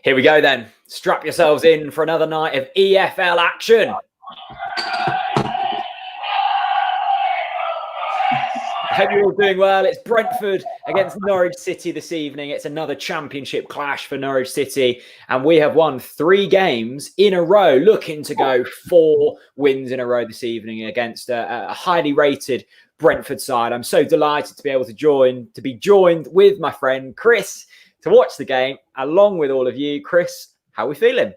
Here we go then. Strap yourselves in for another night of EFL action. I hope you're all doing well. It's Brentford against Norwich City this evening. It's another championship clash for Norwich City. And we have won 3 games in a row, looking to go 4 wins in a row this evening against a highly rated Brentford side. I'm so delighted to be able to be joined with my friend Chris to watch the game along with all of you. Chris, how are we feeling?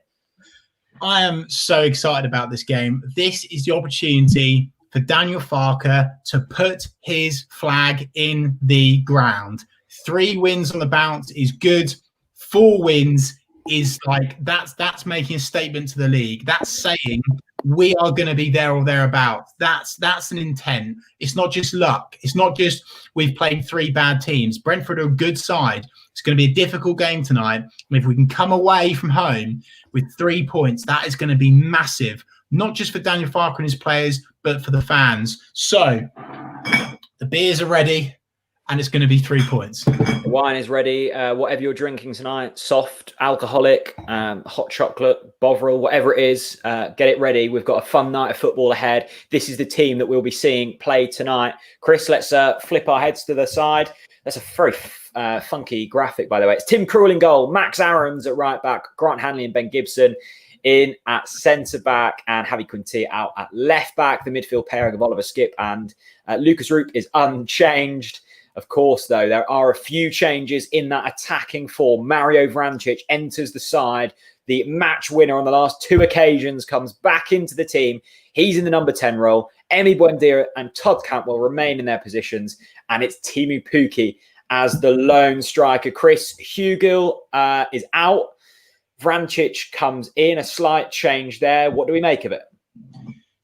I am so excited about this game. This is the opportunity for Daniel Farke to put his flag in the ground. 3 wins on the bounce is good. 4 wins is like that's making a statement to the league. That's saying we are going to be there or thereabouts. That's an intent. It's not just luck. It's not just we've played 3 bad teams. Brentford are a good side. It's going to be a difficult game tonight. And if we can come away from home with 3 points, that is going to be massive, not just for Daniel Farke and his players, but for the fans. So the beers are ready, and it's going to be 3 points. The wine is ready. Whatever you're drinking tonight, soft, alcoholic, hot chocolate, Bovril, whatever it is, get it ready. We've got a fun night of football ahead. This is the team that we'll be seeing play tonight. Chris, let's flip our heads to the side. That's a very funky graphic, by the way. It's Tim Krul in goal, Max Aarons at right back, Grant Hanley and Ben Gibson in at centre back, and Javi Quintilla out at left back. The midfield pairing of Oliver Skipp and Lucas Roop is unchanged. Of course, though, there are a few changes in that attacking form. Mario Vrancic enters the side. The match winner on the last 2 occasions comes back into the team. He's in the number 10 role. Emi Buendia and Todd Cantwell remain in their positions. And it's Teemu Pukki as the lone striker. Chris Hugill is out. Vrancic comes in. A slight change there. What do we make of it?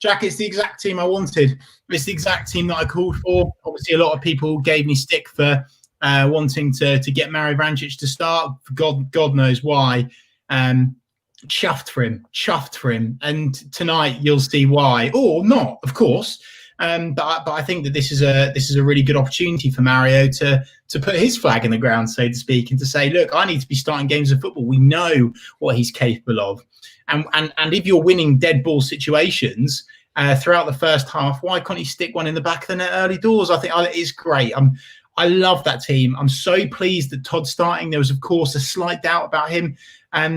Jack, it's the exact team I wanted. It's the exact team that I called for. Obviously, a lot of people gave me stick for wanting to get Mario Vrancic to start. God knows why. Chuffed for him. And tonight you'll see why, or not, of course. But I think that this is a really good opportunity for Mario to put his flag in the ground, so to speak, and to say, look, I need to be starting games of football. We know what he's capable of. And if you're winning dead ball situations throughout the first half, why can't he stick one in the back of the net early doors? I think it's great. I love that team. I'm so pleased that Todd's starting. There was, of course, a slight doubt about him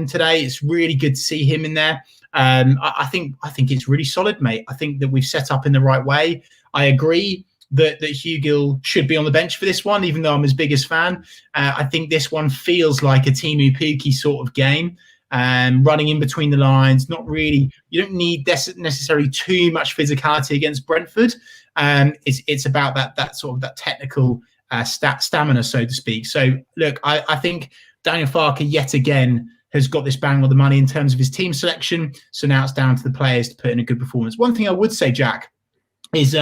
today. It's really good to see him in there. I think it's really solid, mate. I think that we've set up in the right way. I agree that Hugill should be on the bench for this one, even though I'm his biggest fan. I think this one feels like a Teemu Pukki sort of game. Running in between the lines, not really. You don't need necessarily too much physicality against Brentford. It's about that sort of that technical stamina, so to speak. So look, I think Daniel Farke yet again has got this bang on the money in terms of his team selection. So now it's down to the players to put in a good performance. One thing I would say, Jack, is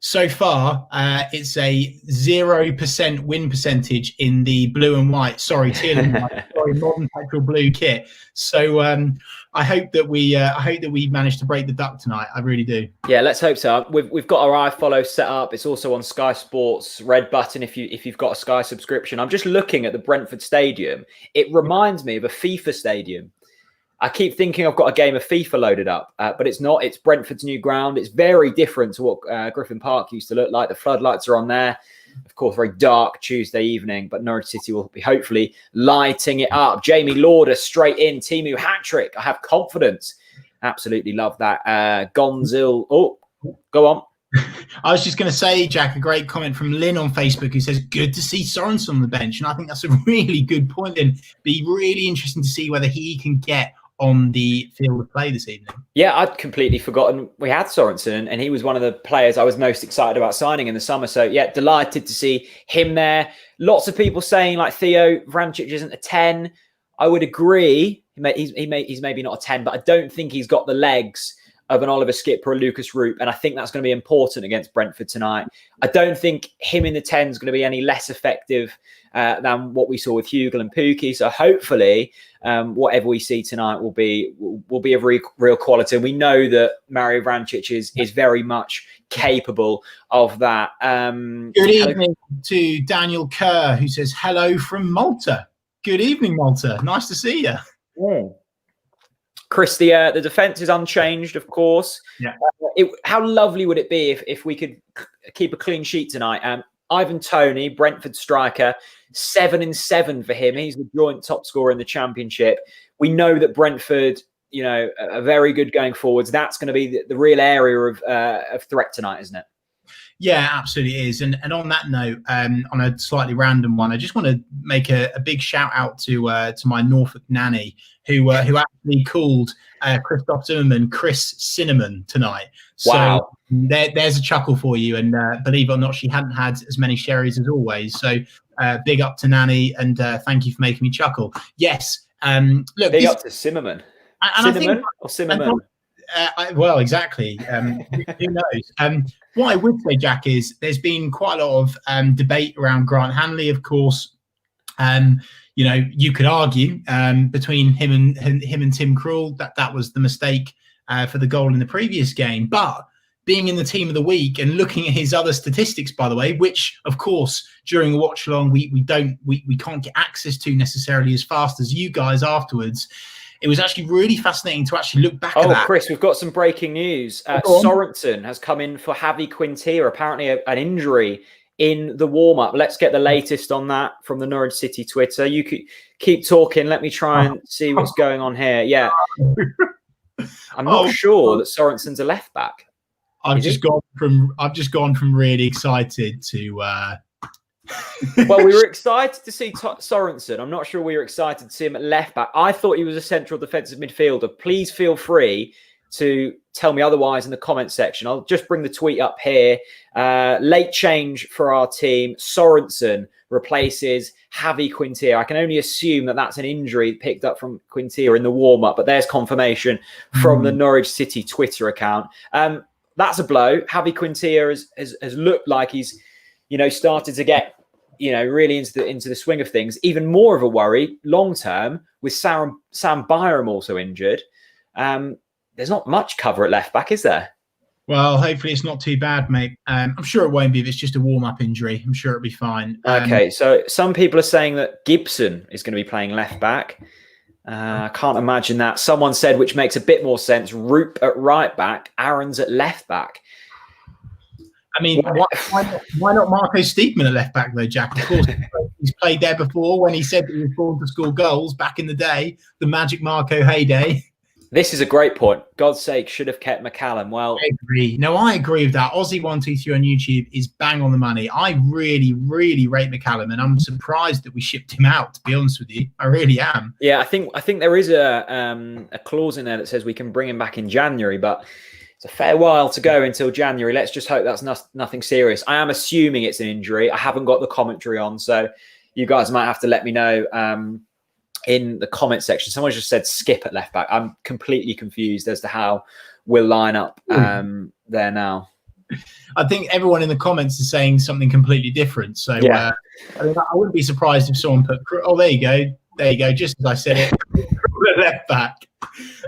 so far it's a 0% win percentage in the blue and white. Sorry, teal and white. Sorry, modern petrol blue kit. So I hope that we manage to break the duck tonight. I really do. Yeah, let's hope so. We've got our iFollow set up. It's also on Sky Sports red button if you've got a Sky subscription. I'm just looking at the Brentford Stadium. It reminds me of a FIFA stadium. I keep thinking I've got a game of FIFA loaded up, but it's not. It's Brentford's new ground. It's very different to what Griffin Park used to look like. The floodlights are on there. Of course, very dark Tuesday evening, but Norwich City will be hopefully lighting it up. Jamie Lauder straight in. Teemu hat-trick. I have confidence. Absolutely love that. Gonzil. Oh, go on. I was just going to say, Jack, a great comment from Lynn on Facebook who says, good to see Sorensen on the bench. And I think that's a really good point. And be really interesting to see whether he can get on the field of play this evening. Yeah, I'd completely forgotten we had Sorensen, and he was one of the players I was most excited about signing in the summer. So yeah, delighted to see him there. Lots of people saying like Theo Vrancic isn't a 10. I would agree. He's maybe not a 10, but I don't think he's got the legs of an Oliver Skipp or a Lucas Roop, and I think that's going to be important against Brentford tonight. I don't think him in the 10 is going to be any less effective than what we saw with Hugill and Pukki. So hopefully, whatever we see tonight will be of real quality. And we know that Mario Vrancic is very much capable of that. Good evening to Daniel Kerr, who says hello from Malta. Good evening, Malta. Nice to see you. Yeah. Chris, the defence is unchanged, of course. Yeah. How lovely would it be if we could keep a clean sheet tonight? Ivan Toney, Brentford striker, 7-7 for him. He's the joint top scorer in the Championship. We know that Brentford, are very good going forwards. That's going to be the real area of threat tonight, isn't it? Yeah, absolutely is. And on that note, on a slightly random one, I just want to make a big shout out to my Norfolk nanny who actually called Christoph Zimmerman Chris Cinnamon tonight. Wow. So there's a chuckle for you. And believe it or not, she hadn't had as many sherries as always. So big up to Nanny, and thank you for making me chuckle. Yes. Look, big up to Zimmerman. Cinnamon or Cinnamon? Well, exactly. Who knows? What I would say, Jack, is there's been quite a lot of debate around Grant Hanley, of course. You could argue between him and Tim Krul that was the mistake for the goal in the previous game. But being in the team of the week and looking at his other statistics, by the way, which of course during a watch along we can't get access to necessarily as fast as you guys afterwards. It was actually really fascinating to actually look back at that. Chris, we've got some breaking news. Sorensen has come in for Javi Quintilla, apparently an injury in the warm-up. Let's get the latest on that from the Norwich City Twitter. You could keep talking. Let me try and see what's going on here. Yeah. I'm not sure that Sorensen's a left back. I've just gone from really excited to Well, we were excited to see Sorensen. I'm not sure we were excited to see him at left back. I thought he was a central defensive midfielder. Please feel free to tell me otherwise in the comment section. I'll just bring the tweet up here. Late change for our team. Sorensen replaces Javi Quintilla. I can only assume that that's an injury picked up from Quintilla in the warm-up, but there's confirmation from the Norwich City Twitter account. That's a blow. Javi Quintilla has looked like he's started to get, really into the swing of things. Even more of a worry long term with Sam Byram also injured. There's not much cover at left back, is there? Well, hopefully it's not too bad, mate. I'm sure it won't be if it's just a warm-up injury. I'm sure it'll be fine. Okay, so some people are saying that Gibson is going to be playing left back. I can't imagine that. Someone said, which makes a bit more sense, Roop at right back, Aaron's at left back. I mean, why not Marco Steedman at left back, though, Jack? Of course, he's played there before when he said that he was born to score goals back in the day, the magic Marco heyday. This is a great point. God's sake, should have kept McCallum. Well, I agree. No, I agree with that. Aussie123 on YouTube is bang on the money. I really, really rate McCallum, and I'm surprised that we shipped him out, to be honest with you. I really am. Yeah, I think there is a clause in there that says we can bring him back in January, but it's a fair while to go until January. Let's just hope that's nothing serious. I am assuming it's an injury. I haven't got the commentary on, so you guys might have to let me know in the comment section. Someone just said skip at left back. I'm completely confused as to how we'll line up there now. I think everyone in the comments is saying something completely different. So yeah. I wouldn't be surprised if someone put, oh, there you go. Just as I said it, left back.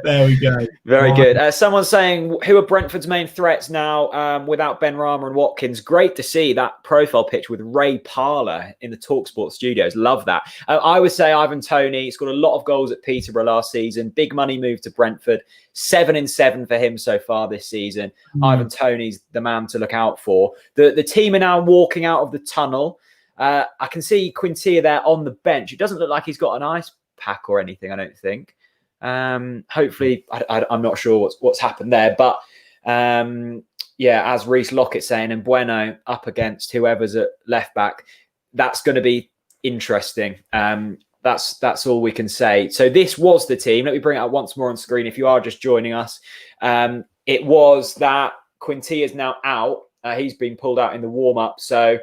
There we go. Very good. Someone's saying, who are Brentford's main threats now without Ben Rama and Watkins? Great to see that profile picture with Ray Parler in the TalkSport studios. Love that. I would say Ivan Toney scored a lot of goals at Peterborough last season. Big money move to Brentford. 7-7 for him so far this season. Ivan Toney's the man to look out for. The team are now walking out of the tunnel. I can see Quintilla there on the bench. It doesn't look like he's got an ice pack or anything, I don't think. Hopefully, I'm not sure what's happened there, but as Reece Lockett's saying, and Bueno up against whoever's at left back, that's going to be interesting. That's all we can say. So this was the team. Let me bring it up once more on screen. If you are just joining us, it was that Quintilla is now out. He's been pulled out in the warm up, so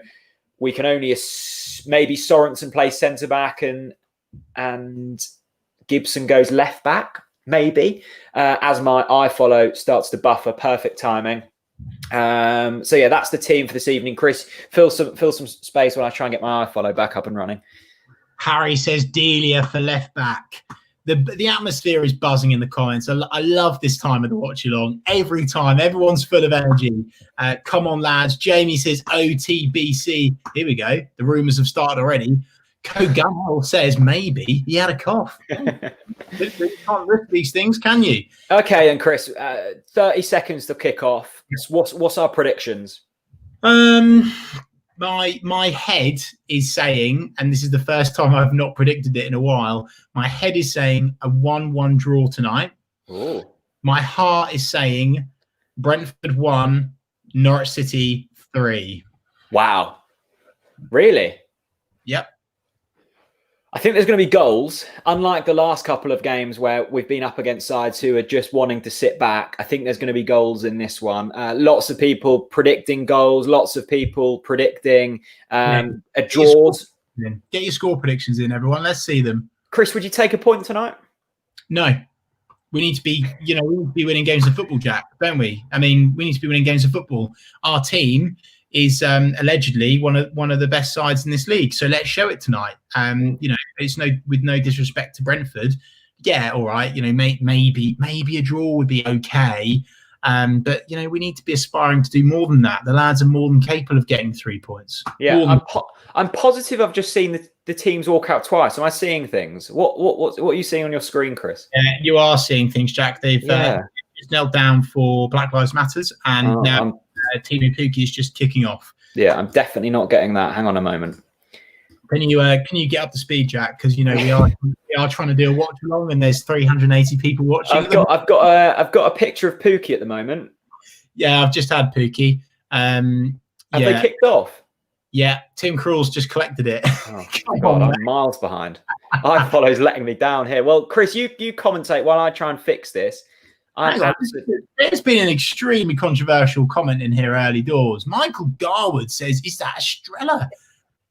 we can only maybe Sorensen plays centre back and Gibson goes left back, maybe, as my iFollow starts to buffer. Perfect timing. That's the team for this evening. Chris, fill some space while I try and get my iFollow back up and running. Harry says Delia for left back. The atmosphere is buzzing in the comments. I love this time of the watch along. Every time, everyone's full of energy. Come on, lads. Jamie says OTBC. Here we go. The rumours have started already. Kogal says maybe he had a cough. You can't risk these things, can you? Okay, then, Chris. 30 seconds to kick off. What's our predictions? My head is saying, and this is the first time I've not predicted it in a while. My head is saying a 1-1 draw tonight. Ooh. My heart is saying Brentford 1, Norwich City 3. Wow. Really? Yep. I think there's going to be goals. Unlike the last couple of games where we've been up against sides who are just wanting to sit back, I think there's going to be goals in this one. Lots of people predicting goals. Lots of people predicting a draws. Get your score predictions in, everyone. Let's see them. Chris, would you take a point tonight? No. We need to be, we need to be winning games of football, Jack, don't we? I mean, we need to be winning games of football. Our team is allegedly one of the best sides in this league. So let's show it tonight. It's with no disrespect to Brentford. Yeah, all right. Maybe a draw would be okay. But we need to be aspiring to do more than that. The lads are more than capable of getting 3 points. Yeah, I'm positive. I've just seen the teams walk out twice. Am I seeing things? What are you seeing on your screen, Chris? You are seeing things, Jack. They've just knelt down for Black Lives Matters, and now Teemu Pukki is just kicking off. Yeah, I'm definitely not getting that. Hang on a moment. Can you get up to speed, Jack? Because we are trying to do a watch along, and there's 380 people watching. I've got a picture of Pukki at the moment. Yeah, I've just had Pukki. Have they kicked off? Yeah, Tim Krul's just collected it. Oh, God, I'm miles behind. iFollow's letting me down here. Well, Chris, you commentate while I try and fix this. There's been an extremely controversial comment in here early doors. Michael Garwood says, "Is that Estrella?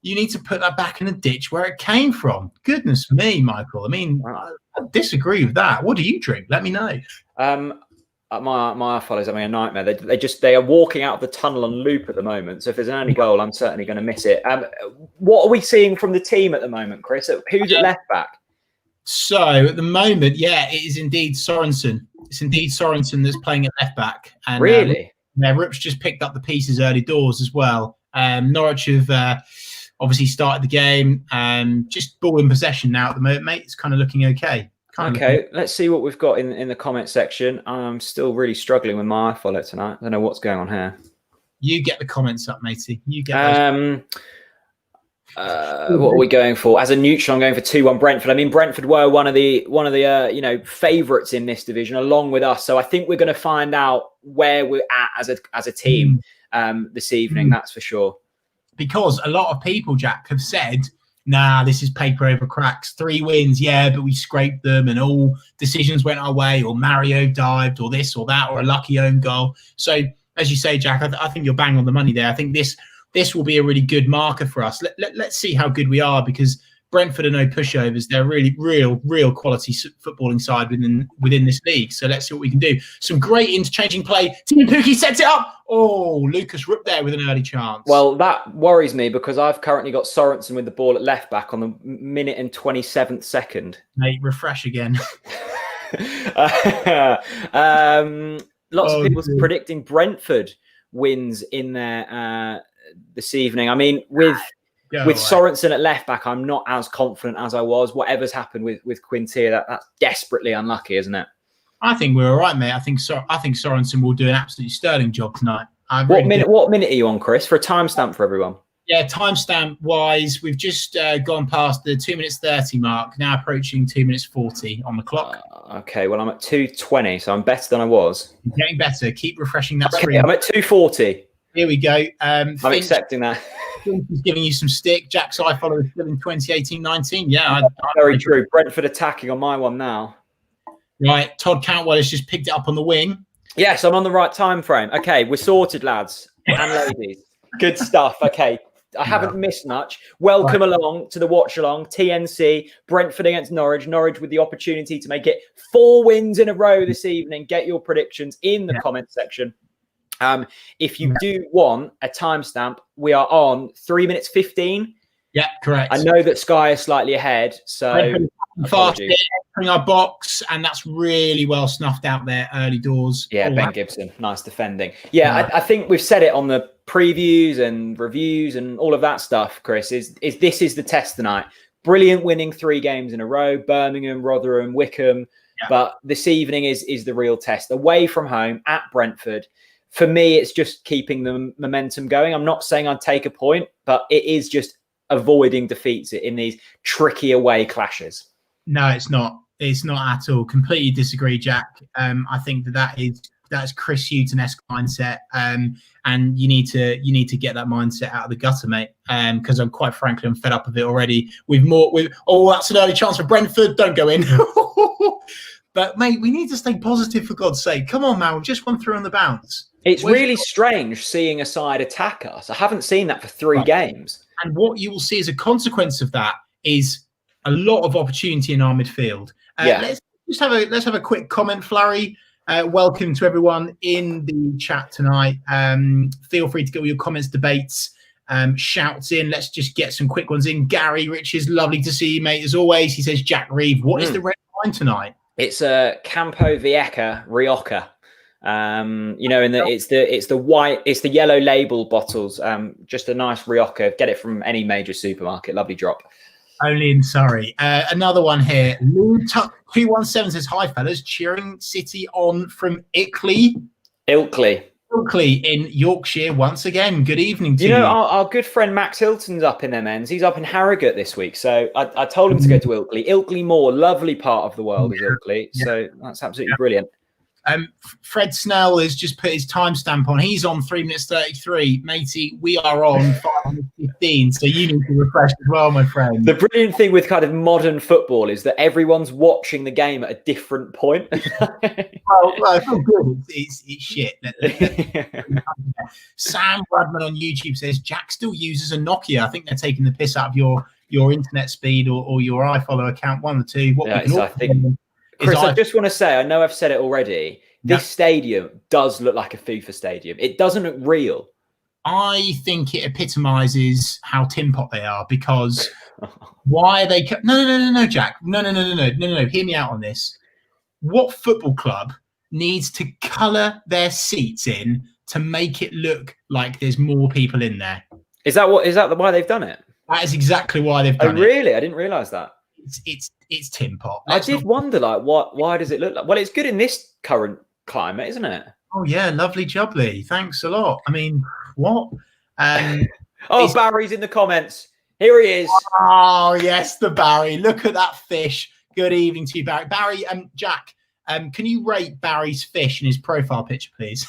You need to put that back in the ditch where it came from." Goodness me, Michael. I mean, I disagree with that. What do you drink? Let me know. My followers having a nightmare. They are walking out of the tunnel on loop at the moment. So if there's an early goal, I'm certainly going to miss it. What are we seeing from the team at the moment, Chris? Who's at left back? So at the moment, it is indeed Sorensen. It's indeed Sorensen that's playing at left back. And, really? Rip's just picked up the pieces early doors as well. Norwich have obviously started the game. Just ball in possession now at the moment, mate. It's kind of looking okay. Let's see what we've got in the comment section. I'm still really struggling with my follow tonight. I don't know what's going on here. You get the comments up, matey. You get what are we going for? As a neutral, I'm going for 2-1 Brentford. I mean, Brentford were one of the favourites in this division, along with us. So I think we're going to find out where we're at as a team this evening. That's for sure. Because a lot of people, Jack, have said, "Nah, this is paper over cracks. 3 wins, but we scraped them, and all decisions went our way, or Mario dived, or this or that, or a lucky own goal." So, as you say, Jack, I think you're bang on the money there. I think this will be a really good marker for us. Let's see how good we are, because Brentford are no pushovers. They're really real quality footballing side within this league. So let's see what we can do. Some great interchanging play. Teemu Pukki sets it up. Oh, Lucas Rupp there with an early chance. Well, that worries me because I've currently got Sorensen with the ball at left back on the minute and 27th second. Mate, refresh again. Lots of people predicting Brentford wins in there this evening. I mean, with Sorensen at left back, I'm not as confident as I was. Whatever's happened with Quintilla, that's desperately unlucky, isn't it? I think we're all right, mate. I think Sorensen will do an absolutely sterling job tonight. What minute are you on, Chris? For a timestamp for everyone. Yeah, timestamp wise, we've just gone past the 2 minutes 30 mark. Now approaching 2 minutes 40 on the clock. Okay, well, I'm at 2:20, so I'm better than I was. You're getting better. Keep refreshing that screen. I'm at 2:40. Here we go. I'm accepting that. He's giving you some stick. Jack's iFollow is still in 2018-19. Yeah, very true. Brentford attacking on my one now. Right, Todd Cantwell has just picked it up on the wing. Yes, I'm on the right time frame. Okay, we're sorted, lads and ladies. Good stuff. Okay, I haven't missed much. Welcome along to the watch along. TNC, Brentford against Norwich. Norwich with the opportunity to make it 4 wins in a row this evening. Get your predictions in the comment section. If you do want a timestamp, we are on 3 minutes 15. Yeah, correct. I know that Sky is slightly ahead, so fast entering our box, and that's really well snuffed out there early doors. Yeah, Ben Gibson, nice defending. Yeah, I think we've said it on the previews and reviews and all of that stuff, Chris, is this is the test tonight. Brilliant winning 3 games in a row, Birmingham, Rotherham, Wickham. Yeah. But this evening is the real test. Away from home at Brentford. For me, it's just keeping the momentum going. I'm not saying I'd take a point, but it is just avoiding defeats in these tricky away clashes. No, it's not. It's not at all. Completely disagree, Jack. I think that's Chris Hughton-esque mindset, and you need to get that mindset out of the gutter, mate. Because I'm quite frankly, I'm fed up of it already. That's an early chance for Brentford. Don't go in. But mate, we need to stay positive for God's sake. Come on, man. We've just won through on the bounce. It's really strange seeing a side attack us. I haven't seen that for 3 games. And what you will see as a consequence of that is a lot of opportunity in our midfield. Let's have a quick comment flurry. Welcome to everyone in the chat tonight. Feel free to get all your comments, debates, shouts in. Let's just get some quick ones in. Gary Riches, lovely to see you, mate. As always, he says, Jack Reeve, what is the red line tonight? It's a Campo Vieja Rioja. It's the white, it's the yellow label bottles. Just a nice Rioja. Get it from any major supermarket. Lovely drop. Only in Surrey. Another one here. Lou Tuck 217 says, hi, fellas. Cheering City on from Ilkley in Yorkshire once again. Good evening to you. Our good friend Max Hilton's up in them ends. He's up in Harrogate this week. So I told him to go to Ilkley. Ilkley Moor, lovely part of the world is Ilkley. Yeah. So that's absolutely brilliant. Fred Snell has just put his timestamp on. He's on 3 minutes 33. Matey, we are on 5 minutes 15. So you need to refresh as well, my friend. The brilliant thing with kind of modern football is that everyone's watching the game at a different point. well, it's all good. It's shit. Sam Bradman on YouTube says, Jack still uses a Nokia. I think they're taking the piss out of your internet speed or your iFollow account. One of the two. Chris, I just want to say, I know I've said it already. This stadium does look like a FIFA stadium. It doesn't look real. I think it epitomizes how tin pot they are, because why are they... No, Jack. No. Hear me out on this. What football club needs to colour their seats in to make it look like there's more people in there? Is that why they've done it? That is exactly why they've done it. Oh, really? I didn't realise that. It's tin pot. I did wonder, why does it look like? Well, it's good in this current climate, isn't it? Oh yeah, lovely jubbly. Thanks a lot. I mean, what? Barry's in the comments. Here he is. Oh yes, the Barry. Look at that fish. Good evening to you, Barry. Barry, Jack, can you rate Barry's fish in his profile picture, please?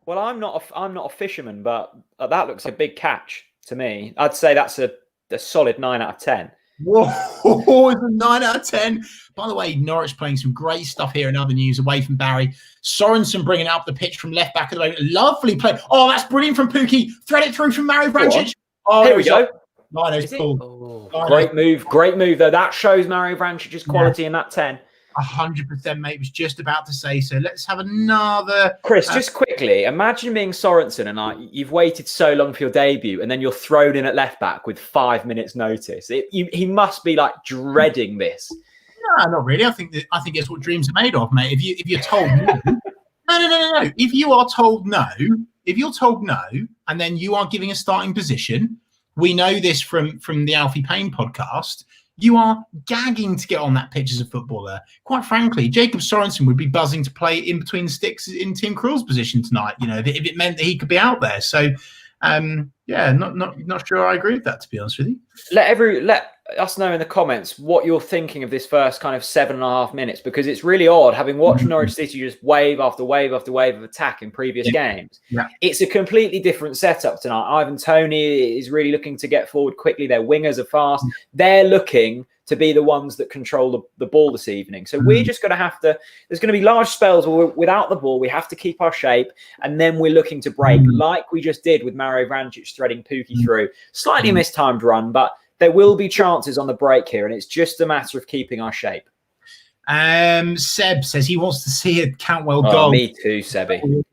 Well, I'm not a fisherman, but that looks a big catch to me. I'd say that's a solid 9 out of 10. Whoa, it's a 9 out of 10. By the way, Norwich playing some great stuff here in other news away from Barry. Sorensen bringing up the pitch from left back at the moment. Lovely play. Oh, that's brilliant from Pookie. Thread it through from Mario Vrancic. Oh, here we go. Lino's cool. Great move, though. That shows Mario Vrancic's quality in that 10. 100%, mate. Was just about to say so. Let's have another. Chris, just quickly, imagine being Sorensen and you've waited so long for your debut, and then you're thrown in at left back with 5 minutes notice. He must be dreading this. No, not really. I think it's what dreams are made of, mate. If you're told no, no. If you are told no, if you're told no, and then you are giving a starting position, we know this from the Alfie Payne podcast. You are gagging to get on that pitch as a footballer. Quite frankly, Jacob Sorensen would be buzzing to play in between the sticks in Tim Krul's position tonight, if it meant that he could be out there. So, not sure I agree with that, to be honest with you. Let us know in the comments what you're thinking of this first kind of 7.5 minutes, because it's really odd, having watched Norwich City just wave after wave after wave of attack in previous games. Yeah. It's a completely different setup tonight. Ivan Toney is really looking to get forward quickly. Their wingers are fast. They're looking to be the ones that control the ball this evening. So we're just going to have to, there's going to be large spells where without the ball, we have to keep our shape, and then we're looking to break like we just did with Mario Vrancic threading Pookie through. Slightly mistimed run, but there will be chances on the break here, and it's just a matter of keeping our shape. Seb says he wants to see a Cantwell goal. Me too, Sebby.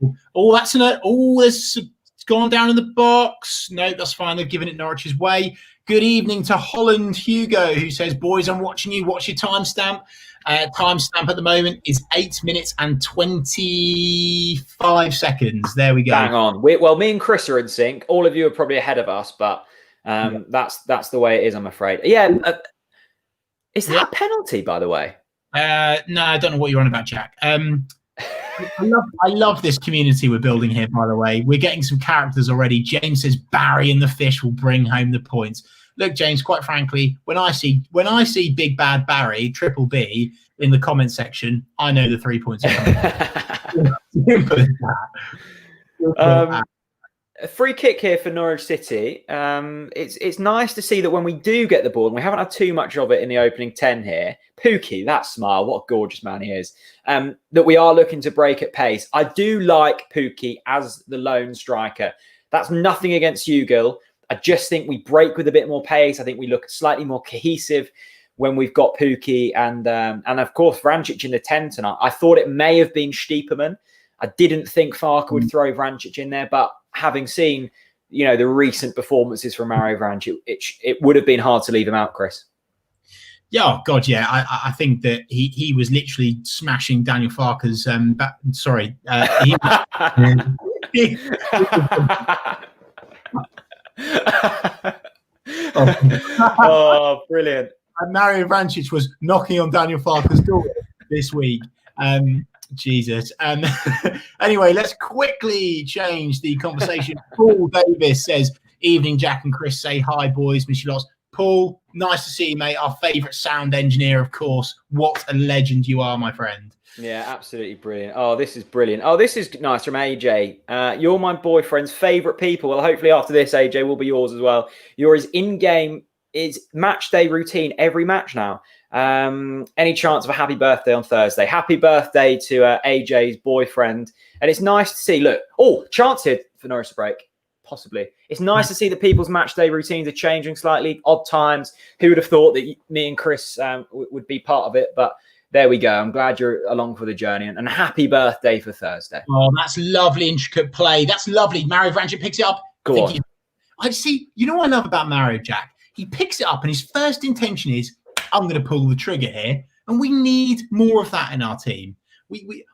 It's gone down in the box. No, that's fine. They've given it Norwich's way. Good evening to Holland Hugo, who says, boys, I'm watching you. Watch your timestamp. Timestamp at the moment is 8 minutes and 25 seconds. There we go. Bang on. Well, me and Chris are in sync. All of you are probably ahead of us, but that's the way it is, I'm afraid. Yeah. Is that a penalty, by the way? No, I don't know what you're on about, Jack. I love this community we're building here, by the way. We're getting some characters already. James says Barry and the Fish will bring home the points. Look, James, quite frankly, when I see Big Bad Barry, Triple B, in the comment section, I know the 3 points are coming. A free kick here for Norwich City. It's nice to see that when we do get the ball, and we haven't had too much of it in the opening 10 here, Pookie, that smile, what a gorgeous man he is, that we are looking to break at pace. I do like Pookie as the lone striker. That's nothing against you, Gil. I just think we break with a bit more pace. I think we look slightly more cohesive when we've got Pookie and of course, Vrancic in the 10 tonight. I thought it may have been Stiepermann. I didn't think Farke would throw Vrancic in there, but having seen, the recent performances from Mario Vrancic, it would have been hard to leave him out, Chris. Yeah, oh God, yeah. I think that he was literally smashing Daniel Farke's. Oh, brilliant. And Mario Vrancic was knocking on Daniel Farke's door this week. Jesus. Anyway, let's quickly change the conversation. Paul Davis says, evening, Jack and Chris. Say hi, boys. Miss you lots. Paul, nice to see you, mate. Our favourite sound engineer, of course. What a legend you are, my friend. Yeah, absolutely brilliant. Oh, this is brilliant. Oh, this is nice from AJ. You're my boyfriend's favourite people. Well, hopefully after this, AJ will be yours as well. You're his in-game, is match day routine every match now. Any chance of a happy birthday on Thursday? Happy birthday to AJ's boyfriend. And it's nice to see, look, chance here for Norwich to break. Possibly. It's nice to see that people's match day routines are changing slightly, odd times. Who would have thought that me and Chris would be part of it? But there we go. I'm glad you're along for the journey. And happy birthday for Thursday. Oh, that's lovely, intricate play. That's lovely. Mario Vrancic picks it up. Go on. I see. You know what I love about Mario, Jack? He picks it up and his first intention is, I'm going to pull the trigger here. And we need more of that in our team.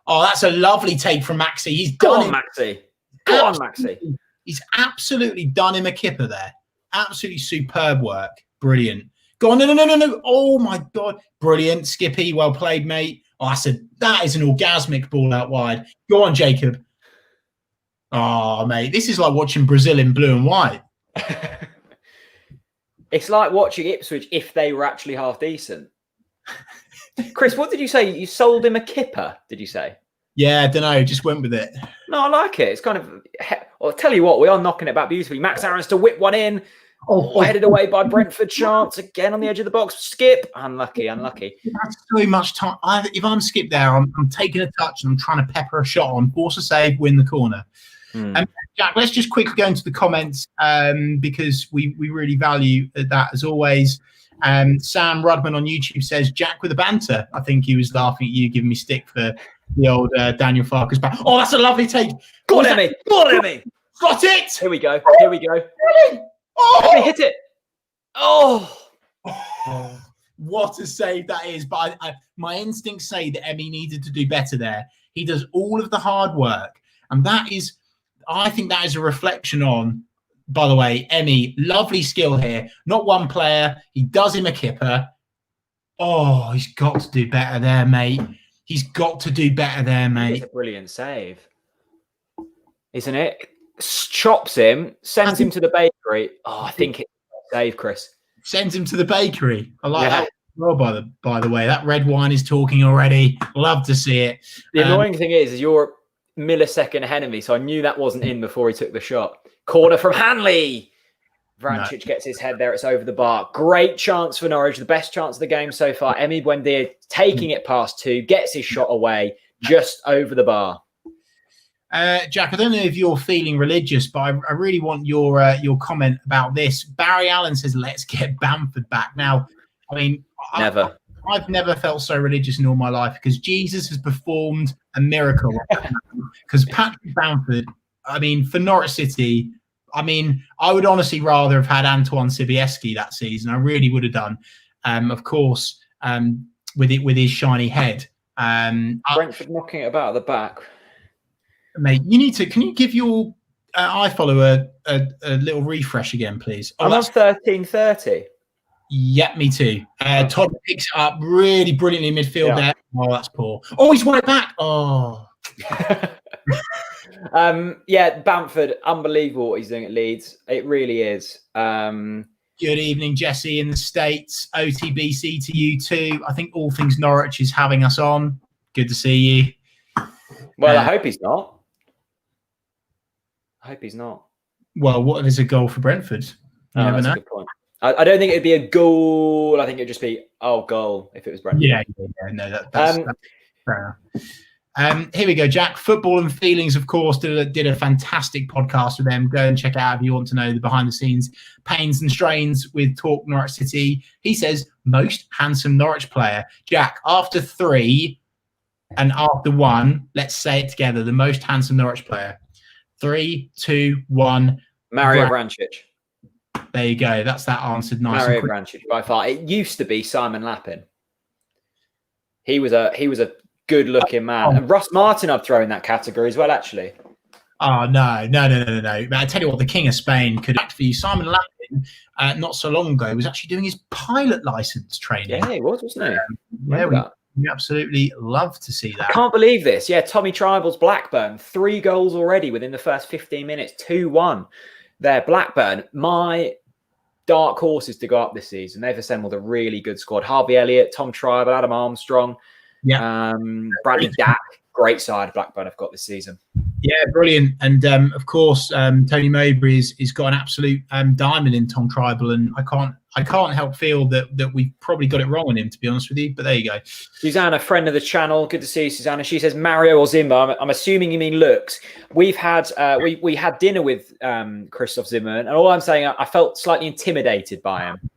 That's a lovely take from Maxi. He's done Maxi. Go on, Maxi. He's absolutely done him a kipper there. Absolutely superb work. Brilliant. Go on. No. Oh, my God. Brilliant. Skippy, well played, mate. Oh, that is an orgasmic ball out wide. Go on, Jacob. Oh, mate. This is like watching Brazil in blue and white. It's like watching Ipswich if they were actually half decent. Chris, what did you say? You sold him a kipper, did you say? Yeah, I don't know. Just went with it. No, I like it. It's kind of... I'll tell you what, we are knocking it back beautifully. Max Aarons to whip one in. Headed away by Brentford. Chance again on the edge of the box. Skip. Unlucky. That's so much time. If I'm Skip there, I'm taking a touch and I'm trying to pepper a shot on, force a save, win the corner. Jack, let's just quickly go into the comments because we really value that as always. Sam Rudman on YouTube says, Jack with a banter. I think he was laughing at you, giving me stick for the old Daniel Farke's back. Oh, that's a lovely take. Go on, Emmy. Got it. Here we go. Oh, Emmy, hit it. Oh, what a save that is. But my instincts say that Emmy needed to do better there. He does all of the hard work. And I think that is a reflection on, by the way, Emmy, lovely skill here. Not one player. He does him a kipper. Oh, he's got to do better there, mate. It's a brilliant save. Isn't it? Chops him, sends him to the bakery. Oh, I think it's a save, Chris. Sends him to the bakery. I like that. Well, by the way, that red wine is talking already. Love to see it. The annoying thing is you're a millisecond ahead of me, so I knew that wasn't in before he took the shot. Corner from Hanley. Vrancic gets his head there. It's over the bar. Great chance for Norwich. The best chance of the game so far. Emi Buendia taking it past two. Gets his shot away. Just over the bar. Jack, I don't know if you're feeling religious, but I really want your comment about this. Barry Allen says, let's get Bamford back. Now, I mean... Never. I've never felt so religious in all my life because Jesus has performed a miracle. Because Patrick Bamford, I mean, for Norwich City... I mean, I would honestly rather have had Antoine Sibieski that season. I really would have done. Of course, with his shiny head. Brentford knocking it about at the back. Mate, you need to. Can you give your iFollow a little refresh again, please? I'm on 13:30. Yeah, me too. Todd picks it up really brilliantly in midfield there. Oh, that's poor. Oh, he's won it back. Oh. Bamford, unbelievable what he's doing at Leeds. It really is. Good evening, Jesse in the States. OTBC to you too. I think All Things Norwich is having us on. Good to see you. Well, I hope he's not. Well, what if it's a goal for Brentford? You never know. A good point. I don't think it'd be a goal. I think it'd just be goal if it was Brentford. Yeah, no, that's fair enough. Here we go, Jack. Football and Feelings, of course, did a fantastic podcast with them. Go and check it out if you want to know the behind-the-scenes pains and strains with Talk Norwich City. He says, most handsome Norwich player. Jack, after 3 and after 1, let's say it together. The most handsome Norwich player. 3, 2, 1. Mario Vrancic. There you go. That's that answered nice. Mario Vrancic by far. It used to be Simon Lappin. He was a good-looking man. And Ross Martin, I'd throw in that category as well, actually. Oh, no. But I tell you what, the King of Spain could act for you. Simon Lappin, not so long ago, was actually doing his pilot license training. Yeah, he was, wasn't he? We absolutely love to see that. I can't believe this. Yeah, Tommy Tribal's Blackburn, 3 goals already within the first 15 minutes, 2-1. There, Blackburn, my dark horses to go up this season. They've assembled a really good squad. Harvey Elliott, Tom Tribal, Adam Armstrong, Bradley Dack. Great side Blackburn have got this season. Yeah, brilliant. And of course, Tony Mowbray is got an absolute diamond in Tom Tribal, and I can't help feel that we probably got it wrong on him, to be honest with you. But there you go. Susanna, friend of the channel, good to see you, Susanna. She says Mario or Zimmer. I'm assuming you mean looks. We've had we had dinner with Christoph Zimmer, and all I'm saying, I felt slightly intimidated by him.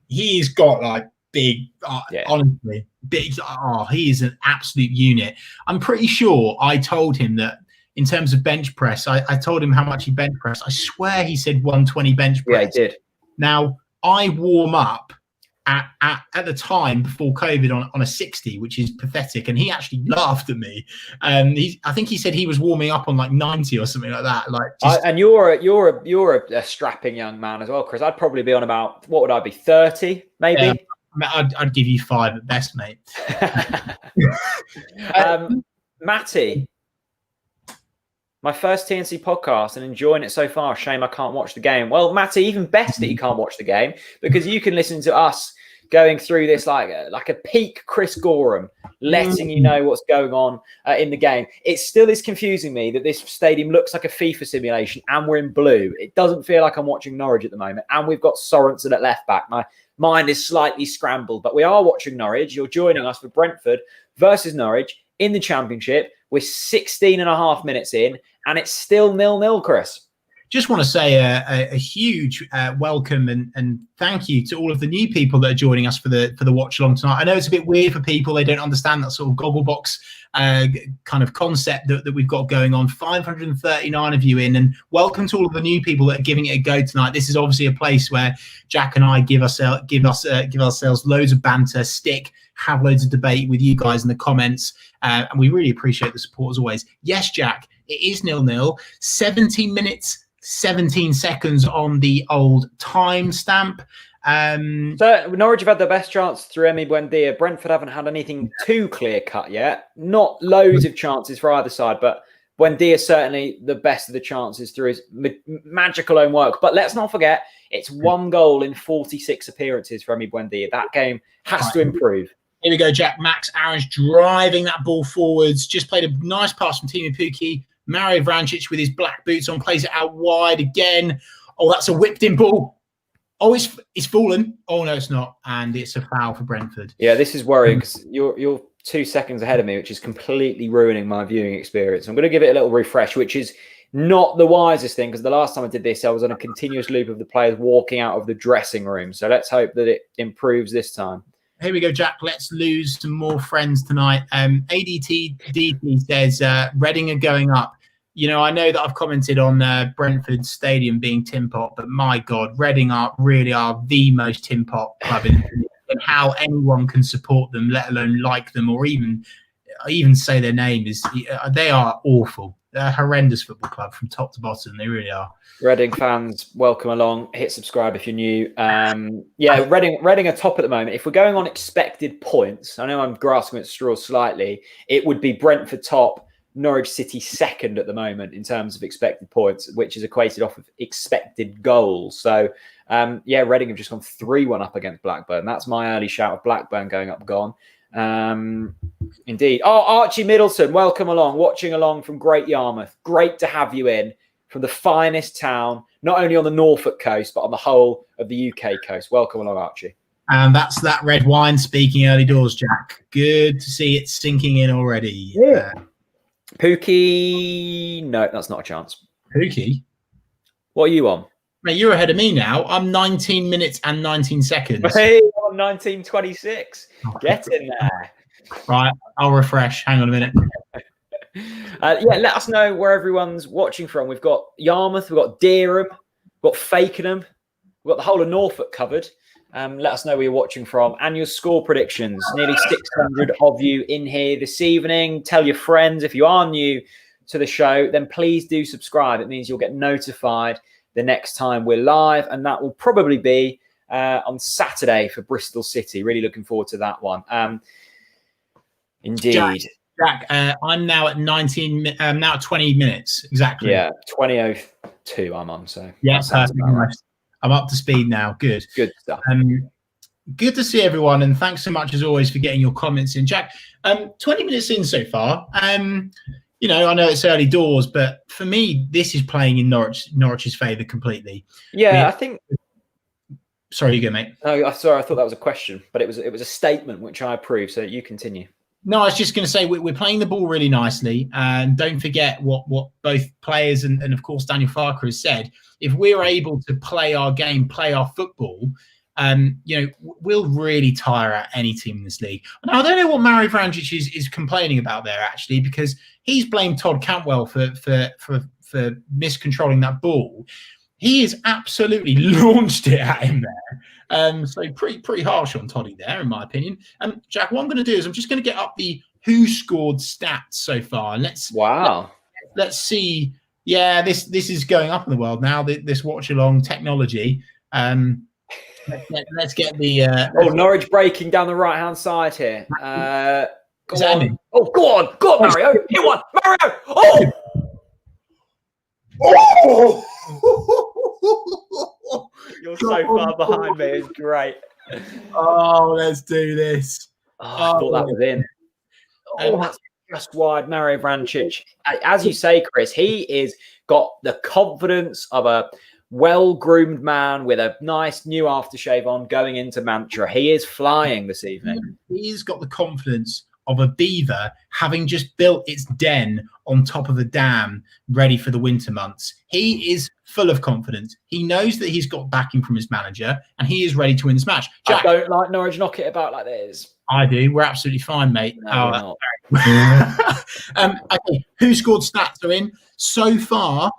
He's got like big, honestly, big. He is an absolute unit. I'm pretty sure I told him that. In terms of bench press, I told him how much he bench pressed. I swear he said 120 bench press. Yeah, he did. Now, I warm up at the time before COVID on a 60, which is pathetic. And he actually laughed at me. I think he said he was warming up on like 90 or something like that. And you're a strapping young man as well, Chris. I'd probably be on about, what would I be, 30 maybe? I'd give you 5 at best, mate. Matty. My first TNC podcast and enjoying it so far. Shame I can't watch the game. Well, Matty, even best that you can't watch the game because you can listen to us going through this like a peak Chris Gorham, letting you know what's going on in the game. It still is confusing me that this stadium looks like a FIFA simulation and we're in blue. It doesn't feel like I'm watching Norwich at the moment. And we've got Sorensen at left back. My mind is slightly scrambled, but we are watching Norwich. You're joining us for Brentford versus Norwich in the Championship. We're 16 and a half minutes in, and it's still 0-0, Chris. Just want to say a huge welcome and thank you to all of the new people that are joining us for the watch along tonight. I know it's a bit weird for people; they don't understand that sort of Gogglebox kind of concept that we've got going on. 539 of you in, and welcome to all of the new people that are giving it a go tonight. This is obviously a place where Jack and I give ourselves loads of banter, have loads of debate with you guys in the comments, and we really appreciate the support as always. Yes, Jack, it is 0-0. 17 minutes. 17 seconds on the old timestamp. So Norwich have had the best chance through Emi Buendia. Brentford haven't had anything too clear cut yet. Not loads of chances for either side, but Buendia certainly the best of the chances through his magical own work. But let's not forget, it's 1 goal in 46 appearances for Emi Buendia. That game has to improve. Here we go, Jack. Max Aaron's driving that ball forwards. Just played a nice pass from Timu Pukki. Mario Vrancic with his black boots on plays it out wide again. Oh, that's a whipped in ball. Oh, it's fallen. Oh, no, it's not. And it's a foul for Brentford. Yeah, this is worrying because you're 2 seconds ahead of me, which is completely ruining my viewing experience. I'm going to give it a little refresh, which is not the wisest thing because the last time I did this, I was on a continuous loop of the players walking out of the dressing room. So let's hope that it improves this time. Here we go, Jack. Let's lose some more friends tonight. ADT says Reading are going up. You know, I know that I've commented on Brentford Stadium being tin pot, but my God, Reading really are the most tin pot club in. and how anyone can support them, let alone like them, or even say their name. They are awful. They're a horrendous football club from top to bottom. They really are. Reading fans, welcome along. Hit subscribe if you're new. Yeah, Reading are top at the moment. If we're going on expected points, I know I'm grasping at straws slightly. It would be Brentford top, Norwich City second at the moment in terms of expected points, which is equated off of expected goals. So, yeah, Reading have just gone 3-1 up against Blackburn. That's my early shout of Blackburn going up gone. Indeed. Oh, Archie Middleton, welcome along, watching along from Great Yarmouth. Great to have you in from the finest town, not only on the Norfolk coast, but on the whole of the UK coast. Welcome along, Archie. And that's that red wine speaking early doors, Jack. Good to see it sinking in already. Yeah. Pookie, no, that's not a chance. Pookie? What are you on? Mate, you're ahead of me now. I'm 19 minutes and 19 seconds. Hey, I'm 19:26. Get in there. Right, I'll refresh. Hang on a minute. Yeah, let us know where everyone's watching from. We've got Yarmouth, we've got Dereham, we've got Fakenham, we've got the whole of Norfolk covered. Let us know where you're watching from and your score predictions. Nearly 600 of you in here this evening. Tell your friends. If you are new to the show, then please do subscribe. It means you'll get notified the next time we're live, and that will probably be on Saturday for Bristol City. Really looking forward to that one. Indeed. Jack, I'm now at 19. Now at 20 minutes exactly. Yeah, 20:02. I'm on. So yeah, perfect. Right. I'm up to speed now. Good stuff. Good to see everyone, and thanks so much as always for getting your comments in, Jack. 20 minutes in so far. You know, I know it's early doors, but for me, this is playing in Norwich's favour completely. Yeah, I think. Sorry, you go, mate. Oh, sorry, I thought that was a question, but it was a statement which I approve. So you continue. No, I was just going to say we're playing the ball really nicely, and don't forget what both players and of course Daniel Farker has said. If we're able to play our game, play our football, you know, we'll really tire out any team in this league. Now, I don't know what Mario Vrancic is complaining about there actually, because he's blamed Todd Cantwell for miscontrolling that ball. He has absolutely launched it at him there. So pretty harsh on Toddy there, in my opinion. Jack, what I'm going to do is I'm just going to get up the who scored stats so far. And let's see. Yeah, this is going up in the world now. This watch along technology. Let's get the. Norwich breaking down the right hand side here. Go on, Mario! Hit one, Mario! Oh! Oh! You're so far behind me. It's great. Oh, let's do this. I thought that was in. Oh, that's just wide. Mario Vrancic. As you say, Chris, he is got the confidence of a well-groomed man with a nice new aftershave on going into Mantra. He is flying this evening. He's got the confidence of a beaver having just built its den on top of a dam ready for the winter months. He is full of confidence. He knows that he's got backing from his manager and he is ready to win this match. Jack, I don't like Norwich knock it about like this. I do. We're absolutely fine, mate. No, we're not. Okay, who scored stats are in? So far,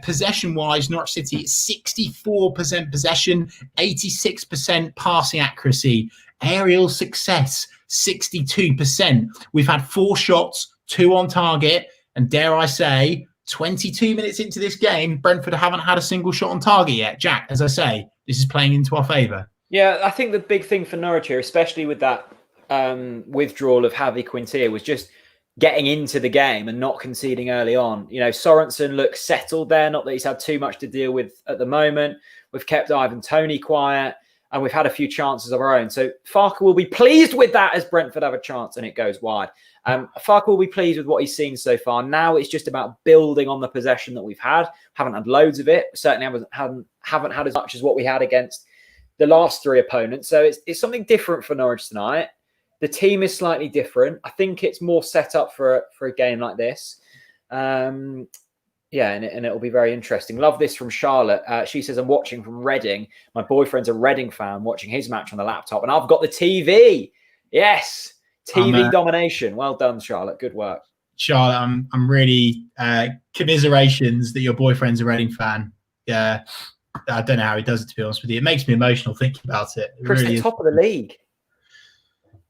possession-wise, Norwich City, 64% possession, 86% passing accuracy. Aerial success, 62%. We've had 4 shots, 2 on target, and dare I say, 22 minutes into this game, Brentford haven't had a single shot on target yet. Jack, as I say, this is playing into our favour. Yeah, I think the big thing for Norwich here, especially with that withdrawal of Javi Quintilla, was just getting into the game and not conceding early on. You know, Sorensen looks settled there, not that he's had too much to deal with at the moment. We've kept Ivan Toney quiet and we've had a few chances of our own. So Farker will be pleased with that as Brentford have a chance and it goes wide. Farker will be pleased with what he's seen so far. Now it's just about building on the possession that we've had. Haven't had loads of it. Certainly haven't had as much as what we had against the last 3 opponents. So it's something different for Norwich tonight. The team is slightly different. I think it's more set up for a game like this. Yeah, and it'll be very interesting. Love this from Charlotte. She says, I'm watching from Reading. My boyfriend's a Reading fan, watching his match on the laptop, and I've got the TV. Yes, TV domination. Well done, Charlotte. Good work. Charlotte, I'm really commiserations that your boyfriend's a Reading fan. Yeah, I don't know how he does it, to be honest with you. It makes me emotional thinking about it. Chris, really, top of the league.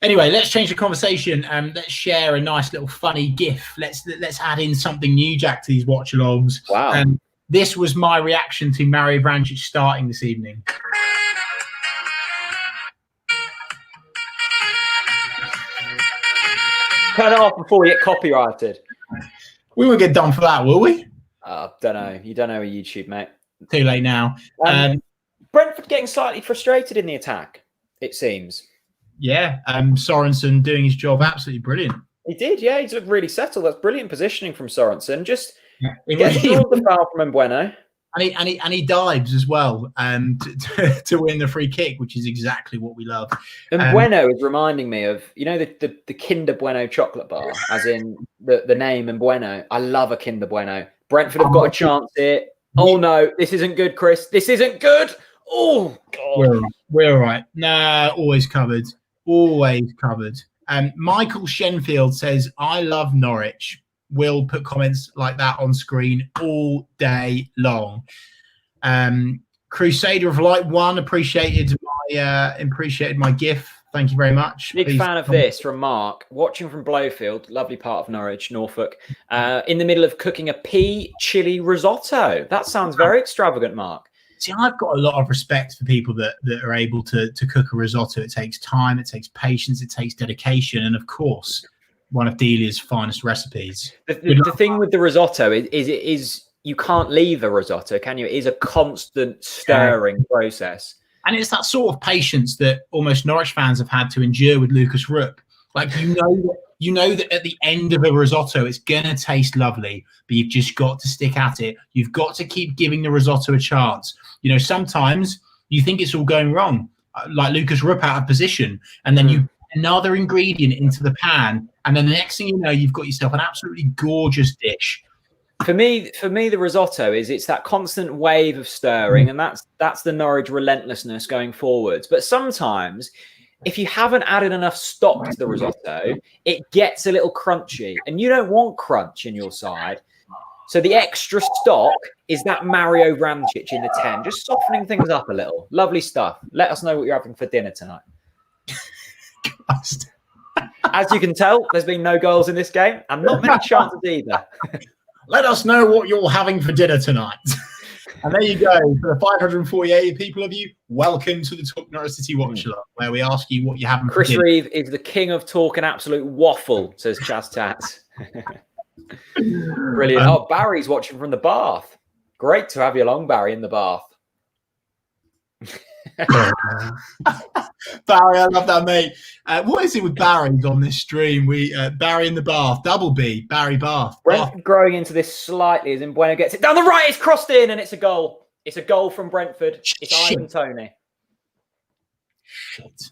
Anyway, let's change the conversation. Let's share a nice little funny GIF. Let's add in something new, Jack, to these watch-alongs. Wow. This was my reaction to Mario Vrancic starting this evening. Turn it off before we get copyrighted. We won't get done for that, will we? Don't know. You don't know YouTube, mate. Too late now. Brentford getting slightly frustrated in the attack, it seems. Yeah, Sorensen doing his job absolutely brilliant. He did, yeah. He's looked really settled. That's brilliant positioning from Sorensen. Just get the foul from Mbueno. And he dives as well to win the free kick, which is exactly what we love. Mbueno is reminding me of, you know, the Kinder Bueno chocolate bar, as in the name Mbueno. I love a Kinder Bueno. Brentford have got a chance here. Oh no, this isn't good, Chris. This isn't good. Oh God. We're all right. Nah, always covered. Always covered. Michael Shenfield says, I love Norwich. We'll put comments like that on screen all day long. Crusader of Light 1 appreciated my GIF. Thank you very much. Big fan of this from Mark. Watching from Blowfield, lovely part of Norwich, Norfolk. In the middle of cooking a pea chili risotto. That sounds very extravagant, Mark. See, I've got a lot of respect for people that are able to cook a risotto. It takes time, it takes patience, it takes dedication, and of course, one of Delia's finest recipes. The thing with the risotto is you can't leave a risotto, can you? It is a constant stirring process. And it's that sort of patience that almost Norwich fans have had to endure with Lucas Rook. Like, you know that at the end of a risotto, it's going to taste lovely, but you've just got to stick at it. You've got to keep giving the risotto a chance. You know, sometimes you think it's all going wrong, like Lucas Rupp out of position, and then you put another ingredient into the pan, and then the next thing you know, you've got yourself an absolutely gorgeous dish. For me, the risotto it's that constant wave of stirring, and that's the Norwich relentlessness going forwards. But sometimes, if you haven't added enough stock to the risotto, it gets a little crunchy, and you don't want crunch in your side. So the extra stock is that Mario Vrancic in the 10, just softening things up a little. Lovely stuff. Let us know what you're having for dinner tonight. As you can tell, there's been no goals in this game, and not many chances either. Let us know what you're having for dinner tonight. And there you go. For the 548 people of you, welcome to the Talk Norwich City Watch Along, where we ask you what you're having for dinner. Chris Reeve is the king of talk and absolute waffle, says Chaz Tats. Brilliant. Barry's watching from the bath. Great to have you along, Barry, in the bath. Barry, I love that, mate. What is it with Barry's on this stream? Barry in the bath, double B, Barry Bath. Brentford growing into this slightly as Mbueno gets it down the right. It's crossed in, and it's a goal. It's a goal from Brentford. It's Ivan Toney. Shit.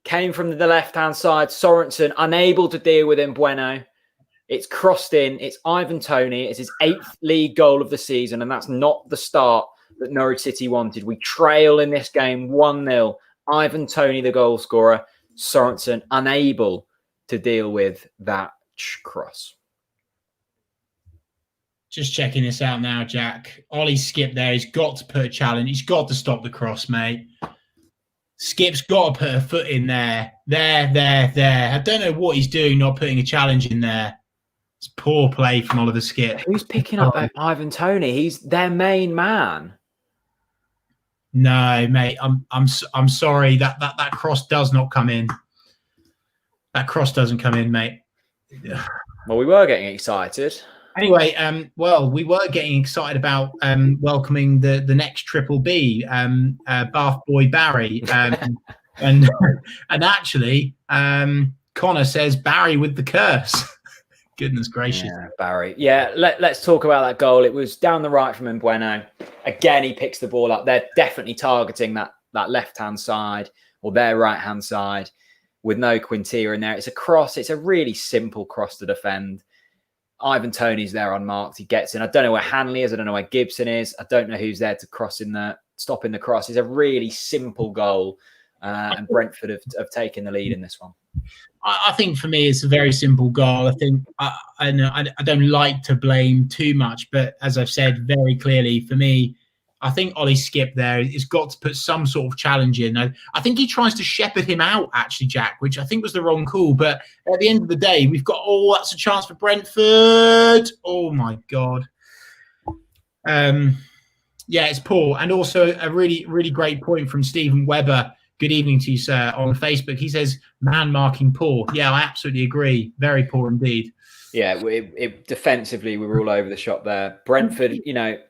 Came from the left-hand side. Sorensen unable to deal with Mbueno. It's crossed in. It's Ivan Toney. It's his 8th league goal of the season, and that's not the start that Norwich City wanted. We trail in this game 1-0. Ivan Toney, the goal scorer. Sorensen unable to deal with that cross. Just checking this out now, Jack. Ollie Skip there. He's got to put a challenge. He's got to stop the cross, mate. Skip's got to put a foot in there. There. I don't know what he's doing, not putting a challenge in there. It's poor play from Oliver Skip. Who's picking up Ivan Toney? He's their main man. No, mate. I'm sorry. That cross does not come in. That cross doesn't come in, mate. Well, we were getting excited. Anyway, we were getting excited about welcoming the next Triple B, Bath Boy Barry, and actually, Connor says Barry with the curse. Goodness gracious. Yeah, Barry. Yeah, let's talk about that goal. It was down the right from Mbueno. Again, he picks the ball up. They're definitely targeting that left-hand side or their right-hand side with no Quintilla in there. It's a cross. It's a really simple cross to defend. Ivan Toney's there unmarked. He gets in. I don't know where Hanley is. I don't know where Gibson is. I don't know who's there to stop in the cross. It's a really simple goal. And Brentford have taken the lead in this one. I think for me, it's a very simple goal. I think I don't like to blame too much, but as I've said very clearly, for me, I think Ollie Skip there has got to put some sort of challenge in. I think he tries to shepherd him out, actually, Jack, which I think was the wrong call. But at the end of the day, we've got, that's a chance for Brentford. Oh, my God. Yeah, it's poor. And also a really, really great point from Stephen Webber. Good evening to you, sir, on Facebook. He says, man marking poor. Yeah, I absolutely agree. Very poor indeed. Yeah, defensively, we were all over the shop there. Brentford,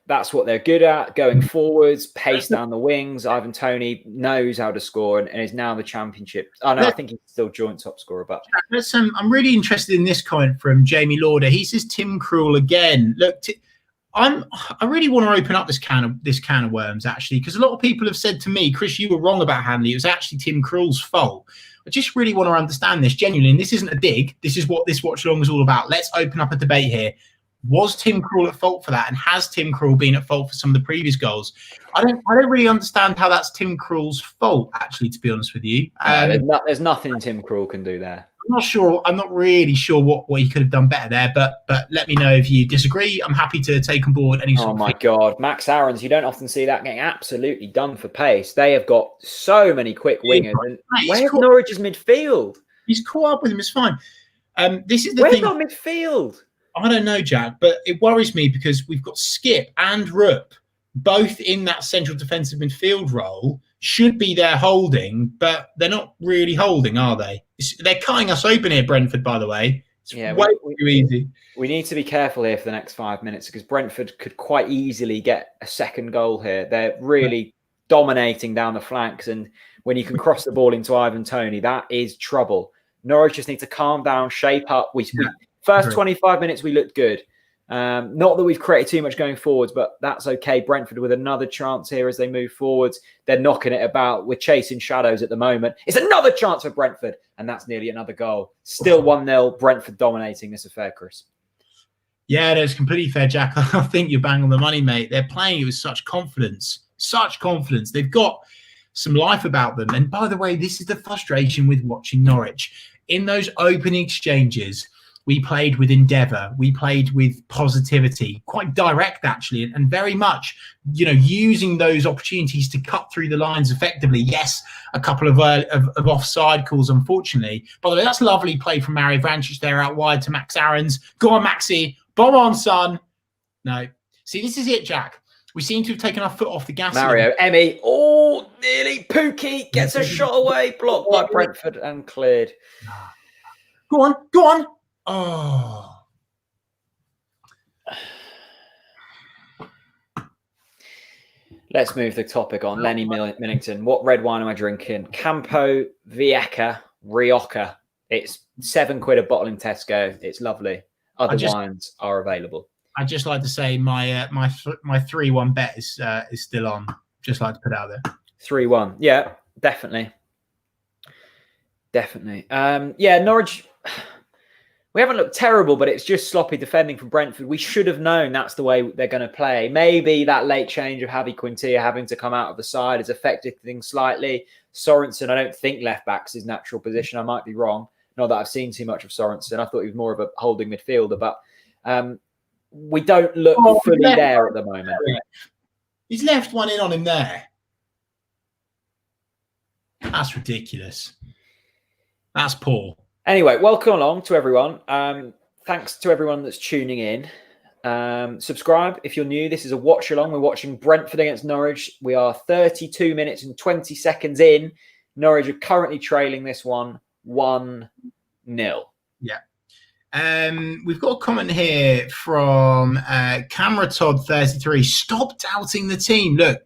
that's what they're good at, going forwards, pace down the wings. Ivan Toney knows how to score and is now the championship. Oh, no, I think he's still joint top scorer. But I'm really interested in this comment from Jamie Lauder. He says, Tim Krul again. Look, I really want to open up this can of worms, actually, because a lot of people have said to me, Chris, you were wrong about Hanley. It was actually Tim Krul's fault. I just really want to understand this genuinely. And this isn't a dig. This is what this watch along is all about. Let's open up a debate here. Was Tim Krul at fault for that? And has Tim Krul been at fault for some of the previous goals? I don't really understand how that's Tim Krul's fault, actually, to be honest with you. There's nothing Tim Krul can do there. I'm not really sure what he could have done better there, but let me know if you disagree. I'm happy to take on board any sort of my God. Max Aarons, you don't often see that getting absolutely done for pace. They have got so many quick wingers. And where's Norwich's midfield? He's caught up with him, it's fine. This is the Where's thing. our midfield? I don't know, Jack, but it worries me because we've got Skip and Rupp both in that central defensive midfield role, should be there holding, but they're not really holding, are they? They're cutting us open here, Brentford, by the way. It's way too easy. We need to be careful here for the next 5 minutes because Brentford could quite easily get a second goal here. They're really dominating down the flanks, and when you can cross the ball into Ivan Toney, that is trouble. Norwich just need to calm down, shape up. First 25 minutes, we looked good. Not that we've created too much going forwards, but that's okay. Brentford with another chance here as they move forwards. They're knocking it about. We're chasing shadows at the moment. It's another chance for Brentford, and that's nearly another goal. Still 1-0, Brentford dominating this affair, Chris. Yeah, that's completely fair, Jack. I think you're bang on the money, mate. They're playing it with such confidence. Such confidence. They've got some life about them. And by the way, this is the frustration with watching Norwich. In those opening exchanges, we played with endeavour. We played with positivity, quite direct, actually, and very much, using those opportunities to cut through the lines effectively. Yes, a couple of offside calls, unfortunately. By the way, that's lovely play from Mario Vrancic there out wide to Max Aarons. Go on, Maxi. Bomb on, son. No. See, this is it, Jack. We seem to have taken our foot off the gas. Mario, Emmy, nearly. Pookie gets a shot away, blocked by Brentford and cleared. Go on. Oh. Let's move the topic on. Lenny Millington. What red wine am I drinking? Campo Vieja Rioja. It's £7 a bottle in Tesco. It's lovely. Other wines are available. I'd just like to say my 3-1 bet is still on. Just like to put out there. 3-1. Yeah, definitely. Norwich. We haven't looked terrible, but it's just sloppy defending from Brentford. We should have known that's the way they're going to play. Maybe that late change of Javi Quintilla having to come out of the side has affected things slightly. Sorensen, I don't think left back's his natural position. I might be wrong. Not that I've seen too much of Sorensen. I thought he was more of a holding midfielder, but we don't look fully there at the moment. He's left one in on him there. That's ridiculous. That's poor. Anyway, welcome along to everyone. Thanks to everyone that's tuning in. Subscribe if you're new. This is a watch along. We're watching Brentford against Norwich. We are 32 minutes and 20 seconds in. Norwich are currently trailing this one 1-0. Yeah. We've got a comment here from Camera Todd 33. Stop doubting the team. Look,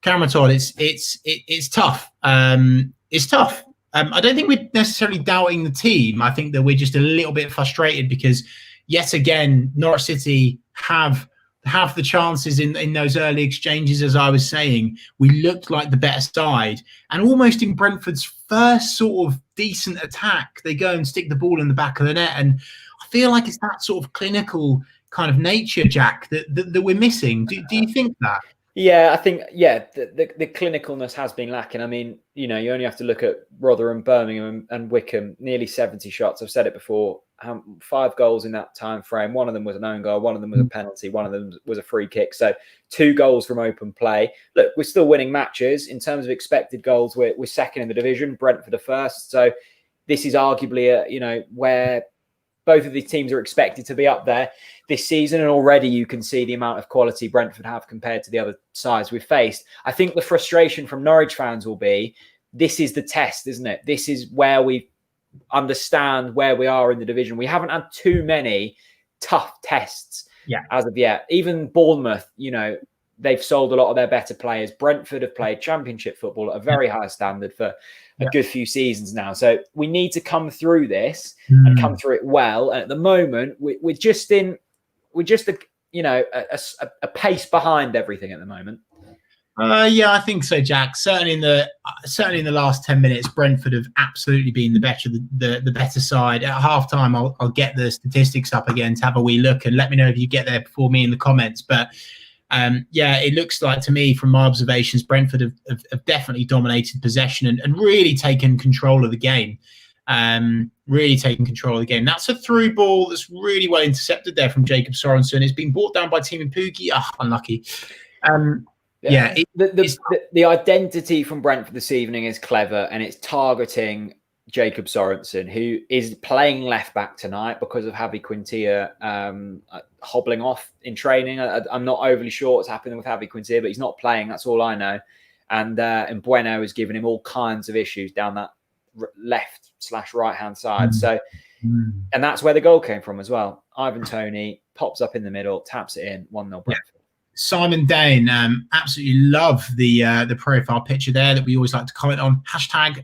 Camera Todd, it's tough. It's tough. I don't think we're necessarily doubting the team. I think that we're just a little bit frustrated because, yet again, Norwich City have the chances in those early exchanges. As I was saying, we looked like the better side, and almost in Brentford's first sort of decent attack, they go and stick the ball in the back of the net, and I feel like it's that sort of clinical kind of nature, Jack, that we're missing. Do you think that? Yeah, I think, the clinicalness has been lacking. I mean, you only have to look at Rotherham, Birmingham and Wickham, nearly 70 shots. I've said it before, 5 goals in that time frame. One of them was an own goal, one of them was a penalty, one of them was a free kick. So 2 goals from open play. Look, we're still winning matches. In terms of expected goals, we're second in the division, Brentford are first. So this is arguably, where both of these teams are expected to be up there this season, and already you can see the amount of quality Brentford have compared to the other sides we've faced. I think the frustration from Norwich fans will be, this is the test, isn't it? This is where we understand where we are in the division. We haven't had too many tough tests as of yet. Even Bournemouth, they've sold a lot of their better players. Brentford have played championship football at a very high standard for a good few seasons now. So we need to come through this and come through it well. And at the moment, we're just a pace behind everything at the moment. I think so, Jack. Certainly in the last 10 minutes, Brentford have absolutely been the better side. At halftime, I'll get the statistics up again to have a wee look, and let me know if you get there before me in the comments. But it looks like, to me, from my observations, Brentford have definitely dominated possession and really taken control of the game. That's a through ball that's really well intercepted there from Jacob Sorensen. It's been brought down by Teemu Pukki. Unlucky. The identity from Brentford this evening is clever, and it's targeting Jacob Sorensen, who is playing left back tonight because of Javi Quintilla hobbling off in training. I'm not overly sure what's happening with Javi Quintilla, but he's not playing. That's all I know. And Bueno is giving him all kinds of issues down that left/right hand side. So, and that's where the goal came from as well. Ivan Toney pops up in the middle, taps it in, 1-0 Brentford. Simon Dane, absolutely love the profile picture there that we always like to comment on. Hashtag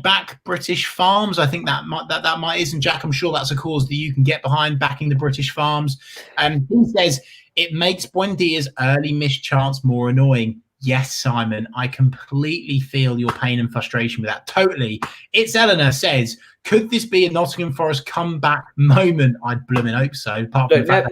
back British farms. I think that might is, and Jack, I'm sure that's a cause that you can get behind, backing the British farms. And he says it makes Buendia's early missed chance more annoying. Yes, Simon, I completely feel your pain and frustration with that. Totally. It's Eleanor says, could this be a Nottingham Forest comeback moment? I'd blooming hope so.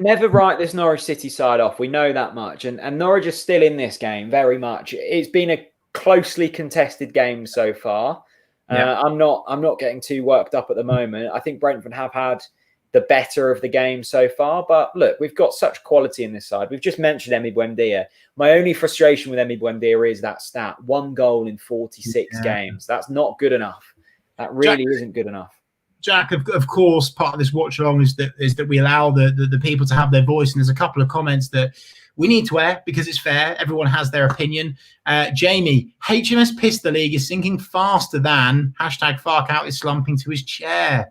Never write this Norwich City side off. We know that much. And Norwich is still in this game very much. It's been a closely contested game so far. I'm not getting too worked up at the moment. I think Brentford have had the better of the game so far. But look, we've got such quality in this side. We've just mentioned Emi Buendia. My only frustration with Emi Buendia is that stat: 1 goal in 46 games. That's not good enough. That really isn't good enough. Jack, of course, part of this watch along is that we allow the people to have their voice. And there's a couple of comments that we need to air because it's fair. Everyone has their opinion. Jamie, HMS Pistol League is sinking faster than #Farkout is slumping to his chair.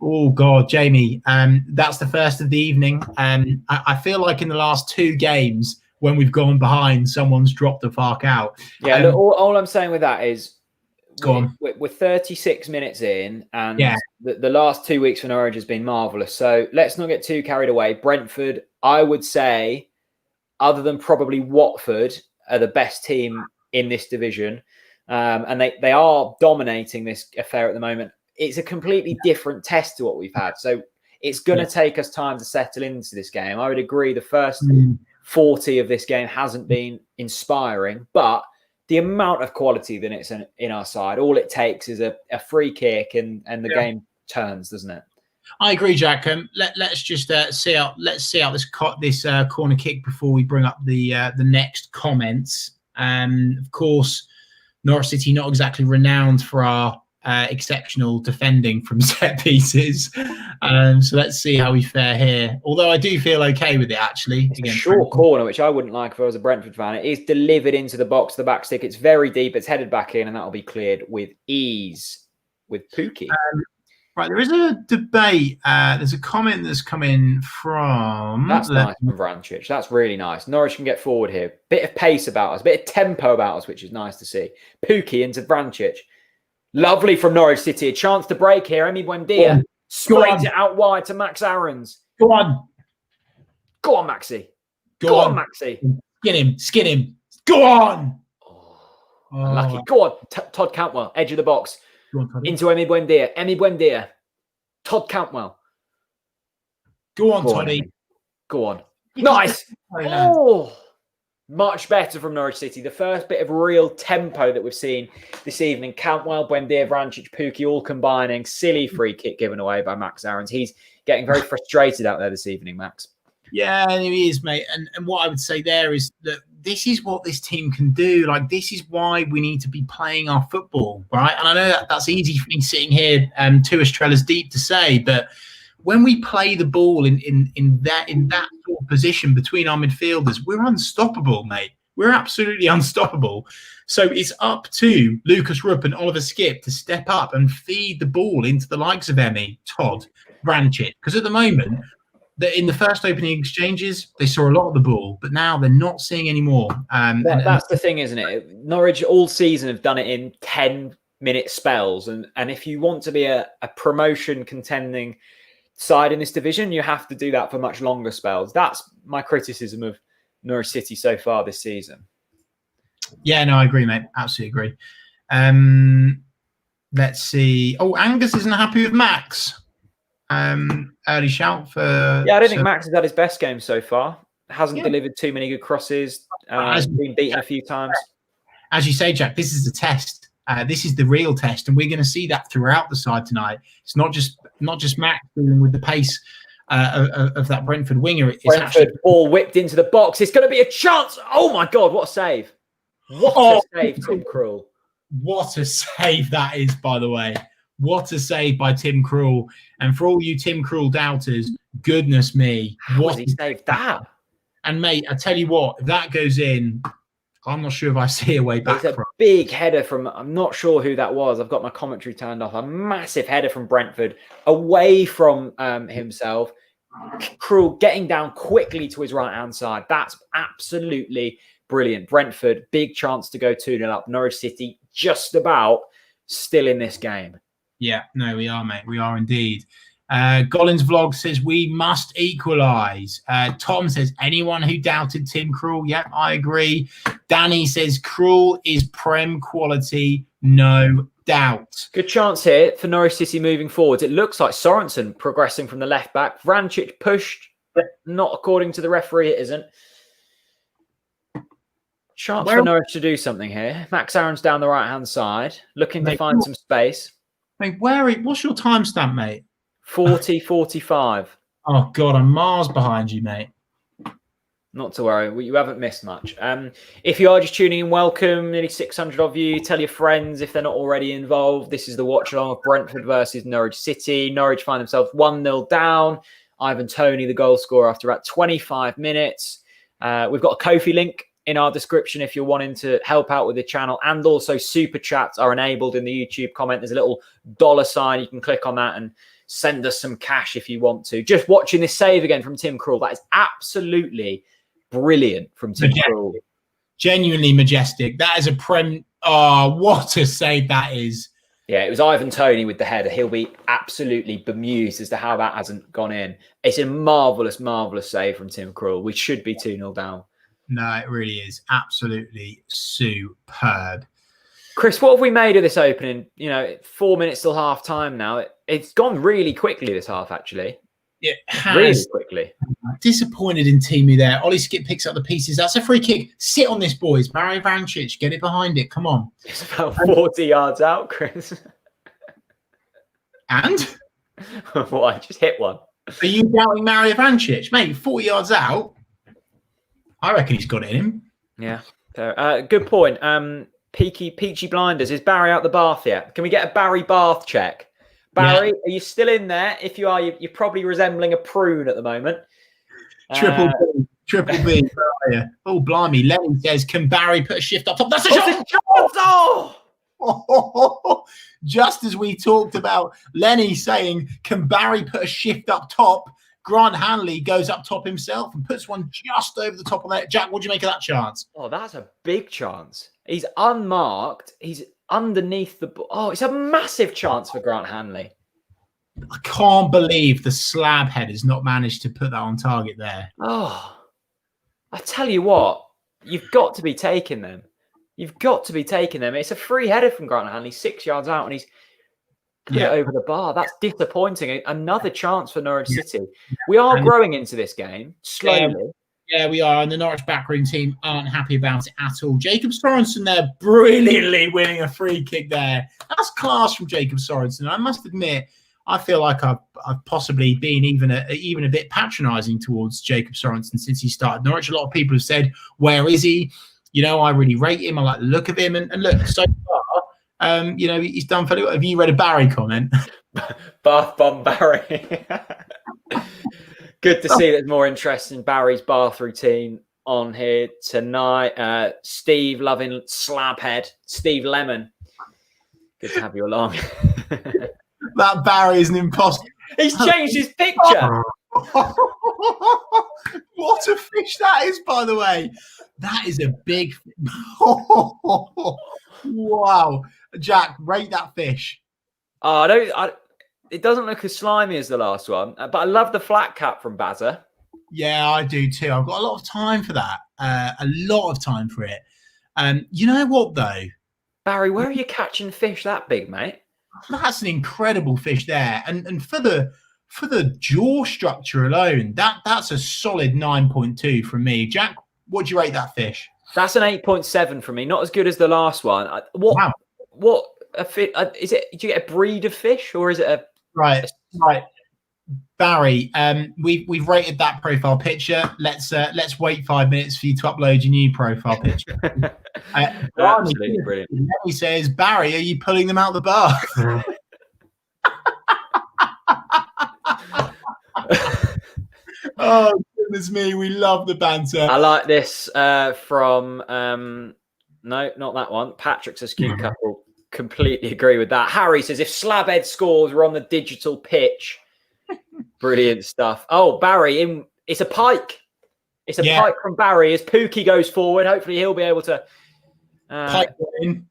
Oh, God, Jamie, that's the first of the evening. I feel like in the last 2 games, when we've gone behind, someone's dropped a Farkout. Yeah, look, all I'm saying with that is we're 36 minutes in, and the last 2 weeks for Norwich has been marvellous. So let's not get too carried away. Brentford, I would say, other than probably Watford, are the best team in this division. And they are dominating this affair at the moment. It's a completely different test to what we've had. So it's going to take us time to settle into this game. I would agree the first 40 of this game hasn't been inspiring, but the amount of quality that it's in our side, all it takes is a free kick and the game turns, doesn't it? I agree, Jack. Let's just see out this corner kick before we bring up the next comments. Of course, Norwich City not exactly renowned for our exceptional defending from set pieces. So let's see how we fare here. Although I do feel okay with it, actually. It's a short corner, which I wouldn't like if I was a Brentford fan. It is delivered into the box, the back stick. It's very deep. It's headed back in, and that'll be cleared with ease with Pukki. Right, there is a debate. There's a comment that's come in from... That's nice from Vrancic. That's really nice. Norwich can get forward here. Bit of pace about us, bit of tempo about us, which is nice to see. Pukki into Vrancic. Lovely from Norwich City. A chance to break here. Emi Buendia sprays it out wide to Max Aarons. Go on. Go on, Maxi. Go on, Maxi. Skin him. Go on. Lucky. Go on. Todd Cantwell, edge of the box. Into Emi Buendia. Emi Buendia. Todd Cantwell. Go on, Toddy. Go on. Nice. Oh, much better from Norwich City. The first bit of real tempo that we've seen this evening. Cantwell, Buendia, Vrancic, Pukki all combining. Silly free kick given away by Max Aarons. He's getting very frustrated out there this evening, Max. Yeah, he is, mate. And what I would say there is that this is what this team can do. Like, this is why we need to be playing our football, right? And I know that's easy for me sitting here 2 Estrellas deep to say, but when we play the ball in that sort of position between our midfielders, we're unstoppable, mate. We're absolutely unstoppable. So it's up to Lucas Rupp and Oliver Skipp to step up and feed the ball into the likes of Emi, Todd, Vrancic. Because at the moment, in the first opening exchanges, they saw a lot of the ball, but now they're not seeing any more. That's the thing, isn't it? Norwich all season have done it in 10-minute spells. And if you want to be a promotion contending side in this division, you have to do that for much longer spells. That's my criticism of Norwich City so far this season. Yeah, no, I agree, mate. Absolutely agree. Let's see. Oh, Angus isn't happy with Max. Early shout for... Yeah, I don't think Max has had his best game so far. Hasn't delivered too many good crosses. Been beaten a few times. As you say, Jack, this is the test. This is the real test, and we're going to see that throughout the side tonight. It's not just Max dealing with the pace of that Brentford winger. It's Brentford ball whipped into the box. It's going to be a chance. Oh my God, what a save! What a save, Tim Krul. What a save that is, by the way. What a save by Tim Krul. And for all you Tim Krul doubters, goodness me. How has he saved that? And mate, I tell you what, if that goes in, I'm not sure if I see a way back. It's a big header from, I'm not sure who that was. I've got my commentary turned off. A massive header from Brentford away from himself. Krul getting down quickly to his right-hand side. That's absolutely brilliant. Brentford, big chance to go 2-0 up. Norwich City just about still in this game. Yeah, no, we are, mate. We are indeed. Gollins Vlog says we must equalise. Tom says anyone who doubted Tim Krul. Yep, I agree. Danny says Krul is Prem quality, no doubt. Good chance here for Norwich City moving forward. It looks like Sorensen progressing from the left back. Vrancic pushed, not according to the referee. It isn't. Chance for Norwich to do something here. Max Aarons down the right hand side, looking to find some space. Mate, what's your timestamp, mate? 40:45. Oh God, I'm miles behind you, mate. Not to worry, you haven't missed much. If you are just tuning in, welcome. Nearly 600 of you. Tell your friends if they're not already involved. This is the watch along of Brentford versus Norwich City. Norwich find themselves 1-0 down. Ivan Toney, the goal scorer, after about 25 minutes. We've got a Ko-fi link in our description if you're wanting to help out with the channel, and also super chats are enabled in the YouTube comment. There's a little $sign. You can click on that and send us some cash if you want to. Just watching this save again from Tim Krul. That is absolutely brilliant from Tim Krul. Genuinely majestic. That is a Prem. Oh, what a save that is. Yeah, it was Ivan Toney with the header. He'll be absolutely bemused as to how that hasn't gone in. It's a marvellous, marvellous save from Tim Krul. We should be 2-0 down. No, it really is absolutely superb. Chris, what have we made of this opening? 4 minutes till half time now. It's gone really quickly this half, actually. It has. Really quickly. Disappointed in Teemu there. Ollie Skipp picks up the pieces. That's a free kick. Sit on this, boys. Mario Vrancic, get it behind it. Come on. It's about 40 yards out, Chris. And? Well, I just hit one. Are you doubting Mario Vrancic? Mate, 40 yards out? I reckon he's got it in him. Yeah. So, good point. Peachy Blinders. Is Barry out the bath yet? Can we get a Barry bath check? Barry, are you still in there? If you are, you're probably resembling a prune at the moment. Triple B. Where are you? Oh, blimey. Lenny says, can Barry put a shift up top? That's a shot! Oh! Just as we talked about Lenny saying, can Barry put a shift up top? Grant Hanley goes up top himself and puts one just over the top of that. Jack, what do you make of that chance? Oh, that's a big chance. He's unmarked. He's underneath the ball. Oh, it's a massive chance for Grant Hanley. I can't believe the slab head has not managed to put that on target there. Oh, I tell you what, you've got to be taking them. You've got to be taking them. It's a free header from Grant Hanley, 6 yards out, and he's put it over the bar. That's disappointing. Another chance for Norwich City. We are growing into this game slowly. Yeah, we are. And the Norwich backroom team aren't happy about it at all. Jacob Sorensen there brilliantly winning a free kick there. That's class from Jacob Sorensen. I must admit, I feel like I've possibly been even a bit patronising towards Jacob Sorensen since he started Norwich. A lot of people have said, where is he? You know, I really rate him. I like the look of him. And look, so far, you know, he's done fairly well. Have you read a Barry comment? Bath bomb Barry. Good to see there's more interest in Barry's bath routine on here tonight. Steve loving Slabhead. Steve Lemon. Good to have you along. That Barry is an imposter. He's changed his picture. What a fish that is, by the way. That is a big. Wow. Jack, rate that fish. Oh, it doesn't look as slimy as the last one, but I love the flat cap from Bazza. Yeah, I do too. I've got a lot of time for that. A lot of time for it. You know what, though? Barry, where are you catching fish that big, mate? That's an incredible fish there. And for the jaw structure alone, that's a solid 9.2 from me. Jack, what do you rate that fish? That's an 8.7 from me. Not as good as the last one. Wow. What a fish? Is it? Do you get a breed of fish, or is it a? Right. Barry, we've rated that profile picture. Let's wait 5 minutes for you to upload your new profile picture. Absolutely brilliant. He says, Barry, are you pulling them out the bath? Oh goodness me, we love the banter. I like this from no, not that one. Patrick says cute couple. Completely agree with that. Harry says if Slabhead scores, we're on the digital pitch. Brilliant stuff. Oh, Barry, it's a pike. It's a pike from Barry as Pookie goes forward. Hopefully he'll be able to pike in.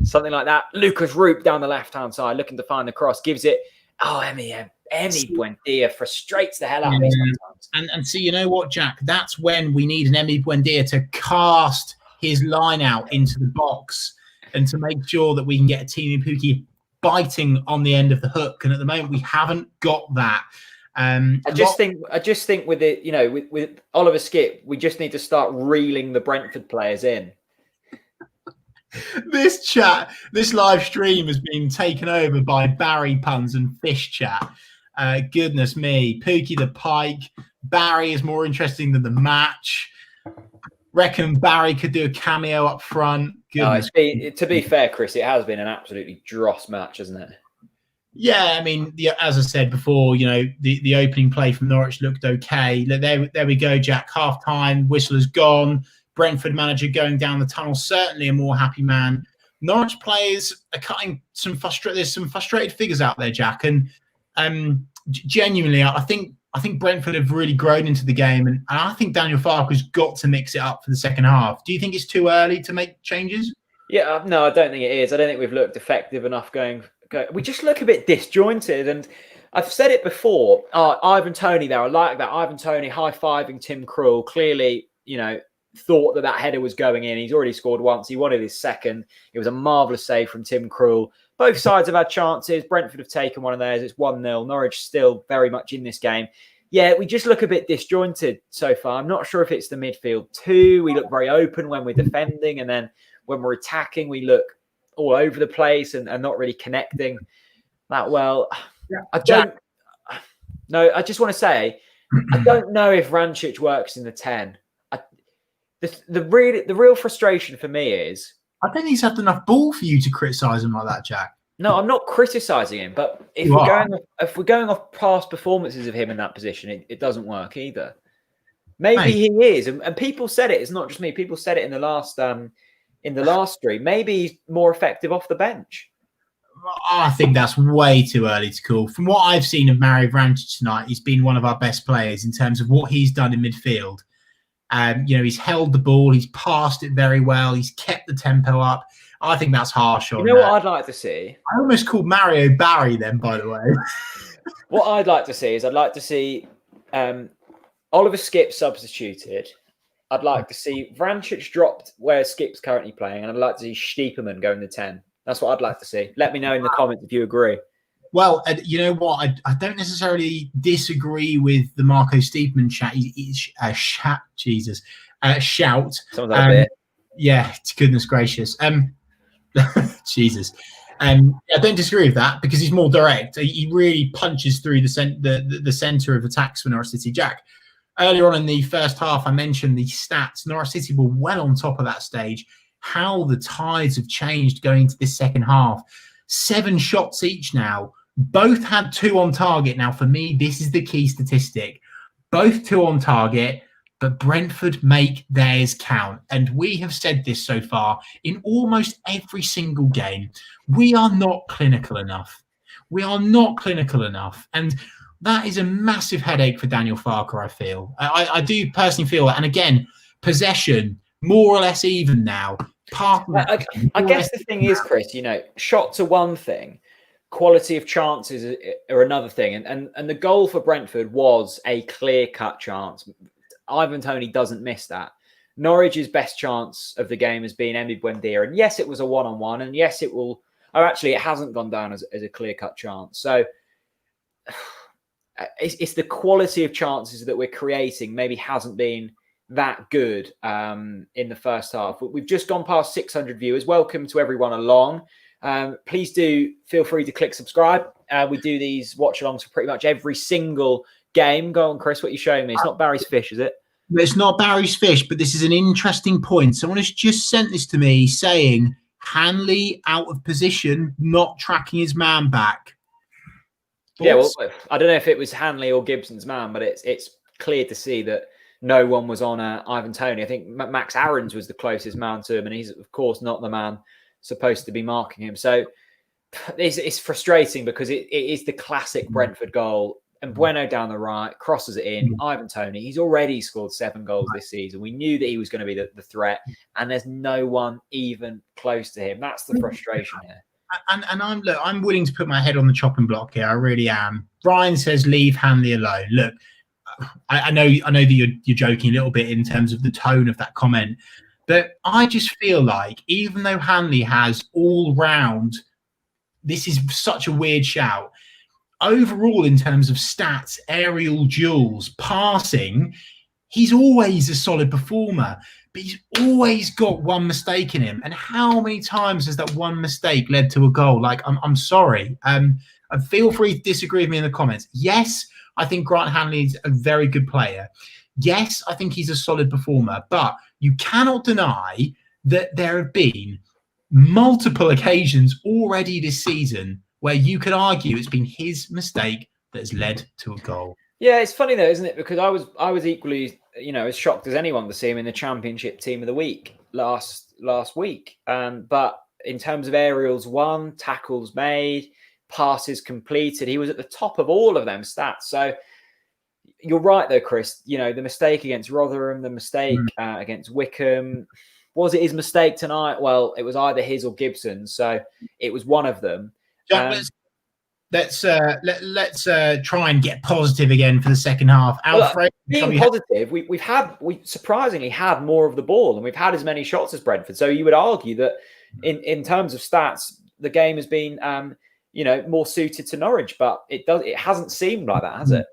Something like that. Lucas Roop down the left-hand side looking to find the cross. Gives it. Oh, Emmy Buendia frustrates the hell out of me sometimes. And see, you know what, Jack? That's when we need an Emmy Buendia to cast his line out into the box and to make sure that we can get a Team Pookie biting on the end of the hook. And at the moment, we haven't got that. I just think with it, you know, with Oliver Skipp, we just need to start reeling the Brentford players in. This live stream has been taken over by Barry puns and fish chat. Goodness me, Pookie the Pike. Barry is more interesting than the match. Reckon Barry could do a cameo up front. To be fair, Chris, it has been an absolutely dross match, hasn't it? Yeah, I mean, as I said before, you know, the opening play from Norwich looked okay. There we go, Jack. Half time, whistle has gone. Brentford manager going down the tunnel, certainly a more happy man. Norwich players are cutting some frustrated figures out there, Jack, and genuinely, I think Brentford have really grown into the game, and I think Daniel Farke's got to mix it up for the second half. Do you think it's too early to make changes? Yeah, no, I don't think it is. I don't think we've looked effective enough going. We just look a bit disjointed, and I've said it before. Ivan Toney there, I like that. Ivan Toney high-fiving Tim Krul. Clearly, you know, thought that header was going in. He's already scored once. He wanted his second. It was a marvellous save from Tim Krul. Both sides have had chances. Brentford have taken one of theirs. It's 1-0. Norwich still very much in this game. Yeah, we just look a bit disjointed so far. I'm not sure if it's the midfield too. We look very open when we're defending, and then when we're attacking, we look all over the place and not really connecting that well. I just want to say, I don't know if Rancic works in the 10. The real frustration for me is I don't think he's had enough ball for you to criticise him like that, Jack. No, I'm not criticising him, but if we're going off past performances of him in that position, it doesn't work either. Maybe he is, and people said it. It's not just me. People said it in the last stream. Maybe he's more effective off the bench. I think that's way too early to call. From what I've seen of Mario Vrancic tonight, he's been one of our best players in terms of what he's done in midfield. You know, he's held the ball, he's passed it very well, he's kept the tempo up. I think that's harsh on You know what I'd like to see? I almost called Mario Barry then, by the way. What I'd like to see is Oliver Skipp substituted. I'd like to see Vrancic dropped where Skip's currently playing, and I'd like to see Stiepermann going to 10. That's what I'd like to see. Let me know in the comments if you agree. Well, you know what? I don't necessarily disagree with the Marco Steedman shout. Someone's had a bit. Yeah, goodness gracious. Jesus. I don't disagree with that because he's more direct. He really punches through the centre of attacks for Norwich City. Jack, earlier on in the first half, I mentioned the stats. Norwich City were well on top of that stage. How the tides have changed going into this second half. 7 shots each now. Both had 2 on target. Now, for me, this is the key statistic. Both 2 on target, but Brentford make theirs count. And we have said this so far in almost every single game. We are not clinical enough. We are not clinical enough. And that is a massive headache for Daniel Farke, I feel. I do personally feel that. And again, possession, more or less even now. I guess the thing is, Chris, shots are one thing. Quality of chances are another thing. And the goal for Brentford was a clear-cut chance. Ivan Toney doesn't miss that. Norwich's best chance of the game has been Emi Buendia. And yes, it was a one-on-one. And yes, it will... Oh, actually, it hasn't gone down as a clear-cut chance. So it's the quality of chances that we're creating maybe hasn't been that good in the first half. We've just gone past 600 viewers. Welcome to everyone along. Please do feel free to click subscribe. We do these watch-alongs for pretty much every single game. Go on, Chris, what are you showing me? It's not Barry's Fish, is it? It's not Barry's Fish, but this is an interesting point. Someone has just sent this to me saying Hanley out of position, not tracking his man back. Yeah, well, I don't know if it was Hanley or Gibson's man, but it's clear to see that no one was on Ivan Toney. I think Max Aarons was the closest man to him, and he's, of course, not the man supposed to be marking him. So it's frustrating because it is the classic Brentford goal. And Bueno down the right, crosses it in. Ivan Toney, he's already scored 7 goals this season. We knew that he was going to be the threat, and there's no one even close to him. That's the frustration here. And I'm willing to put my head on the chopping block here. I really am. Brian says leave Hanley alone. Look, I know that you're joking a little bit in terms of the tone of that comment, but I just feel like even though Hanley has all round, this is such a weird shout. Overall, in terms of stats, aerial duels, passing, he's always a solid performer, but he's always got one mistake in him. And how many times has that one mistake led to a goal? Like, I'm sorry. Feel free to disagree with me in the comments. Yes, I think Grant Hanley is a very good player. Yes, I think he's a solid performer, but you cannot deny that there have been multiple occasions already this season where you could argue it's been his mistake that has led to a goal. Yeah, it's funny though, isn't it? Because I was equally, as shocked as anyone to see him in the Championship Team of the Week last week. But in terms of aerials won, tackles made, passes completed, he was at the top of all of them stats. So you're right though, Chris. The mistake against Rotherham, the mistake against Wickham. Was it his mistake tonight? Well, it was either his or Gibson's. So it was one of them. Jack, let's try and get positive again for the second half. Alfred, being positive, we surprisingly had more of the ball, and we've had as many shots as Brentford. So you would argue that in terms of stats, the game has been more suited to Norwich, but it hasn't seemed like that, has it?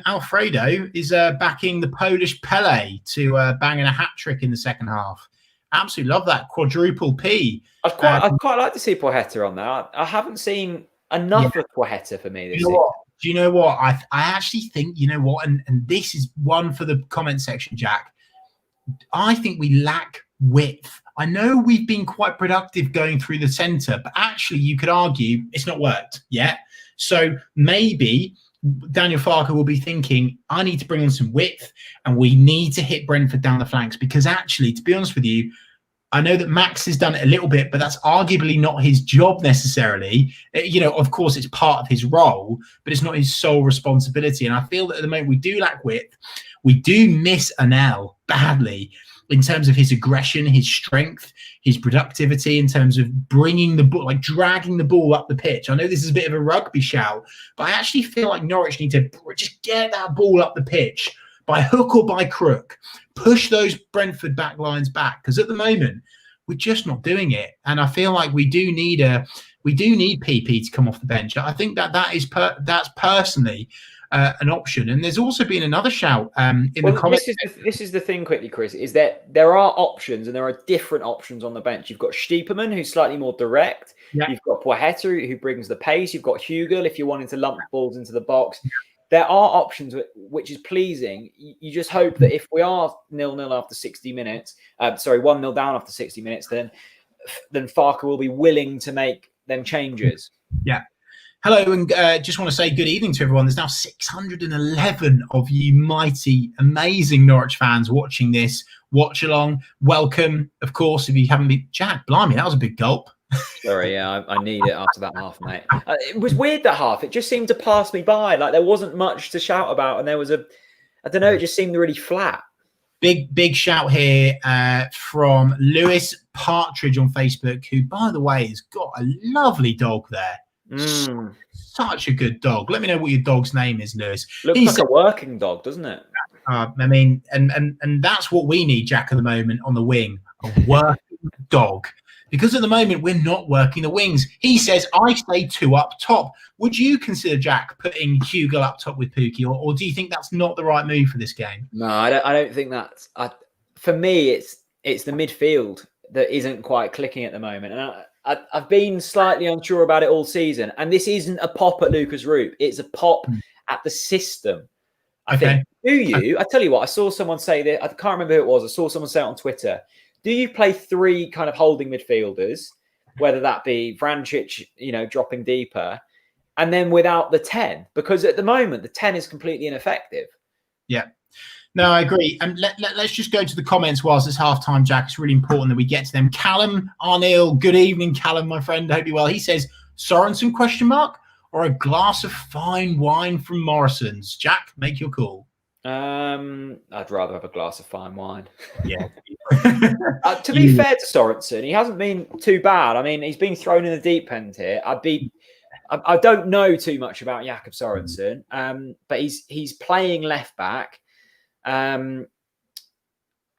Alfredo is backing the Polish Pele to bang in a hat trick in the second half. Absolutely love that quadruple P. I'd quite like to see Pochetta on there. I haven't seen enough of Pochetta for me this season. Do you know what? I actually think, and this is one for the comment section, Jack. I think we lack width. I know we've been quite productive going through the centre, but actually you could argue it's not worked yet. So maybe Daniel Farke will be thinking, I need to bring on some width and we need to hit Brentford down the flanks, because actually, to be honest with you, I know that Max has done it a little bit, but that's arguably not his job necessarily. Of course, it's part of his role, but it's not his sole responsibility. And I feel that at the moment we do lack width. We do miss Anel badly in terms of his aggression, his strength, his productivity, in terms of bringing the ball, like dragging the ball up the pitch. I know this is a bit of a rugby shout, but I actually feel like Norwich need to just get that ball up the pitch by hook or by crook. Push those Brentford back lines back, because at the moment we're just not doing it. And I feel like we do need a we do need PP to come off the bench. I think that's personally an option. And there's also been another shout in the comments. This is the thing quickly, Chris, is that there are options and there are different options on the bench. You've got Stiepermann, who's slightly more direct. Yeah. You've got Poihetto, who brings the pace. You've got Hugel, if you're wanting to lump balls into the box. There are options, which is pleasing. You just hope that if we are 0-0 after 60 minutes, 1-0 down after 60 minutes, then Farke will be willing to make them changes. Yeah. Hello, and just want to say good evening to everyone. There's now 611 of you mighty, amazing Norwich fans watching this watch along. Welcome, of course, if you haven't been. Jack, blimey, that was a big gulp. Sorry, yeah, I need it after that half, mate. It was weird, that half. It just seemed to pass me by. Like, there wasn't much to shout about, and there was I don't know, it just seemed really flat. Big shout here from Lewis Partridge on Facebook, who, by the way, has got a lovely dog there. Such a good dog. Let me know what your dog's name is, Lewis. Looks like a working dog, doesn't it? I mean, and that's what we need, Jack, at the moment on the wing. A working dog. Because at the moment, we're not working the wings. He says, I say 2 up top. Would you consider, Jack, putting Hugel up top with Pukki, or do you think that's not the right move for this game? No, I don't think that's... For me, it's the midfield that isn't quite clicking at the moment. And I've been slightly unsure about it all season. And this isn't a pop at Lucas Roop. It's a pop at the system. I think. Do you? I tell you what, I saw someone say that. I can't remember who it was. I saw someone say it on Twitter. Do you play 3 kind of holding midfielders, whether that be Vrancic, dropping deeper, and then without the 10? Because at the moment, the 10 is completely ineffective. Yeah. No, I agree. And let's just go to the comments whilst it's halftime, Jack. It's really important that we get to them. Callum Arneil, good evening, Callum, my friend. Hope you're well. He says, Sorensen, or a glass of fine wine from Morrison's? Jack, make your call. I'd rather have a glass of fine wine. Yeah. To be fair to Sorensen, he hasn't been too bad. I mean, he's been thrown in the deep end here. I don't know too much about Jakob Sorensen, but he's playing left back. And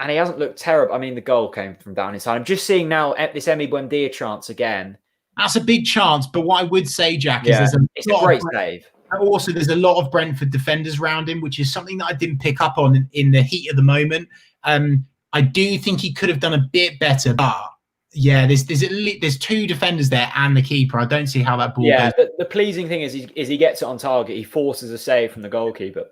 he hasn't looked terrible. I mean, the goal came from down inside. I'm just seeing now this Emi Buendia chance again. That's a big chance, but what I would say, Jack, is it's a great save. Also, there's a lot of Brentford defenders around him, which is something that I didn't pick up on in the heat of the moment. I do think he could have done a bit better, but yeah, there's 2 defenders there and the keeper. I don't see how that ball goes. Yeah, the pleasing thing is he gets it on target. He forces a save from the goalkeeper.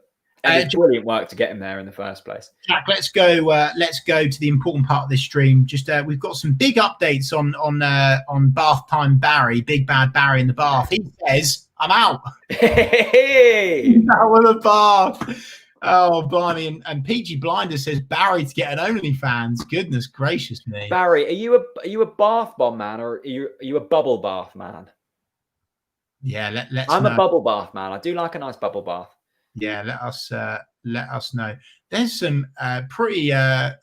And it's brilliant work to get him there in the first place. Jack, let's go to the important part of this stream. Just we've got some big updates on Bath Time Barry, Big Bad Barry in the Bath. He says, I'm out. Hey! Out of the Bath. Oh, blimey. And PG Blinder says Barry to get an OnlyFans. Goodness gracious me. Barry, are you a bath bomb man, or are you a bubble bath man? Yeah, I'm a bubble bath man. I do like a nice bubble bath. Yeah, let us know. There's some pretty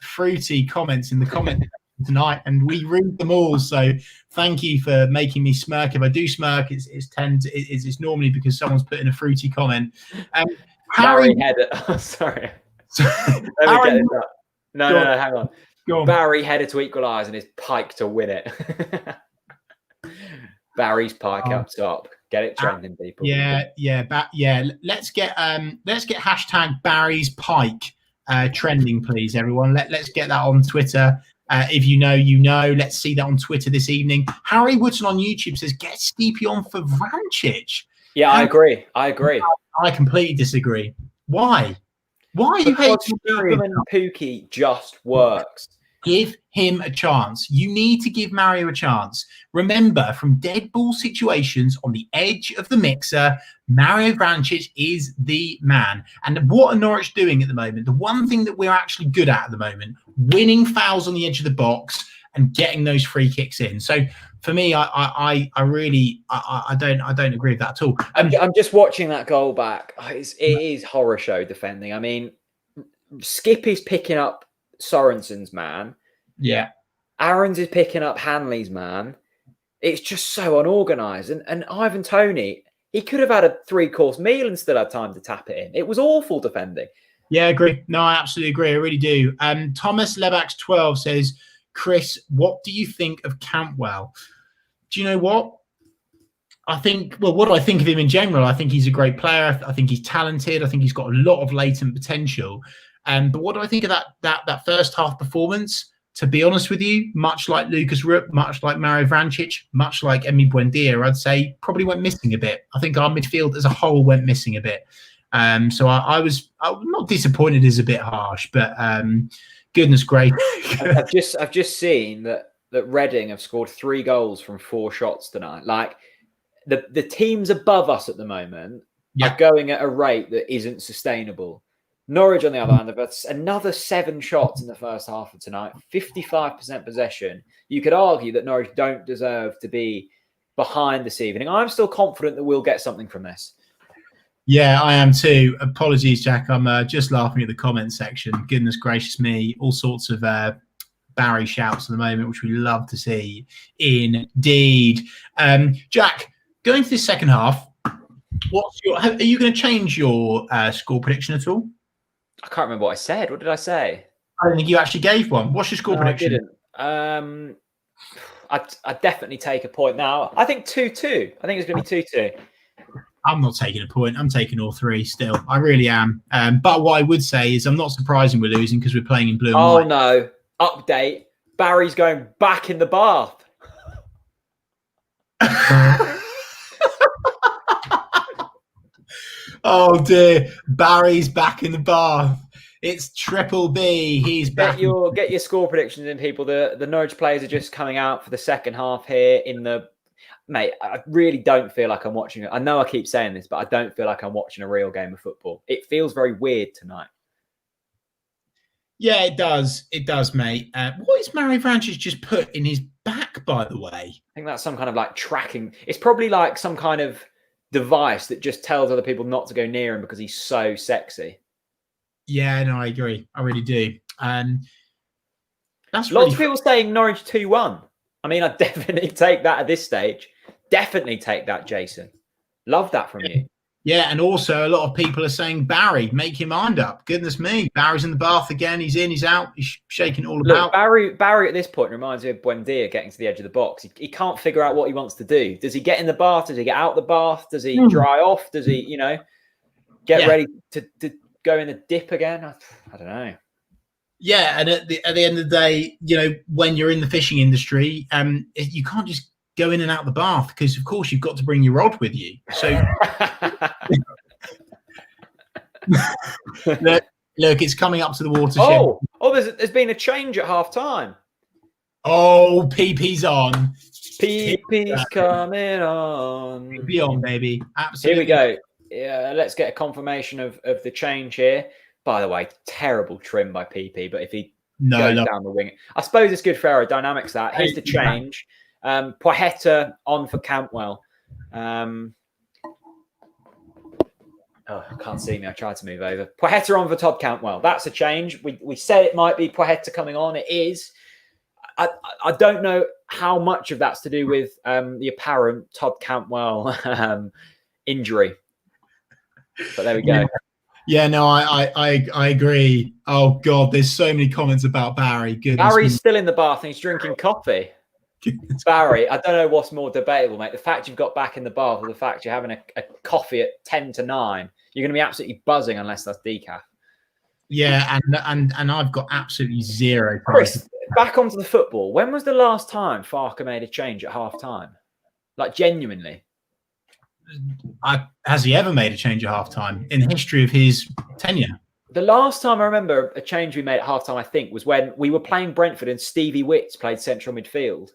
fruity comments in the comment tonight, and we read them all. So thank you for making me smirk. If I do smirk, it's normally because someone's put in a fruity comment. Barry headed. Oh, sorry. Let me get this up. No, hang on. Go on. Barry headed to equalise and his pike to win it. Barry's pike up top. Get it trending, people. Yeah. Let's get hashtag Barry's Pike trending, please, everyone. Let's get that on Twitter. If you know, you know. Let's see that on Twitter this evening. Harry Woodson on YouTube says, get Steepy on for Vrancic. Yeah, I agree. I completely disagree. Why? Why are you hating Pukki just works. Give him a chance. You need to give Mario a chance. Remember, from dead ball situations on the edge of the mixer, Mario Vrancic is the man. And what are Norwich doing at the moment? The one thing that we're actually good at the moment, winning fouls on the edge of the box and getting those free kicks in. So for me, I really don't agree with that at all. I'm just watching that goal back. It is horror show defending. I mean, Skippy's picking up Sorensen's man. Yeah. Aarons is picking up Hanley's man. It's just so unorganised. And Ivan Toney, he could have had a 3-course meal and still had time to tap it in. It was awful defending. Yeah, I agree. No, I absolutely agree. I really do. Thomas Lebax 12 says, Chris, what do you think of Campwell? Do you know what? I think, well, what do I think of him in general? I think he's a great player. I think he's talented. I think he's got a lot of latent potential. But what do I think of that first half performance? To be honest with you, much like Lucas Rupp, much like Mario Vrancic, much like Emi Buendia, I'd say probably went missing a bit. I think our midfield as a whole went missing a bit. So I was not disappointed is a bit harsh, but goodness gracious. I've just seen that Reading have scored 3 goals from 4 shots tonight. Like the teams above us at the moment are going at a rate that isn't sustainable. Norwich, on the other hand, have had another 7 shots in the first half of tonight, 55% possession. You could argue that Norwich don't deserve to be behind this evening. I'm still confident that we'll get something from this. Yeah, I am too. Apologies, Jack. I'm just laughing at the comment section. Goodness gracious me. All sorts of Barry shouts at the moment, which we love to see indeed. Jack, going to this second half, are you going to change your score prediction at all? I can't remember what I said. What did I say? I don't think you actually gave one. What's your score prediction? I didn't. I'd definitely take a point now. I think 2-2. I think it's going to be 2-2. I'm not taking a point. I'm taking all 3 still. I really am. But what I would say is I'm not surprised we're losing because we're playing in blue and white. Oh, no. Update. Barry's going back in the bath. Oh dear, Barry's back in the bath. It's Triple B. He's back. Get your score predictions in, people. The Norwich players are just coming out for the second half here. Mate, I really don't feel like I'm watching it. I know I keep saying this, but I don't feel like I'm watching a real game of football. It feels very weird tonight. Yeah, it does. It does, mate. What is Mario Vrancic just put in his back, by the way? I think that's some kind of like tracking. It's probably like some kind of device that just tells other people not to go near him because he's so sexy. Yeah, no, I agree. I really do. That's lots of people saying Norwich 2-1. I mean, I'd definitely take that at this stage. Definitely take that, Jason. Love that from you. Yeah, and also a lot of people are saying Barry, make your mind up. Goodness me, Barry's in the bath again. He's in, he's out. He's shaking all about. Barry at this point reminds me of Buendia getting to the edge of the box. He can't figure out what he wants to do. Does he get in the bath? Does he get out the bath? Does he dry off? Does he, get ready to go in the dip again? I don't know. Yeah, and at the end of the day, when you're in the fishing industry, you can't just go in and out the bath because, of course, you've got to bring your rod with you. So, look, it's coming up to the watershed. Oh, there's been a change at half time. Oh, PP's on. PP's coming on. PP on, baby. Absolutely. Here we go. Yeah, let's get a confirmation of the change here. By the way, terrible trim by PP, but if he goes down the wing, I suppose it's good for aerodynamics. Here's the change. Poeta on for Cantwell. I can't see me. I tried to move over. Poeta on for Todd Cantwell. That's a change. We said it might be Poeta coming on. It is. I don't know how much of that's to do with the apparent Todd Cantwell injury. But there we go. Yeah, no, I agree. Oh God, there's so many comments about Barry. Barry's still in the bath and he's drinking coffee. Barry, I don't know what's more debatable, mate. The fact you've got back in the bath or the fact you're having a coffee at 10 to 9, you're going to be absolutely buzzing unless that's decaf. Yeah, and I've got absolutely zero. Chris, back onto the football. When was the last time Farker made a change at half time? Like, genuinely. Has he ever made a change at half time in the history of his tenure? The last time I remember a change we made at half time, I think, was when we were playing Brentford and Stevie Witts played central midfield.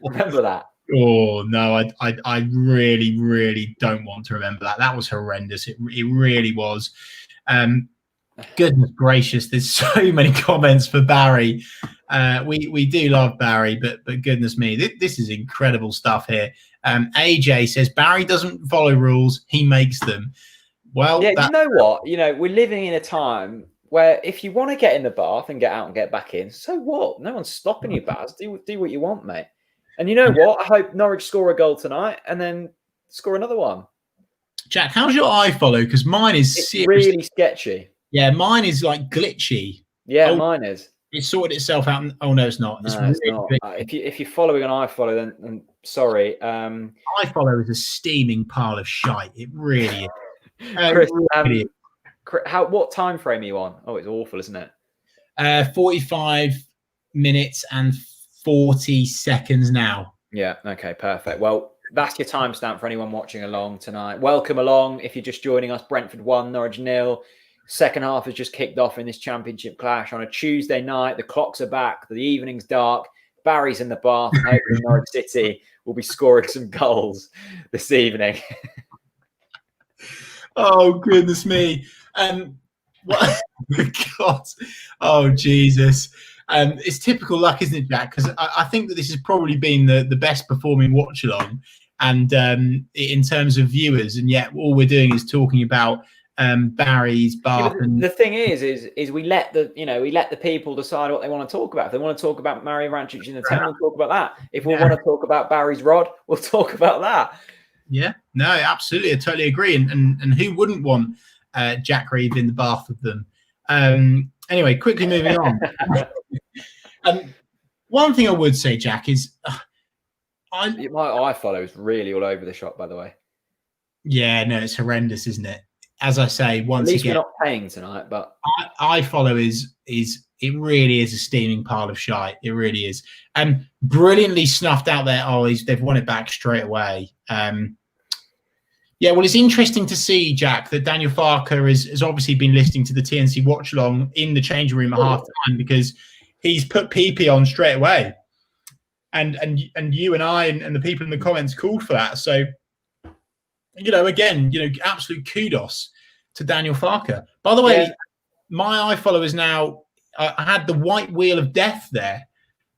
Remember that? Oh no, I really, really don't want to remember that. That was horrendous. It really was. Goodness gracious, there's so many comments for Barry. We do love Barry, but goodness me, this is incredible stuff here. AJ says Barry doesn't follow rules; he makes them. Well, yeah, you know what? We're living in a time where if you want to get in the bath and get out and get back in, so what? No one's stopping you, Baz. Do what you want, mate. And you know what? I hope Norwich score a goal tonight and then score another one. Jack, how's your iFollow? Because mine is really sketchy. Yeah, mine is like glitchy. Yeah, mine is. It's sorted itself out. Oh no, it's not. No, it's not. If you're following an iFollow, then sorry. iFollow is a steaming pile of shite. It really is. Chris, really is. What time frame are you on? Oh, it's awful, isn't it? 45 minutes and 40 seconds now. Yeah. Okay. Perfect. Well, that's your timestamp for anyone watching along tonight. Welcome along. If you're just joining us, Brentford 1, Norwich 0. Second half has just kicked off in this championship clash on a Tuesday night. The clocks are back. The evening's dark. Barry's in the bath. And hopefully Norwich City will be scoring some goals this evening. Oh, goodness me. What? God. Oh, Jesus. It's typical luck, isn't it, Jack? Because I think that this has probably been the best performing watch along, and in terms of viewers, and yet all we're doing is talking about Barry's Bath. Yeah, the thing is we let the people decide what they want to talk about. If they want to talk about Mario Vrancic in the 10, we'll talk about that. If we want to talk about Barry's rod, we'll talk about that. Yeah, no, absolutely, I totally agree. And who wouldn't want Jack Reed in the bath with them? Anyway, quickly moving on. One thing I would say, Jack, is my iFollow is really all over the shop, by the way. Yeah, no, it's horrendous, isn't it? As I say, once at least again, we're not paying tonight, but iFollow is it really is a steaming pile of shite. It really is. And brilliantly snuffed out their eyes. They've won it back straight away. Yeah, well, it's interesting to see, Jack, that Daniel Farker has obviously been listening to the TNC watch along in the changing room at half time, because he's put PP on straight away. And you and I and the people in the comments called for that. So, again, absolute kudos to Daniel Farker. By the way, my iFollow is now, I had the white wheel of death there.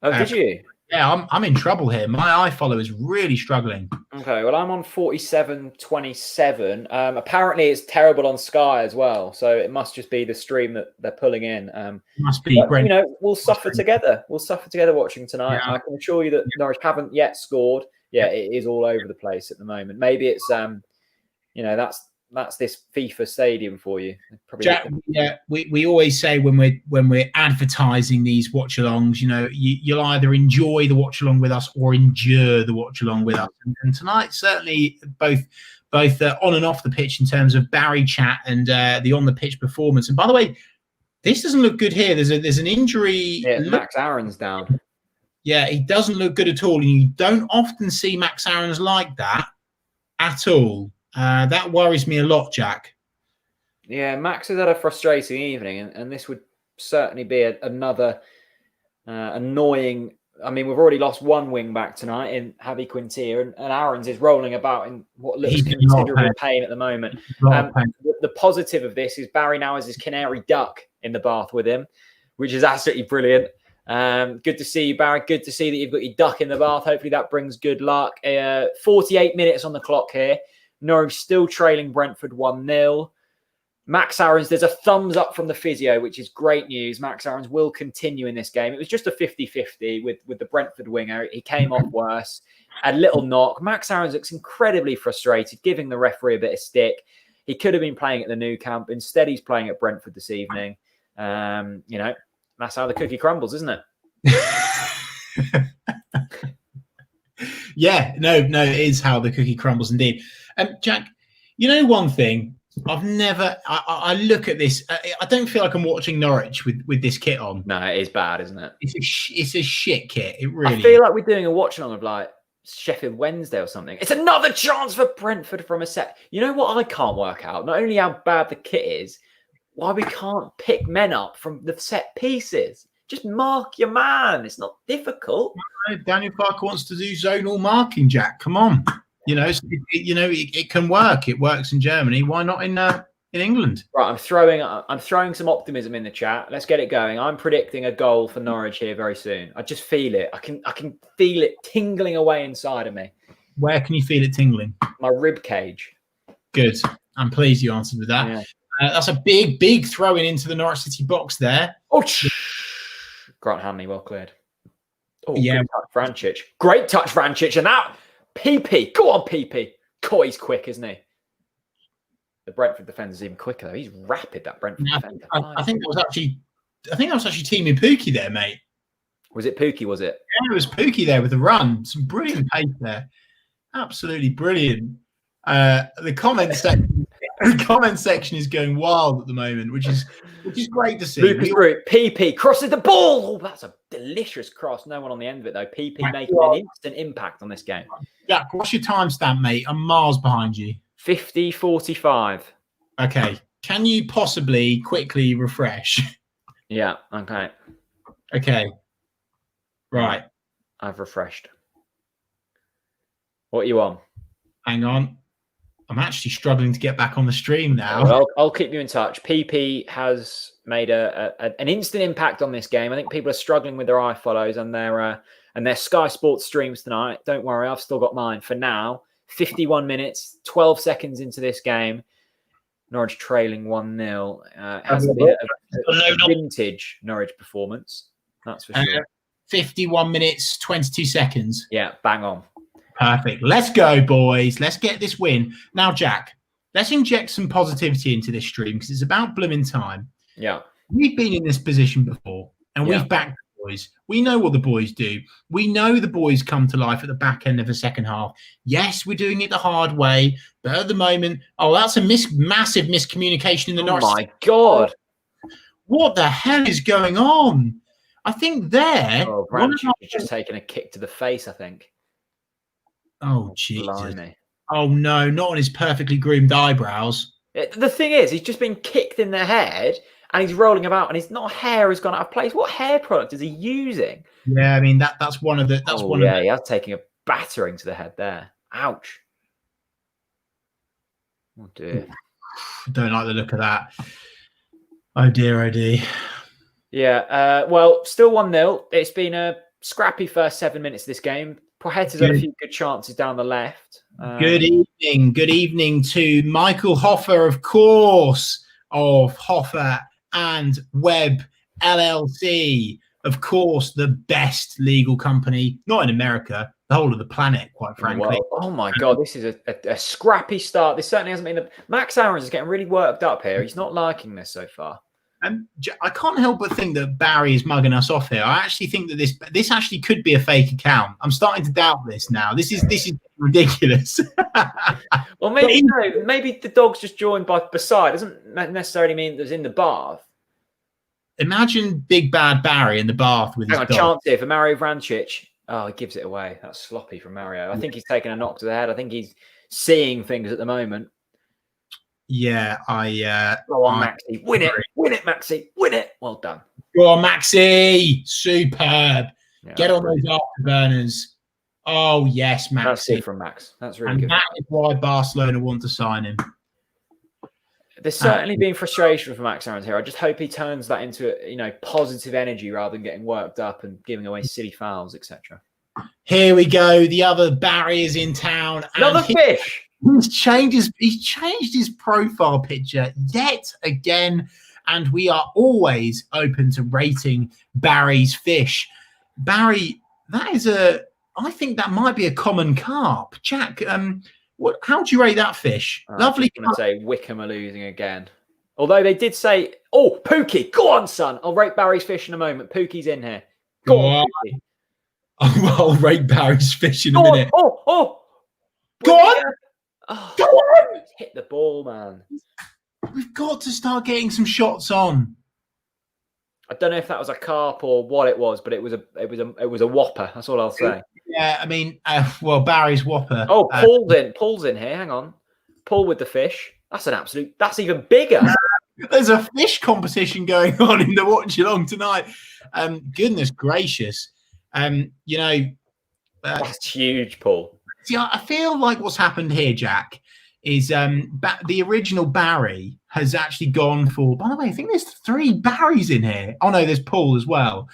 Oh, did you? Yeah, I'm in trouble here. My iFollow is really struggling. Okay, well, I'm on 47.27. Apparently, it's terrible on Sky as well. So it must just be the stream that they're pulling in. Must be great. We'll suffer together. We'll suffer together watching tonight. Yeah. I can assure you that Norwich haven't yet scored. Yeah, it is all over the place at the moment. Maybe it's, that's this FIFA stadium for you. Jack, we always say when we're advertising these watch-alongs, you'll either enjoy the watch-along with us or endure the watch-along with us. And tonight, certainly both on and off the pitch in terms of Barry chat and the on-the-pitch performance. And by the way, this doesn't look good here. There's an injury. Yeah, Max Aaron's down. Yeah, he doesn't look good at all. And you don't often see Max Aaron's like that at all. That worries me a lot, Jack. Yeah, Max has had a frustrating evening, and this would certainly be another annoying. I mean, we've already lost one wing back tonight in Javi Quintilla, and Aaron's is rolling about in what looks considerable pain at the moment. The positive of this is Barry now has his canary duck in the bath with him, which is absolutely brilliant. Good to see you, Barry. Good to see that you've got your duck in the bath. Hopefully that brings good luck. 48 minutes on the clock here. Norwich still trailing Brentford 1-0. Max Aaron's, there's a thumbs up from the physio, which is great news. Max Aaron's will continue in this game. It was just a 50-50 with the Brentford winger. He came off worse. A little knock. Max Aaron's looks incredibly frustrated, giving the referee a bit of stick. He could have been playing at the Nou Camp. Instead, he's playing at Brentford this evening. That's how the cookie crumbles, isn't it? Yeah, no, it is how the cookie crumbles indeed. Jack, one thing, I look at this, I don't feel like I'm watching Norwich with this kit on. No, it is bad, isn't it? It's a shit kit. It really I feel like we're doing a watch along of like Sheffield Wednesday or something. It's another chance for Brentford from a set. You know what I can't work out? Not only how bad the kit is, why we can't pick men up from the set pieces. Just mark your man. It's not difficult. Daniel Farker wants to do zonal marking, Jack. Come on. It can work. It works in Germany. Why not in England? Right, I'm throwing some optimism in the chat. Let's get it going. I'm predicting a goal for Norwich here very soon. I just feel it. I can feel it tingling away inside of me. Where can you feel it tingling? My rib cage. Good. I'm pleased you answered with that. Yeah. That's a big throw-in into the Norwich City box there. Oh, Grant Hanley, well cleared. Oh, yeah. Good touch, Vrancic. Great touch, Vrancic. And that, PP. Go on, PP. God, he's quick, isn't he? The Brentford defender's even quicker, though. He's rapid, that Brentford defender. I think that was actually I think I was actually teaming Pookie there, mate. Was it Pookie? Was it? Yeah, it was Pookie there with the run. Some brilliant pace there. Absolutely brilliant. The comment section is going wild at the moment, which is great to see. Lucas Root, PP crosses the ball. Oh, that's a delicious cross. No one on the end of it though. PP making an instant impact on this game. Jack, what's your timestamp, mate? I'm miles behind you. 50:45. Okay. Can you possibly quickly refresh? Yeah. Okay. Okay. Right. I've refreshed. What are you on? Hang on. I'm actually struggling to get back on the stream now. Well, I'll keep you in touch. PP has made an instant impact on this game. I think people are struggling with their iFollows and their Sky Sports streams tonight. Don't worry, I've still got mine. For now, 51 minutes, 12 seconds into this game. Norwich trailing 1-0. Has been a vintage Norwich performance. That's for sure. 51 minutes, 22 seconds. Yeah, bang on. Perfect. Let's go, boys. Let's get this win. Now, Jack, let's inject some positivity into this stream because it's about blooming time. Yeah. We've been in this position before and we've backed the boys. We know what the boys do. We know the boys come to life at the back end of the second half. Yes, we're doing it the hard way, but at the moment, that's a massive miscommunication in the Norwich. Oh, my God. What the hell is going on? I think there. Oh, Brentford is just taking a kick to the face, I think. Oh, Jesus. Blimey. Oh, no, not on his perfectly groomed eyebrows. The thing is, he's just been kicked in the head and he's rolling about and his hair has gone out of place. What hair product is he using? Yeah, I mean, that's one of the... he has taken a battering to the head there. Ouch. Oh, dear. I don't like the look of that. Oh, dear, oh, dear. Yeah, well, still 1-0. It's been a scrappy first 7 minutes of this game. Pochetta's had a few good chances down the left. Good evening. Good evening to Michael Hoffer, of course, of Hoffer and Webb LLC. Of course, the best legal company, not in America, the whole of the planet, quite frankly. Well, oh, my God, this is a scrappy start. This certainly hasn't been... Max Aarons is getting really worked up here. He's not liking this so far. I can't help but think that Barry is mugging us off here. I actually think that this actually could be a fake account. I'm starting to doubt this now. This is ridiculous. Well, maybe the dog's just joined by beside. Doesn't necessarily mean that it's in the bath. Imagine Big Bad Barry in the bath with his dog. Chance here for Mario Vrancic. Oh, he gives it away. That's sloppy from Mario. I think he's taken a knock to the head. I think he's seeing things at the moment. Yeah, go on, Maxi. Win it, Maxi. Win it. Well done. Go on, Maxi. Superb. Yeah, get on those afterburners. Oh, yes, Maxi. That's it from Max. That's really good. That is why Barcelona want to sign him. There's certainly been frustration from Max Aarons here. I just hope he turns that into positive energy rather than getting worked up and giving away silly fouls, etc. Here we go. The other Barry is in town. Another fish. He's changed his profile picture yet again, and we are always open to rating Barry's fish. Barry, I think that might be a common carp. Jack, how do you rate that fish? Lovely. I'm going to say Wickham are losing again. Although they did say, Pookie, go on, son. I'll rate Barry's fish in a moment. Pookie's in here. Go on, Pookie. I'll rate Barry's fish in a minute. Go on. Oh, go on! Hit the ball, man. We've got to start getting some shots on. I don't know if that was a carp or what it was, but it was a whopper. That's all I'll say. Yeah, I mean, Barry's whopper. Oh, Paul's in here. Hang on, Paul with the fish. That's even bigger. There's a fish competition going on in the watch along tonight. Goodness gracious. That's huge, Paul. See, I feel like what's happened here, Jack, is the original Barry has actually gone for... By the way, I think there's 3 Barrys in here. Oh, no, there's Paul as well.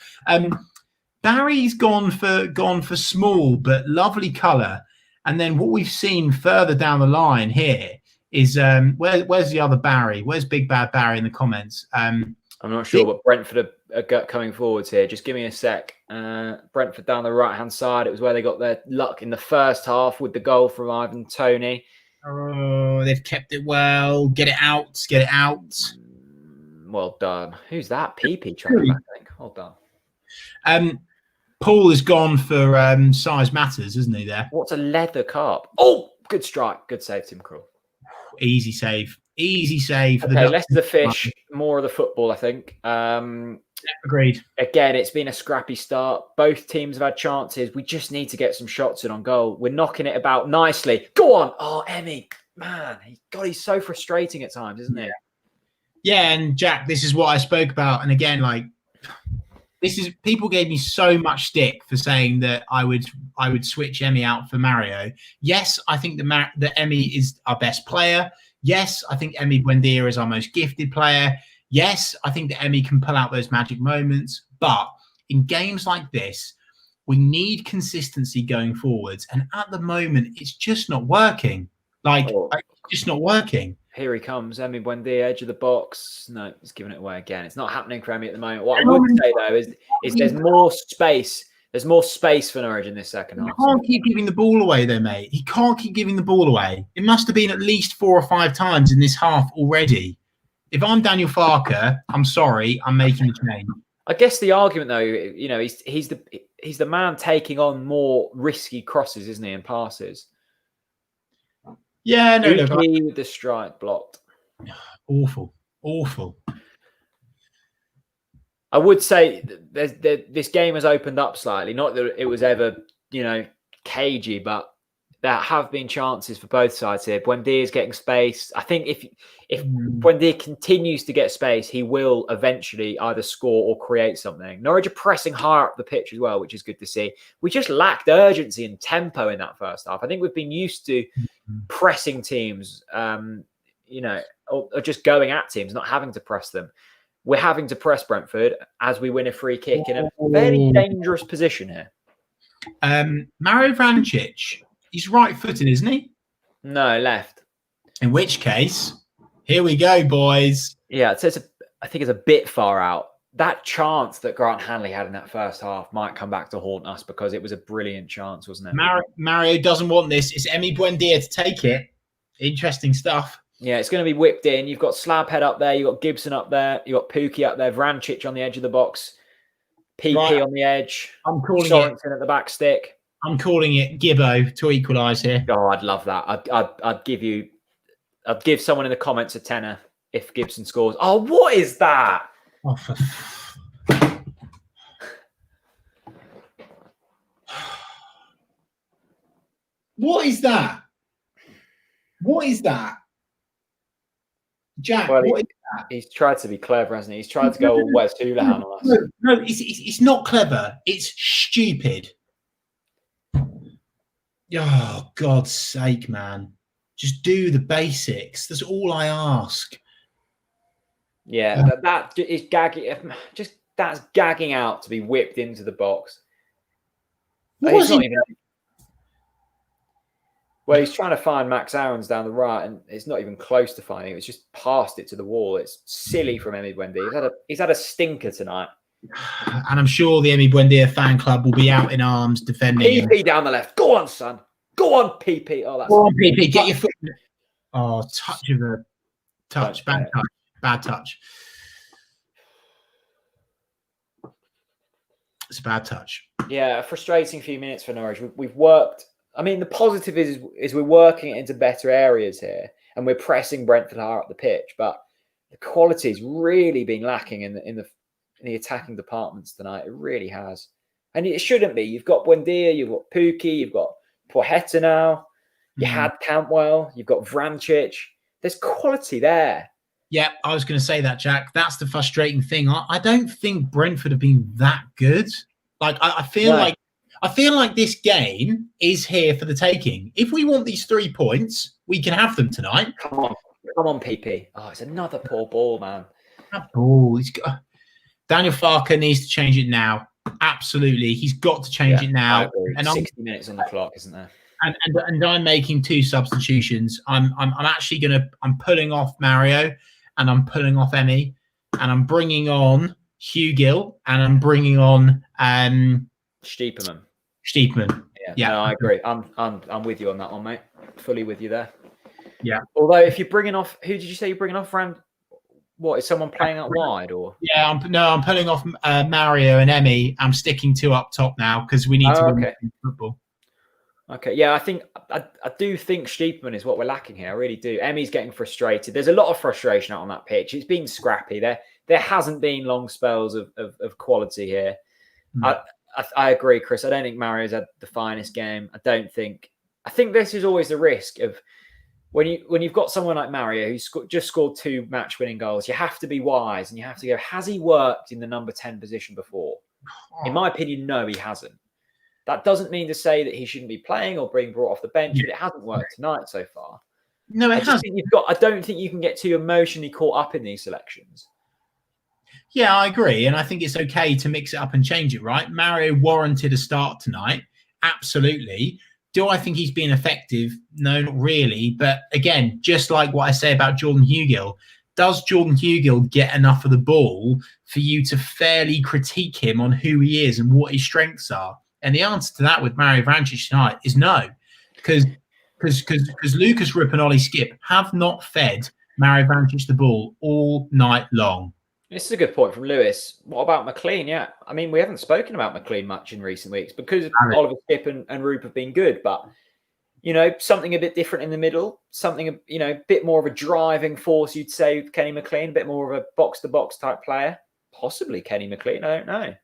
Barry's gone for small but lovely colour. And then what we've seen further down the line here is... where's the other Barry? Where's Big Bad Barry in the comments? I'm not sure, but Brentford are coming forwards here. Just give me a sec. Brentford down the right-hand side. It was where they got their luck in the first half with the goal from Ivan Toney. Oh, they've kept it well. Get it out. Well done. Who's that? PP trying back, I think. Well done. Paul has gone for size matters, isn't he? There. What's a leather carp? Oh, good strike. Good save, Tim Krul. Easy save. Easy save. Okay, less of the fish, more of the football, I think. Agreed. Again, it's been a scrappy start. Both teams have had chances. We just need to get some shots in on goal. We're knocking it about nicely. Go on. Oh, Emmy. Man, he's so frustrating at times, isn't he? Yeah, and Jack, this is what I spoke about. And again, like, people gave me so much stick for saying that I would switch Emmy out for Mario. Yes, I think that Emmy is our best player. Yes, I think Emmy Buendia is our most gifted player. Yes, I think that Emmy can pull out those magic moments. But in games like this, we need consistency going forwards. And at the moment, it's just not working. It's just not working. Here he comes, Emmy Buendia, edge of the box. No, he's giving it away again. It's not happening for Emmy at the moment. What I would say, though, is there's more space. There's more space for Norwich in this second half. He can't keep giving the ball away, though, mate. He can't keep giving the ball away. It must have been at least 4 or 5 times in this half already. If I'm Daniel Farker, I'm sorry, I'm making the change. I guess the argument, though, he's the man taking on more risky crosses, isn't he, and passes. Yeah, no, with the strike blocked. Awful. I would say this game has opened up slightly. Not that it was ever, cagey, but there have been chances for both sides here. Buendia is getting space. I think if Buendia continues to get space, he will eventually either score or create something. Norwich are pressing higher up the pitch as well, which is good to see. We just lacked urgency and tempo in that first half. I think we've been used to pressing teams, or just going at teams, not having to press them. We're having to press Brentford as we win a free kick in a very dangerous position here. Mario Vrancic, he's right-footed, isn't he? No, left. In which case, here we go, boys. Yeah, I think it's a bit far out. That chance that Grant Hanley had in that first half might come back to haunt us because it was a brilliant chance, wasn't it? Mario doesn't want this. It's Emmy Buendia to take it. Interesting stuff. Yeah, it's going to be whipped in. You've got Slabhead up there. You've got Gibson up there. You've got Pookie up there. Vrancic on the edge of the box. PP on the edge. I'm calling Sorensen at the back stick. I'm calling it Gibbo to equalise here. Oh, I'd love that. I'd give someone in the comments a tenner if Gibson scores. Oh, what is that? Oh, what is that? What is that? Jack, what is that? He's tried to be clever, hasn't he? He's tried to go all Wes Houlihan on us. No, it's not clever. It's stupid. Oh, God's sake, man. Just do the basics. That's all I ask. Yeah, that is gagging. That's gagging out to be whipped into the box. He's trying to find Max Aarons down the right, and it's not even close to finding it. It's just past it to the wall. It's silly from Emmy Buendia. He's had a stinker tonight. And I'm sure the Emmy Buendia fan club will be out in arms defending PP down the left. Go on, son. Go on, PP. Oh, that's go on, PP. Get your foot. Oh, touch. Bad touch. Bad touch. It's a bad touch. Yeah, a frustrating few minutes for Norwich. We've worked. I mean, the positive is we're working it into better areas here, and we're pressing Brentford higher up the pitch. But the quality's really been lacking in the attacking departments tonight. It really has, and it shouldn't be. You've got Buendia, you've got Pookie, you've got Porheta now. You had Cantwell, you've got Vrancic. There's quality there. Yeah, I was going to say that, Jack. That's the frustrating thing. I don't think Brentford have been that good. Like I feel like this game is here for the taking. If we want these 3 points, we can have them tonight. Come on, PP. Oh, it's another poor ball, man. That ball. Daniel Farker needs to change it now. Absolutely, he's got to change it now. And 60 minutes on the clock, isn't there? And I'm making 2 substitutions. I'm pulling off Mario, and I'm pulling off Emmy, and I'm bringing on Hugh Gill, and I'm bringing on Stiepermann. Yeah, no, I agree. I'm with you on that one, mate. Fully with you there. Yeah. Although if you're bringing off, who did you say you're bringing off? What, is someone playing out wide or? Yeah, I'm pulling off Mario and Emmy. I'm sticking 2 up top now because we need to win football. Okay, yeah, I do think Stiepermann is what we're lacking here. I really do. Emmy's getting frustrated. There's a lot of frustration out on that pitch. It's been scrappy. There hasn't been long spells of quality here. Mm. I agree, Chris. I don't think Mario's had the finest game. I think this is always the risk of when you've got someone like Mario who's just scored 2 match-winning goals. You have to be wise and you have to go, has he worked in the number 10 position before? In my opinion, no, he hasn't. That doesn't mean to say that he shouldn't be playing or being brought off the bench, but it hasn't worked tonight so far. No, it hasn't. I don't think you can get too emotionally caught up in these selections. Yeah, I agree. And I think it's okay to mix it up and change it, right? Mario warranted a start tonight. Absolutely. Do I think he's been effective? No, not really. But again, just like what I say about Jordan Hugill, does Jordan Hugill get enough of the ball for you to fairly critique him on who he is and what his strengths are? And the answer to that with Mario Vrancic tonight is no, because Lucas Rupp and Ollie Skip have not fed Mario Vrancic the ball all night long. This is a good point from Lewis. What about McLean? Yeah, I mean, we haven't spoken about McLean much in recent weeks because Oliver Skip and Rupp have been good, but something a bit different in the middle, something a bit more of a driving force, you'd say, with Kenny McLean, a bit more of a box-to-box type player. Possibly Kenny McLean, I don't know.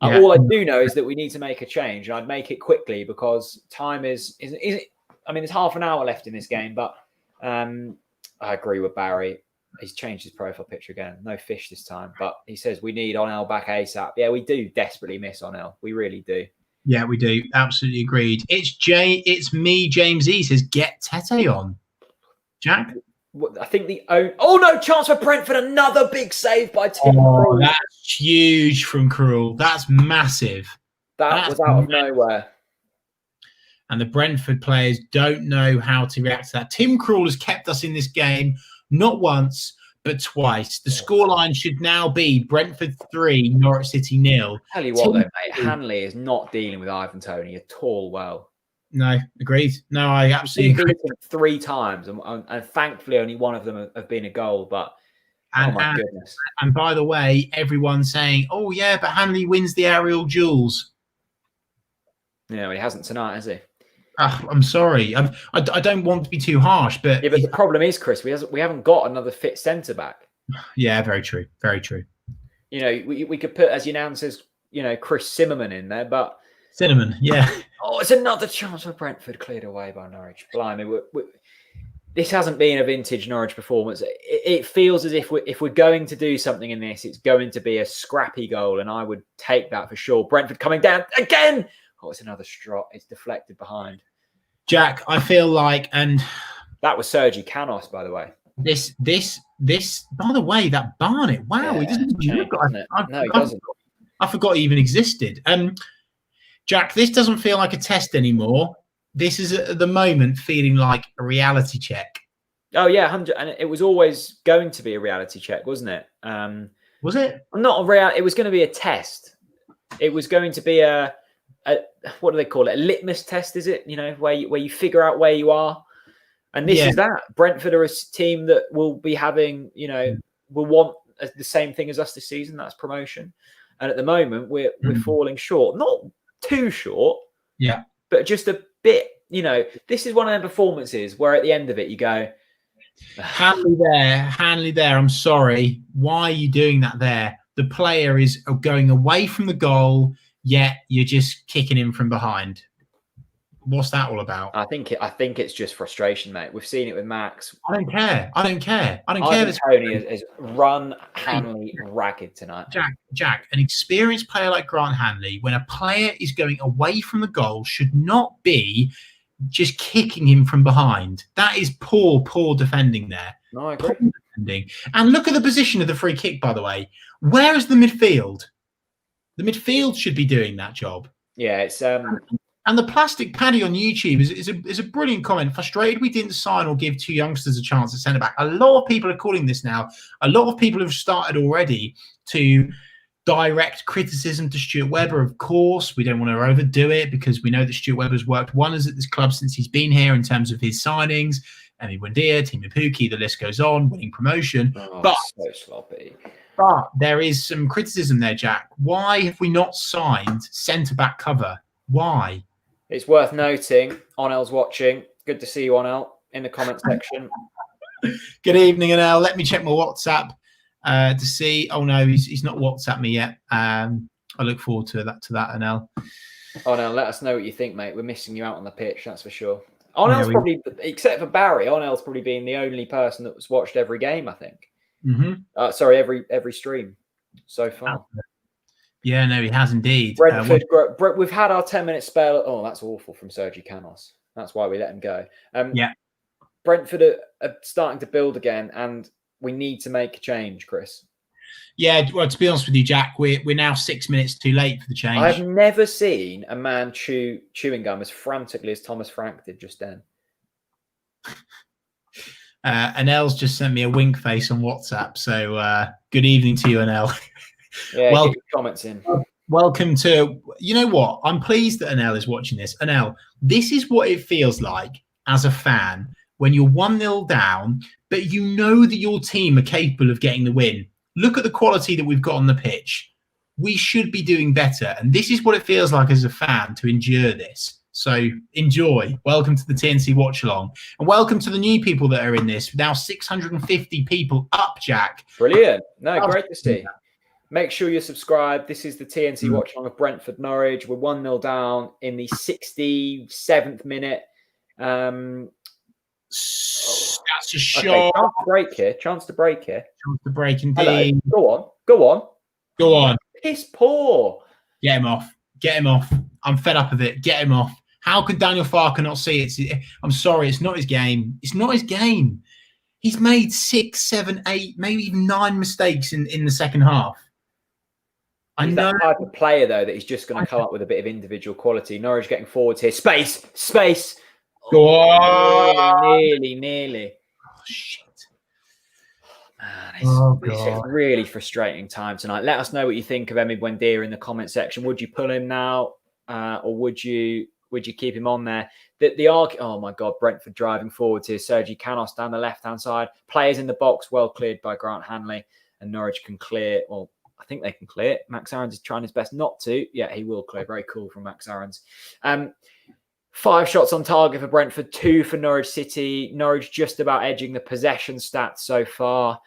Yeah. All I do know is that we need to make a change, and I'd make it quickly because time is. I mean, there's half an hour left in this game, but I agree with Barry. He's changed his profile picture again. No fish this time, but he says we need Onel back ASAP. Yeah, we do desperately miss Onel. We really do. Yeah, we do. Absolutely agreed. It's me, James E. says get Tete on. Jack? I think chance for Brentford. Another big save by Tim Krul. That's huge from Krul. That's massive. That was out of nowhere. And the Brentford players don't know how to react to that. Tim Krul has kept us in this game not once, but twice. The scoreline should now be Brentford 3, Norwich City 0. Tell you what, though, mate, Hanley is not dealing with Ivan Toney at all well. No, agreed. No, I absolutely agree. 3 times, and thankfully only one of them have been a goal. But oh my goodness! And by the way, everyone's saying, "Oh yeah, but Hanley wins the aerial duels." No, he hasn't tonight, has he? I'm sorry. I don't want to be too harsh, but yeah. But the problem is, Chris, we haven't got another fit centre back. Yeah, very true. Very true. We could put, as Yunan says, Chris Zimmerman in there, but. Cinnamon, yeah. Oh, it's another chance for Brentford cleared away by Norwich. Blimey, this hasn't been a vintage Norwich performance. It feels as if we're going to do something in this, it's going to be a scrappy goal, and I would take that for sure. Brentford coming down again. Oh, it's another strop. It's deflected behind. Jack, I feel like, and that was Sergi Canos, by the way. This. By the way, that Barnett. Wow, yeah, he doesn't look like. No, he doesn't. I forgot he even existed. Jack, this doesn't feel like a test anymore. This is at the moment feeling like a reality check. Oh yeah, 100, and it was always going to be a reality check, wasn't it? Was it? Not a real. It was going to be a test. It was going to be a what do they call it? A litmus test, is it? Where you figure out where you are. And this is that. Brentford are a team that will be having, will want the same thing as us this season. That's promotion. And at the moment, we're falling short. Not too short, but just a bit. This is one of them performances where at the end of it you go, Hanley there, I'm sorry, why are you doing that there? The player is going away from the goal, yet you're just kicking him from behind. What's that all about? I think it's just frustration, mate. We've seen it with Max. I don't care. Tony has run Hanley ragged tonight. Jack, an experienced player like Grant Hanley, when a player is going away from the goal, should not be just kicking him from behind. That is poor defending there. No, I agree. Poor defending. And look at the position of the free kick, by the way. Where is the midfield? The midfield should be doing that job. Yeah, it's And the plastic paddy on YouTube is a brilliant comment. Frustrated we didn't sign or give 2 youngsters a chance at centre back. A lot of people are calling this now. A lot of people have started already to direct criticism to Stuart Webber. Of course, we don't want to overdo it because we know that Stuart Webber's worked wonders at this club since he's been here in terms of his signings. Emi Buendia, Timo Pukki, the list goes on, winning promotion. Oh, but so sloppy. But there is some criticism there, Jack. Why have we not signed centre-back cover? Why? It's worth noting, Onel's watching. Good to see you, Onel, in the comment section. Good evening, Onel. Let me check my WhatsApp to see. Oh, no, he's not WhatsApped me yet. I look forward to that, Onel. Onel, let us know what you think, mate. We're missing you out on the pitch, that's for sure. Onel's probably, except for Barry, Onel's probably been the only person that's watched every game, I think. Mm-hmm. Sorry, every stream so far. Yeah, no, he has indeed. Brentford, we've had our 10-minute spell. Oh, that's awful from Sergi Canos. That's why we let him go. Yeah. Brentford are starting to build again, and we need to make a change, Chris. Yeah, well, to be honest with you, Jack, we're now 6 minutes too late for the change. I've never seen a man chewing gum as frantically as Thomas Frank did just then. Anel's just sent me a wink face on WhatsApp. So good evening to you, Anel. Yeah, get your comments in. Welcome to, you know what? I'm pleased that Anel is watching this. Anel, this is what it feels like as a fan when you're 1-0 down, but you know that your team are capable of getting the win. Look at the quality that we've got on the pitch. We should be doing better. And this is what it feels like as a fan to endure this. So enjoy. Welcome to the TNC Watch Along. And welcome to the new people that are in this. Now 650 people up, Jack. Brilliant. No, great to see. Make sure you're subscribed. This is the TNC Watch Along of Brentford Norwich. We're 1-0 down in the 67th minute. That's a shot. Okay, chance to break here. Chance to break indeed. Hello. Go on. Piss poor. Get him off. I'm fed up of it. Get him off. How could Daniel Farke not see it? I'm sorry, it's not his game. He's made 6, 7, 8, maybe even 9 mistakes in the second half. He's that type of player, though, that he's just going to come up with a bit of individual quality. Norwich getting forwards here. Space. Go on. Nearly. Oh, shit. Man, it's a really frustrating time tonight. Let us know what you think of Emi Buendia in the comment section. Would you pull him now, or would you keep him on there? Oh my God, Brentford driving forwards here. Sergi Canos down the left-hand side. Players in the box, well cleared by Grant Hanley, and Norwich can clear. Well, I think they can clear it. Max Aarons is trying his best not to. Yeah, he will clear. Very cool from Max Aarons. 5 shots on target for Brentford, 2 for Norwich City. Norwich just about edging the possession stats so far.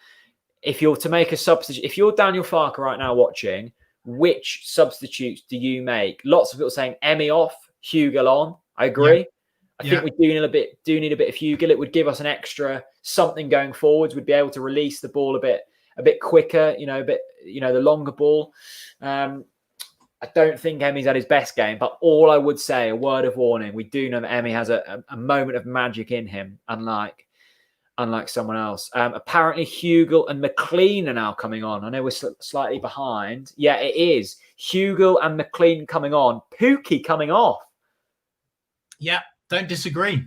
If you're to make a substitute, if you're Daniel Farke right now watching, which substitutes do you make? Lots of people saying Emi off, Hugill on. I agree. Yeah. I think we do need a bit of Hugill. It would give us an extra something going forwards. We'd be able to release the ball a bit quicker, the longer ball. I don't think Emi's had his best game, but all I would say, a word of warning, we do know that Emi has a moment of magic in him, unlike someone else. Apparently, Hugill and McLean are now coming on. I know we're slightly behind. Yeah, it is. Hugill and McLean coming on. Pukki coming off. Yeah, don't disagree.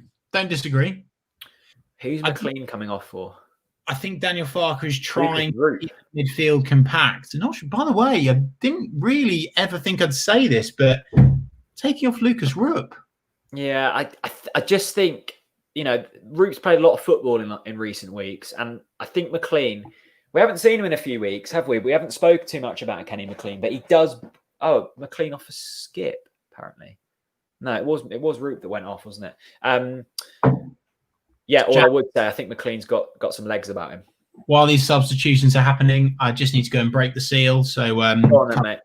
Who's McLean coming off for? I think Daniel Farke is trying to keep midfield compact. And also, by the way, I didn't really ever think I'd say this, but taking off Lucas Rupp. Yeah, I just think, Rupp's played a lot of football in recent weeks. And I think McLean, we haven't seen him in a few weeks, have we? We haven't spoken too much about Kenny McLean, but he does. Oh, McLean off a skip, apparently. No, it was Rupp that went off, wasn't it? Yeah, I would say, I think McLean's got some legs about him. While these substitutions are happening, I just need to go and break the seal. So, go on then, mate.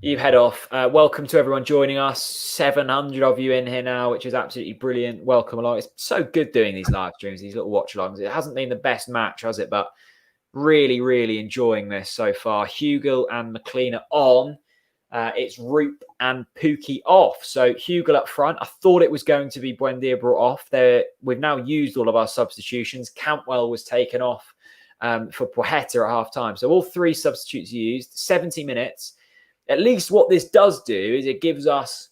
You head off. Welcome to everyone joining us. 700 of you in here now, which is absolutely brilliant. Welcome along. It's so good doing these live streams, these little watch-alongs. It hasn't been the best match, has it? But really, really enjoying this so far. Hugill and McLean are on. It's Rupp and Pukki off. So Hugill up front. I thought it was going to be Buendia brought off. We've now used all of our substitutions. Cantwell was taken off for Poeta at half-time. So all 3 substitutes used, 70 minutes. At least what this does do is it gives us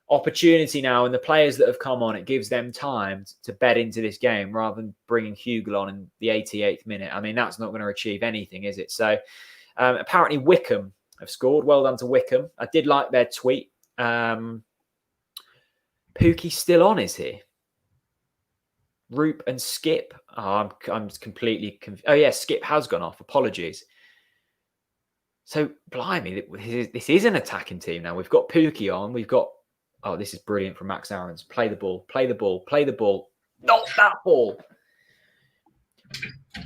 opportunity now, and the players that have come on, it gives them time to bed into this game rather than bringing Hugill on in the 88th minute. I mean, that's not going to achieve anything, is it? So apparently Wickham have scored. Well done to Wickham. I did like their tweet. Pukki's still on, is he? Roop and Skip. Oh, I'm completely confused. Oh yeah, Skip has gone off. Apologies. So blimey, this is an attacking team now. We've got Pookie on. We've got. Oh, this is brilliant from Max Aarons. Play the ball. Play the ball. Play the ball. Not that ball.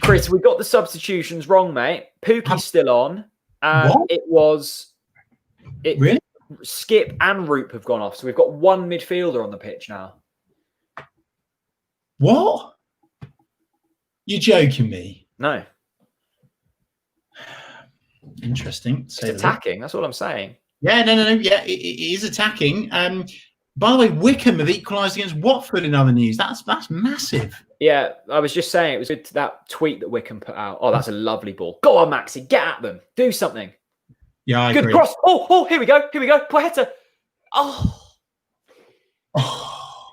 Chris, we got the substitutions wrong, mate. Pookie's still on. What? Really? Skip and Roop have gone off. So we've got one midfielder on the pitch now. What? You're joking me? No. Interesting. It's attacking. That's what I'm saying. Yeah, no. Yeah, it is attacking. By the way, Wickham have equalised against Watford in other news. That's massive. Yeah, I was just saying it was good that tweet that Wickham put out. Oh, that's a lovely ball. Go on, Maxi. Get at them. Do something. Yeah, I agree. Good cross. Oh, here we go. Poeta. Oh.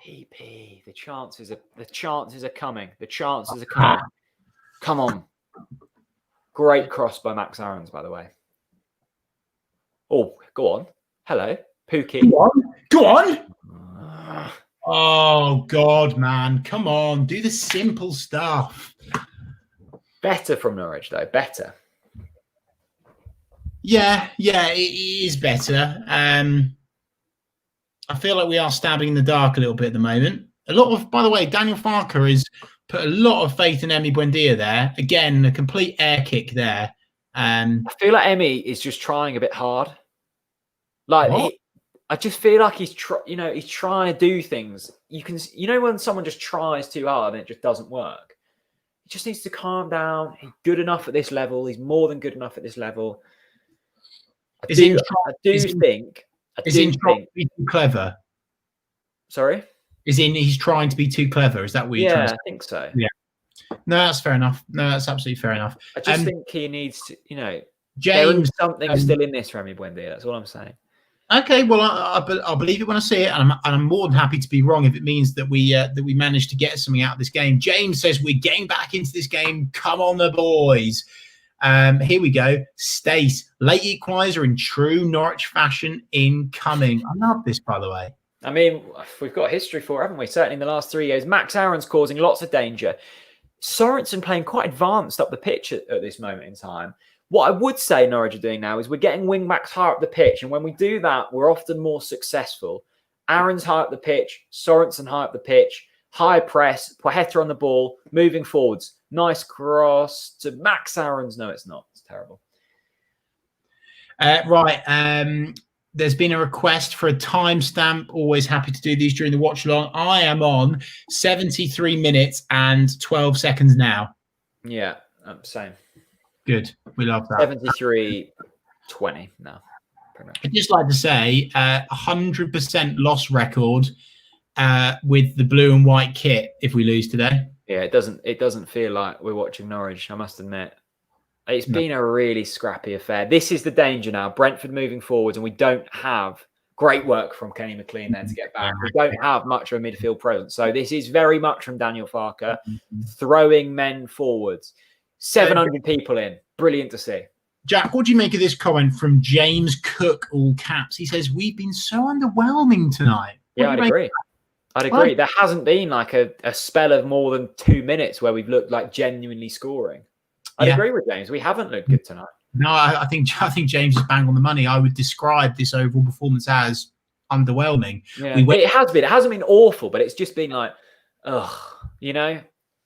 PP. The chances are coming. Come on. Great cross by Max Aarons, by the way. Oh, go on. Hello, Pookie. Go on. Oh, God, man. Come on. Do the simple stuff. Better from Norwich, though. Better. Yeah, it is better. I feel like we are stabbing in the dark a little bit at the moment. By the way, Daniel Farker has put a lot of faith in Emi Buendia there. Again, a complete air kick there. I feel like Emi is just trying a bit hard. I just feel like he's trying to do things. You can, when someone just tries too hard and it just doesn't work. He just needs to calm down. He's good enough at this level. He's more than good enough at this level. I do think to be too clever. Sorry? He's trying to be too clever. Is that what you're trying to say? I think so. Yeah. No, that's fair enough. No, that's absolutely fair enough. I just think he needs to, James, there is something still in this Remy Buendia. That's all I'm saying. Okay, well, I'll believe it when I see it, and I'm more than happy to be wrong if it means that we managed to get something out of this game. James says we're getting back into this game. Come on, the boys. Here we go. Stace, late equaliser in true Norwich fashion incoming. I love this, by the way. I mean, we've got history for it, haven't we? Certainly in the last 3 years. Max Aarons causing lots of danger. Sorensen playing quite advanced up the pitch at this moment in time. What I would say Norwich are doing now is we're getting wing backs higher up the pitch. And when we do that, we're often more successful. Aarons high up the pitch, Sorensen high up the pitch, high press, Poeta on the ball, moving forwards. Nice cross to Max Aarons. No, it's not. It's terrible. Right. There's been a request for a timestamp. Always happy to do these during the watch along. I am on 73 minutes and 12 seconds now. Yeah, same. Good. We love that. 73-20 now. I'd just like to say 100% loss record with the blue and white kit if we lose today. Yeah, it doesn't feel like we're watching Norwich, I must admit. It's been a really scrappy affair. This is the danger now. Brentford moving forwards, and we don't have great work from Kenny McLean there to get back. We don't have much of a midfield presence. So this is very much from Daniel Farker, throwing men forwards. 700 people in. Brilliant to see. Jack, what do you make of this comment from James Cook, all caps? He says, we've been so underwhelming tonight. Yeah, I'd agree. Well, there hasn't been like a spell of more than 2 minutes where we've looked like genuinely scoring. I'd agree with James. We haven't looked good tonight. No, I think James is bang on the money. I would describe this overall performance as underwhelming. Yeah, it has been. It hasn't been awful, but it's just been like,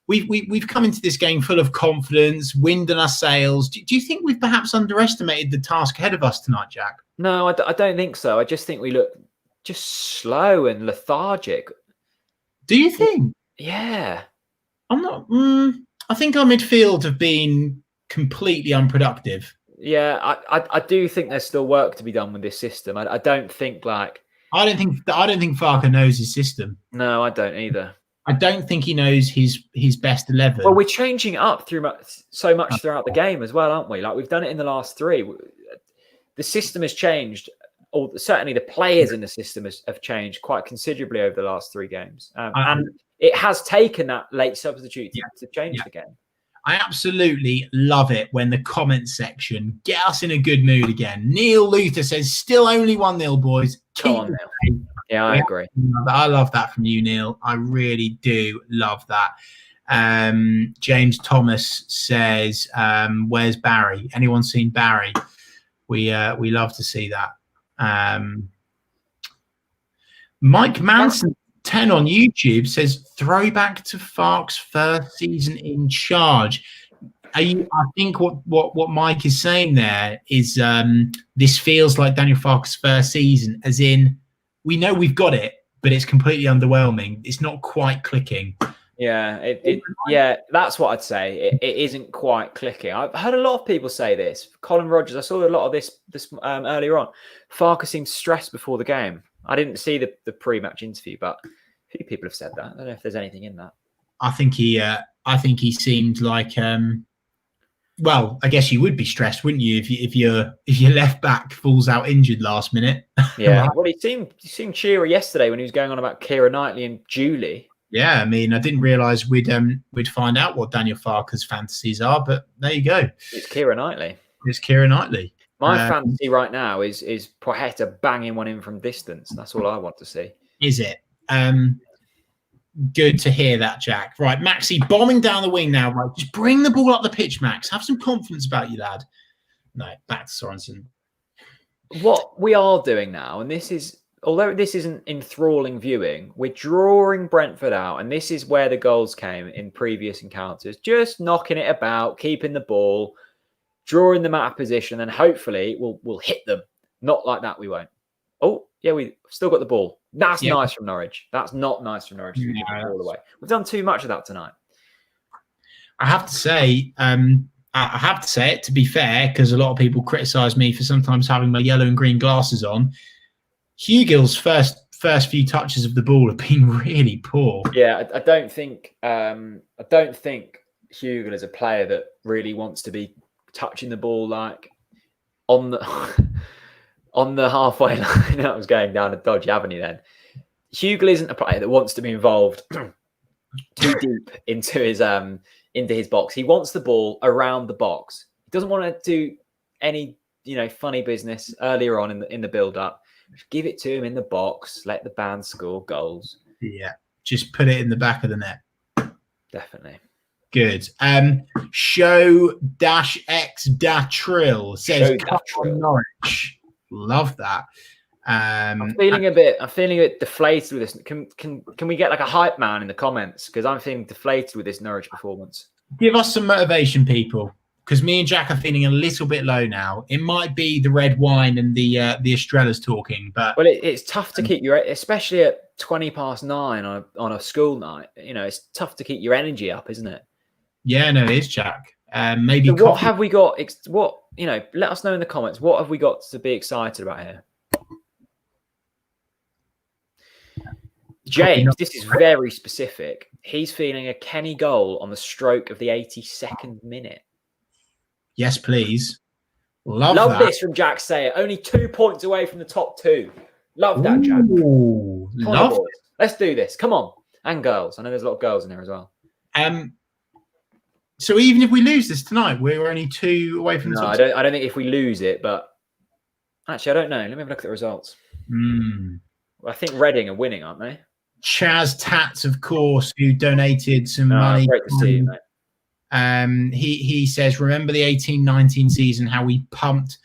We've come into this game full of confidence, wind in our sails. Do you think we've perhaps underestimated the task ahead of us tonight, Jack? No, I don't think so. I just think we look just slow and lethargic. Do you think? Yeah. I'm not. I think our midfield have been completely unproductive. Yeah, I do think there's still work to be done with this system. I don't think I don't think Farker knows his system. No, I don't either. I don't think he knows his best 11. Well, we're changing it up so much throughout the game as well, aren't we? Like we've done it in the last 3. The system has changed, or certainly the players in the system have changed quite considerably over the last 3 games. And it has taken that late substitute to change the game. I absolutely love it when the comment section get us in a good mood again. Neil Luther says, still only 1-0, boys. Yeah, I agree. I love that from you, Neil. I really do love that. James Thomas says, "Where's Barry? Anyone seen Barry? We love to see that." Mike Manson 10 on YouTube says, "Throwback to Farke's first season in charge." I think what Mike is saying there is this feels like Daniel Farke's first season, as in we know we've got it, but it's completely underwhelming. It's not quite clicking. Yeah, that's what I'd say. It isn't quite clicking. I've heard a lot of people say this. Colin Rogers, I saw a lot of this earlier on. Farke seemed stressed before the game. I didn't see the pre-match interview, but a few people have said that. I don't know if there's anything in that. I think he seemed like well, I guess you would be stressed, wouldn't you, if your left back falls out injured last minute? Yeah. Well, he seemed cheery yesterday when he was going on about Keira Knightley and Julie. Yeah, I mean, I didn't realise we'd find out what Daniel Farke's fantasies are, but there you go. It's Keira Knightley. It's Keira Knightley. My fantasy right now is Poeta banging one in from distance. That's all I want to see. Is it? Good to hear that, Jack. Right, Maxi bombing down the wing now. Right, just bring the ball up the pitch, Max. Have some confidence about you, lad. No, back to Sorensen. What we are doing now, and this is, although this isn't enthralling viewing, we're drawing Brentford out, and this is where the goals came in previous encounters. Just knocking it about, keeping the ball, drawing them out of position, and hopefully we'll hit them. Not like that, we won't. Oh, yeah, we've still got the ball. That's nice from Norwich. That's not nice from Norwich. All the way. We've done too much of that tonight. I have to say it, to be fair, because a lot of people criticise me for sometimes having my yellow and green glasses on. Hugill's first few touches of the ball have been really poor. Yeah, I don't think Hugill is a player that really wants to be touching the ball like on the on the halfway line. That was going down a dodgy avenue then. Hugill isn't a player that wants to be involved too deep into his box. He wants the ball around the box. He doesn't want to do any funny business earlier on in the build up. Just give it to him in the box. Let the band score goals. Yeah, just put it in the back of the net. Definitely. Good. Show-X-Trill says Norwich. Love that. I'm feeling a bit deflated with this. Can we get like a hype man in the comments? Because I'm feeling deflated with this Norwich performance. Give us some motivation, people. Because me and Jack are feeling a little bit low now. It might be the red wine and the Estrella's talking, but it's tough to keep your, especially at 9:20 on a school night. It's tough to keep your energy up, isn't it? Yeah, no, it is, Jack. Maybe. So what have we got? Let us know in the comments. What have we got to be excited about here? James, this is very specific. He's feeling a Kenny goal on the stroke of the 82nd minute. Yes, please. Love this from Jack Sayer. Only 2 points away from the top two. Love that, Jack. Love. Let's do this. Come on. And girls. I know there's a lot of girls in here as well. So even if we lose this tonight, we're only 2 away from the top. I don't think if we lose it, but actually, I don't know. Let me have a look at the results. I think Reading are winning, aren't they? Chaz Tats, of course, who donated some money. Great to see you, mate. He says, remember the 18-19 season, how pumped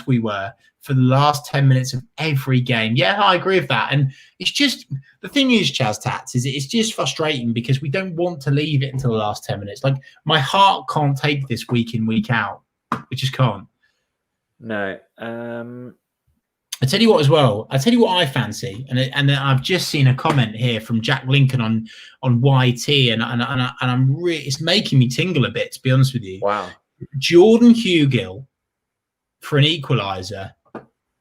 we were for the last 10 minutes of every game. Yeah, I agree with that. And it's just, the thing is, Chaz Tats, is it's just frustrating because we don't want to leave it until the last 10 minutes. Like, my heart can't take this week in, week out. It just can't. No. I tell you what, as well. I tell you what I fancy, and I've just seen a comment here from Jack Lincoln on YT, and I'm really, it's making me tingle a bit, to be honest with you. Wow. Jordan Hugill for an equalizer.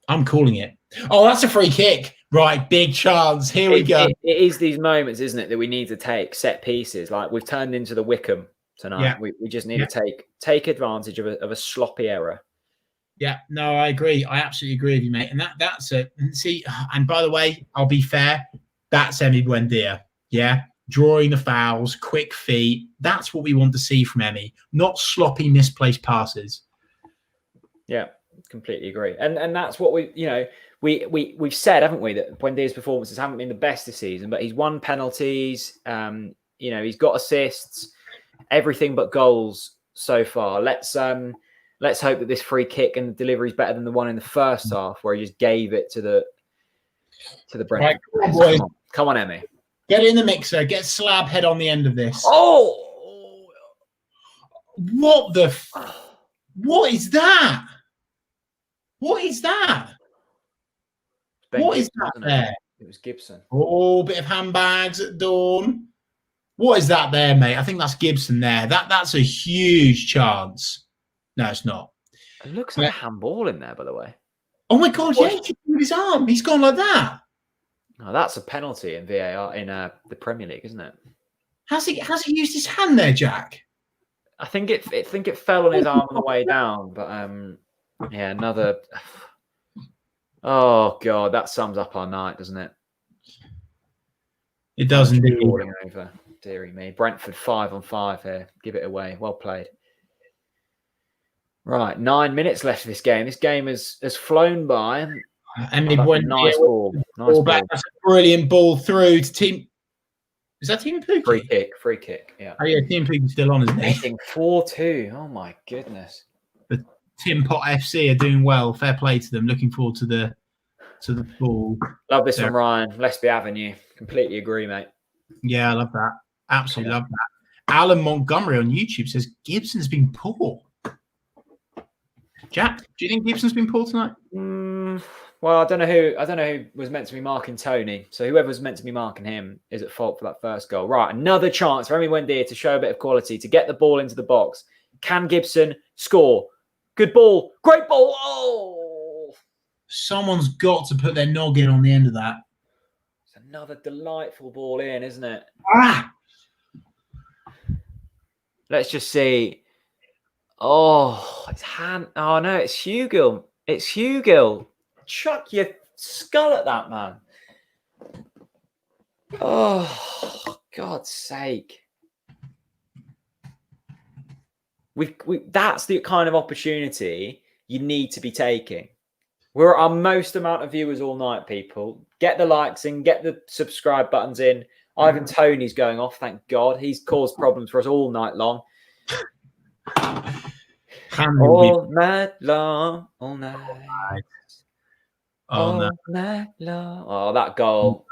I'm calling it. Oh, that's a free kick. Right, big chance. Here we go. It is these moments, isn't it, that we need to take set pieces. Like we've turned into the Wickham tonight. Yeah. We just need to take advantage of a sloppy error. Yeah, no, I agree. I absolutely agree with you, mate. And that's it. See, and by the way, I'll be fair. That's Emi Buendia. Yeah, drawing the fouls, quick feet. That's what we want to see from Emi, not sloppy, misplaced passes. Yeah, completely agree. And that's what we we've said, haven't we, that Buendia's performances haven't been the best this season, but he's won penalties. He's got assists, everything but goals so far. Let's hope that this free kick and the delivery is better than the one in the first half, where he just gave it to the Brentford. Right, come on, Emmy. Get in the mixer. Get slab head on the end of this. Oh, what the? What is that? What is that? What is that there? It was Gibson. Oh, bit of handbags at dawn. What is that there, mate? I think that's Gibson there. That's a huge chance. No, it's not. It looks like a handball in there, by the way. Oh my God! Yeah, he with his arm. He's gone like that. Oh, that's a penalty in VAR in the Premier League, isn't it? Has he used his hand there, Jack? I think it fell on his arm on the way down, but yeah, another. Oh God, that sums up our night, doesn't it? It does indeed. Over, dearie me. Brentford 5-on-5 here. Give it away. Well played. Right, 9 minutes left of this game. This game has flown by. And nice ball. Nice ball. Back. That's a brilliant ball through to Team. Is that Team Pookie? Free kick. Yeah. Oh yeah, Team Pookie's still on, isn't he? 4-2. Oh my goodness. The Tim Pot FC are doing well. Fair play to them. Looking forward to the ball. Love this from Ryan. Lesby Avenue. Completely agree, mate. Yeah, I love that. Absolutely love that. Alan Montgomery on YouTube says Gibson's been poor. Jack, do you think Gibson's been poor tonight? Well, I don't know who was meant to be marking Tony. So whoever was meant to be marking him is at fault for that first goal. Right, another chance for Emi Buendia to show a bit of quality, to get the ball into the box. Can Gibson score? Good ball. Great ball. Oh! Someone's got to put their noggin on the end of that. It's another delightful ball in, isn't it? Let's just see. Oh, it's hand. Oh no, it's Hugill. It's Hugill. Chuck your skull at that, man. Oh, God's sake. That's the kind of opportunity you need to be taking. We're at our most amount of viewers all night, people. Get the likes in, get the subscribe buttons in. Ivan Toney's going off, thank God. He's caused problems for us all night long. All night long, all night. All night long. Oh, that goal.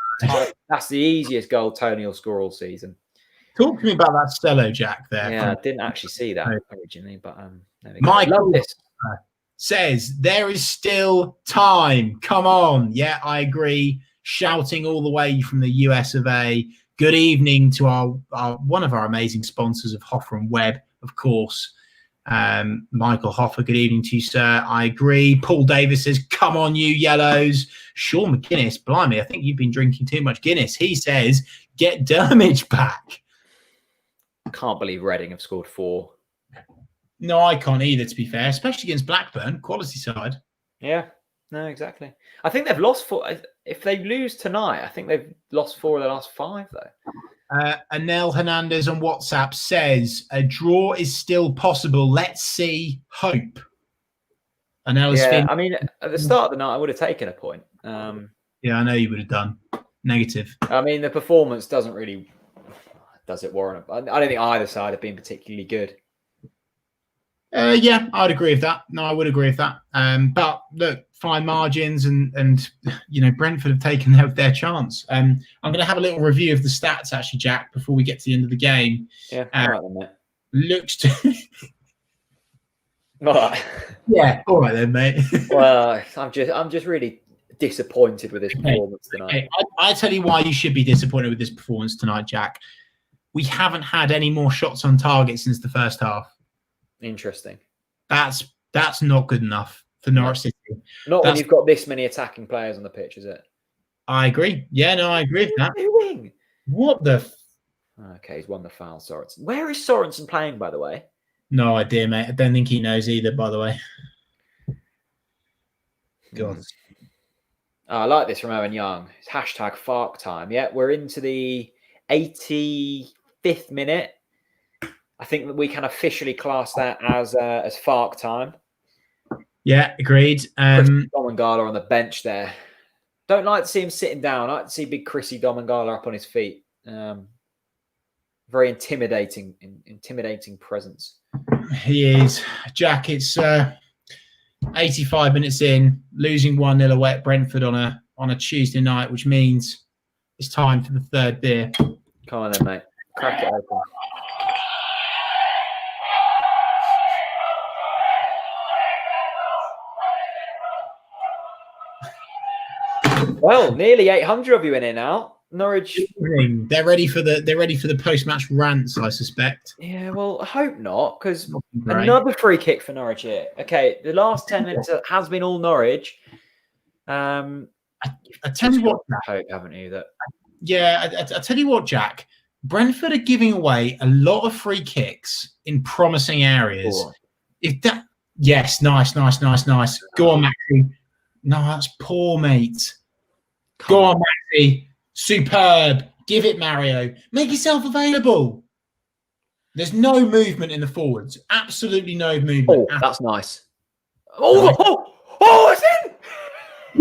That's the easiest goal Tony will score all season. Talk to me about that Stello, Jack, there. Yeah, I didn't actually see that originally, but there we go. Michael says, there is still time. Come on. Yeah, I agree. Shouting all the way from the US of A. Good evening to our one of our amazing sponsors of Hoffer and Webb, of course. Michael Hoffer, good evening to you, sir. I agree. Paul Davis says, come on, you yellows. Sean McGuinness, blimey, I think you've been drinking too much Guinness. He says, get Dermage back. Can't believe Reading have scored 4. No, I can't either, to be fair, especially against Blackburn, quality side. Yeah, no, exactly. I think they've lost 4. If they lose tonight, I think they've lost 4 of the last 5, though. Anel Hernandez on WhatsApp says, a draw is still possible. Let's see hope. Anel is I mean, at the start of the night, I would have taken a point. Yeah, I know you would have done. Negative. I mean, the performance doesn't really... Does it warrant? I don't think either side have been particularly good. Yeah, I'd agree with that. No, I would agree with that. But look, fine margins and Brentford have taken their chance. I'm going to have a little review of the stats, actually, Jack, before we get to the end of the game. Yeah, all right then, mate. Looks to... All right. Yeah, all right then, mate. Well, I'm just really disappointed with this performance tonight. Okay. I tell you why you should be disappointed with this performance tonight, Jack. We haven't had any more shots on target since the first half. Interesting. That's not good enough for Norwich City. Not when you've got this many attacking players on the pitch, is it? I agree. Yeah, no, I agree with that. Doing? What the? Okay, he's won the foul, Sorensen. Where is Sorensen playing, by the way? No idea, mate. I don't think he knows either, by the way. God. Oh, I like this from Owen Young. It's hashtag Fark time. Yeah, we're into the 85th minute. I think that we can officially class that as Fark time. Yeah, agreed. Domangala on the bench there. Don't like to see him sitting down. I like to see big Chrissy Domangala up on his feet. Very intimidating presence. He is. Jack, it's 85 minutes in, losing 1-0 away at Brentford on a Tuesday night, which means it's time for the third beer. Come on then, mate. Crack it open. Well, nearly 800 of you in here now. Norwich. They're ready for the post-match rants, I suspect. Yeah, well, I hope not, because another free kick for Norwich here. Okay, the last 10 minutes has been all Norwich. I tell you what, hope, haven't you? That I tell you what, Jack. Brentford are giving away a lot of free kicks in promising areas. Cool. Nice. Go on, Maxie. No, that's poor, mate. Go on, Maxie. Superb. Give it, Mario. Make yourself available. There's no movement in the forwards. Absolutely no movement. Oh, that's nice. Oh, it's in.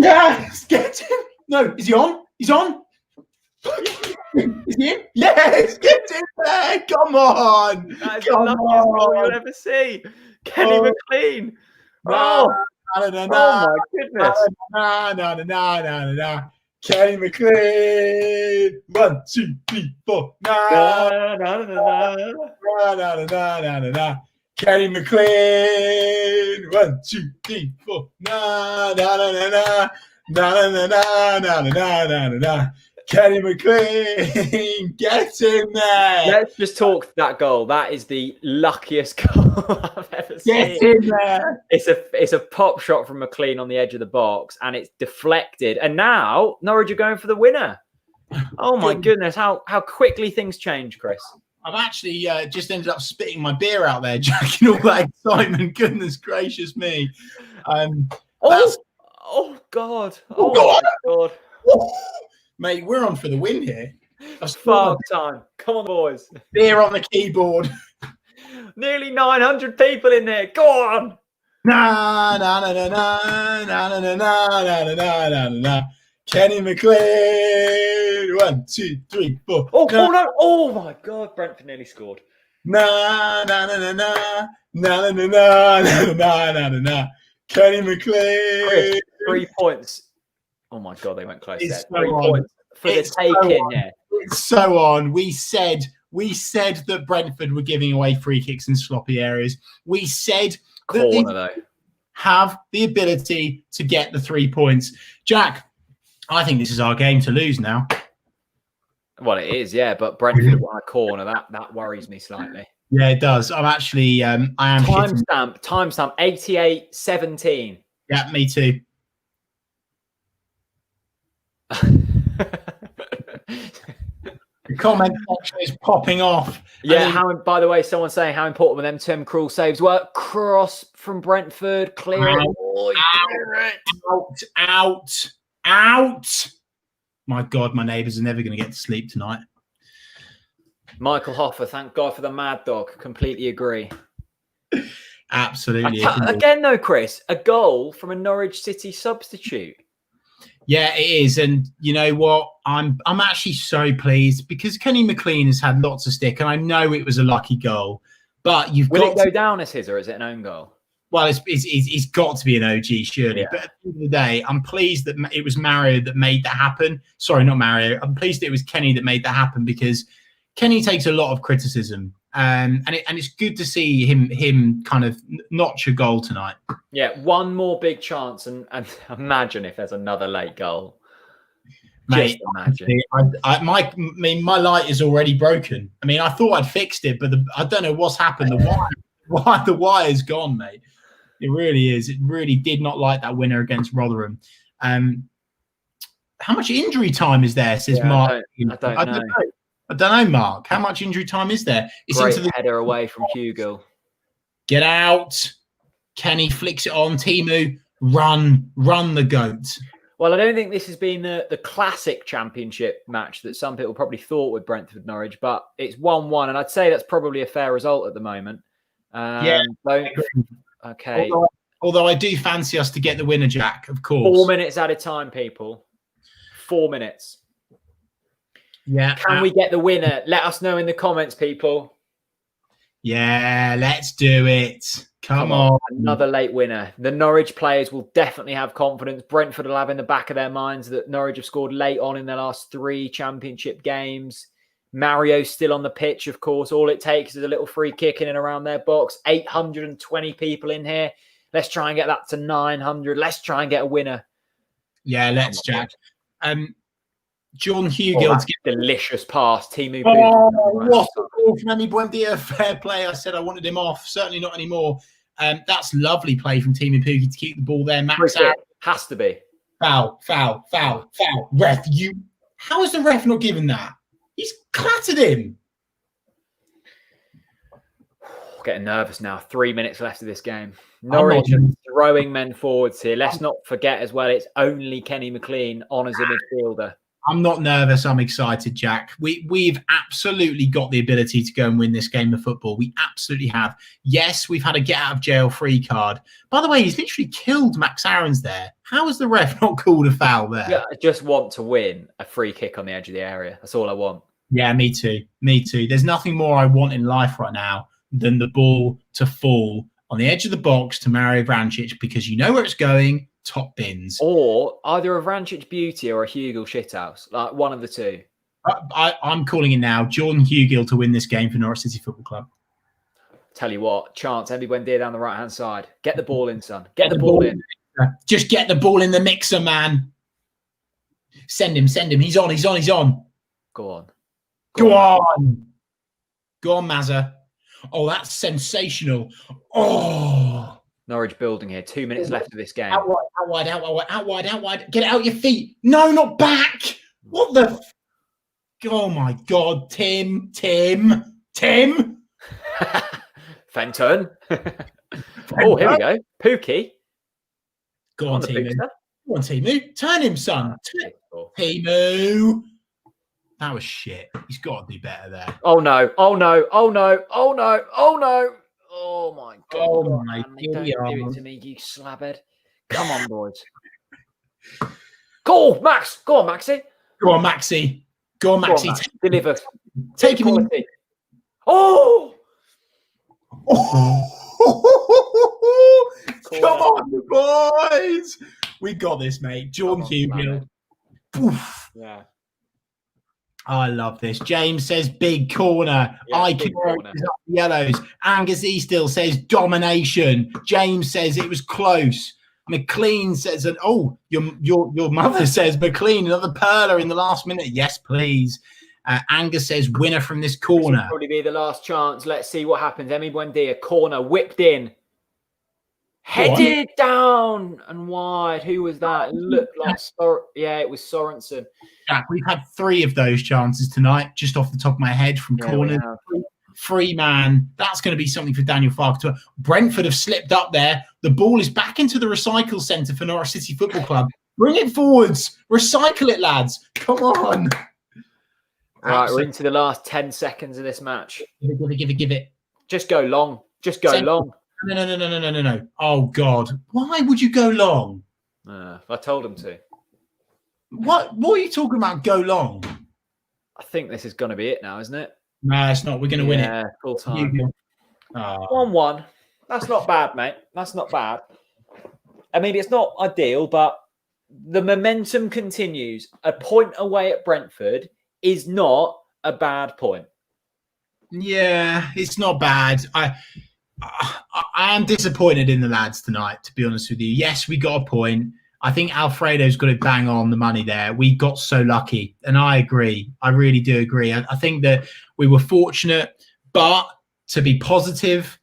Yes, get him. No, is he on? He's on. Is he in? Yes, get in there. Come on. That is the luckiest goal you'll ever see. Kenny McLean. Oh my goodness. No. Kenny McLean. 1, 2, 3, 4. Kenny McLean. 1, 2, 3, 4. Kenny McLean, get in there. Let's just talk that goal. That is the luckiest goal I've ever seen. Get in there. It's a pop shot from McLean on the edge of the box, and it's deflected. And now Norwich are going for the winner. Oh my goodness, how quickly things change, Chris. I've actually just ended up spitting my beer out there, Jack, in all that excitement. Goodness gracious me. Oh God. Oh my God. Mate, we're on for the win here. That's far time. Come on, boys. Beer on the keyboard. Nearly 900 people in there. Go on. Kenny McLean. 1, 2, 3, 4. Oh no. Oh my God. Brentford nearly scored. Kenny McLean. Chris, 3 points. Oh my God, they went close there. 3 points for the taking here. It's so on. We said that Brentford were giving away free kicks in sloppy areas. We said that they have the ability to get the 3 points. Jack, I think this is our game to lose now. Well, it is, yeah, but Brentford won a corner. That worries me slightly. Yeah, it does. I'm actually I am timestamp 88-17. Yeah, me too. The comment section is popping off. Yeah, by the way, someone's saying how important were them Tim Krul saves were. Cross from Brentford, clear out. My God, my neighbours are never going to get to sleep tonight. Michael Hoffer, thank God for the mad dog. Completely agree. Absolutely. Again, though, Chris, a goal from a Norwich City substitute. Yeah, it is. And you know what? I'm actually so pleased because Kenny McLean has had lots of stick, and I know it was a lucky goal. But will it go down as his, or is it an own goal? Well, it's got to be an OG, surely. Yeah. But at the end of the day, I'm pleased that it was Mario that made that happen. Sorry, not Mario. I'm pleased that it was Kenny that made that happen because Kenny takes a lot of criticism. And it's good to see him kind of notch a goal tonight. Yeah, one more big chance, and imagine if there's another late goal. Mate, just imagine. My light is already broken. I mean, I thought I'd fixed it, but I don't know what's happened. The wire's gone, mate. It really is. It really did not like that winner against Rotherham. How much injury time is there? Says Mark. I don't know, Mark. How much injury time is there? It's great into the header away from Hugo. Get out. Kenny flicks it on. Timu, run the goat. Well, I don't think this has been the classic championship match that some people probably thought with Brentford Norwich, but it's 1-1, and I'd say that's probably a fair result at the moment. Yeah. Okay. Although I do fancy us to get the winner, Jack, of course. 4 minutes at a time, people. 4 minutes. Yeah. Can we get the winner? Let us know in the comments, people. Yeah, let's do it. Come on. Another late winner. The Norwich players will definitely have confidence. Brentford will have in the back of their minds that Norwich have scored late on in their last 3 championship games. Mario's still on the pitch, of course. All it takes is a little free kick in and around their box. 820 people in here. Let's try and get that to 900. Let's try and get a winner. Yeah, let's, Jack. John Hugill's delicious pass. Timu. What a call from Emi Buendia. Fair play. I said I wanted him off. Certainly not anymore. That's lovely play from Timu Pukki to keep the ball there. Max out. Has to be. Foul. Ref, how is the ref not given that? He's clattered him. Getting nervous now. 3 minutes left of this game. Norwich are throwing men forwards here. Let's not forget as well, it's only Kenny McLean on as a midfielder. I'm not nervous. I'm excited, Jack. We've absolutely got the ability to go and win this game of football. We absolutely have. Yes, we've had a get out of jail free card. By the way, he's literally killed Max Aarons there. How has the ref not called a foul there? Yeah, I just want to win a free kick on the edge of the area. That's all I want. Yeah, me too. Me too. There's nothing more I want in life right now than the ball to fall on the edge of the box to Mario Vrancic, because you know where it's going. Top bins. Or either a Vrancic beauty or a Hugill shithouse. Like one of the two. I'm calling it now. Jordan Hugill to win this game for Norwich City Football Club. Tell you what, chance. Emi Buendia down the right-hand side. Get the ball in, son. Get the ball in. Just get the ball in the mixer, man. Send him. He's on. Go on. Go on, Mazza. Oh, that's sensational. Oh. Norwich building here. 2 minutes left of this game. Out wide. Get it out your feet. No, not back. What the? Oh, my God. Tim. Fenton. Oh, here we go. Pukki. Go on, Timu. Turn him, son. Timu. That was shit. He's got to do better there. Oh, no. Oh, my God. Oh, my God. Don't do it to me, you slabhead. Come on, boys. Go, Max. Go on, Maxie. Go on, Maxie. Deliver. Take him in. Oh! Come on, boys. We got this, mate. Jordan Hugill. Yeah. I love this. James says big corner. Yeah, yellows. Angus E still says domination. James says it was close. McLean says that. Oh, your mother says McLean, another perler in the last minute. Yes, please. Angus says winner from this corner. This will probably be the last chance. Let's see what happens. Emi Buendia, corner, whipped in. Headed down and wide. Who was that? It looked like it was Sorensen. Jack, we've had 3 of those chances tonight, just off the top of my head from corners. Free man. That's going to be something for Daniel Farke. Brentford have slipped up there. The ball is back into the recycle centre for Norwich City Football Club. Bring it forwards. Recycle it, lads. Come on. Right, we're into the last 10 seconds of this match. Give it. Just go long. Long. No. Oh, God. Why would you go long? I told him to. What are you talking about, go long? I think this is going to be it now, isn't it? No, it's not. We're going to win it. Full time. 1-1. That's not bad, mate. That's not bad. I mean, it's not ideal, but the momentum continues. A point away at Brentford is not a bad point. Yeah, it's not bad. I am disappointed in the lads tonight, to be honest with you. Yes, we got a point. I think Alfredo's got it bang on the money there. We got so lucky, and I agree. I really do agree. I think that we were fortunate, but to be positive,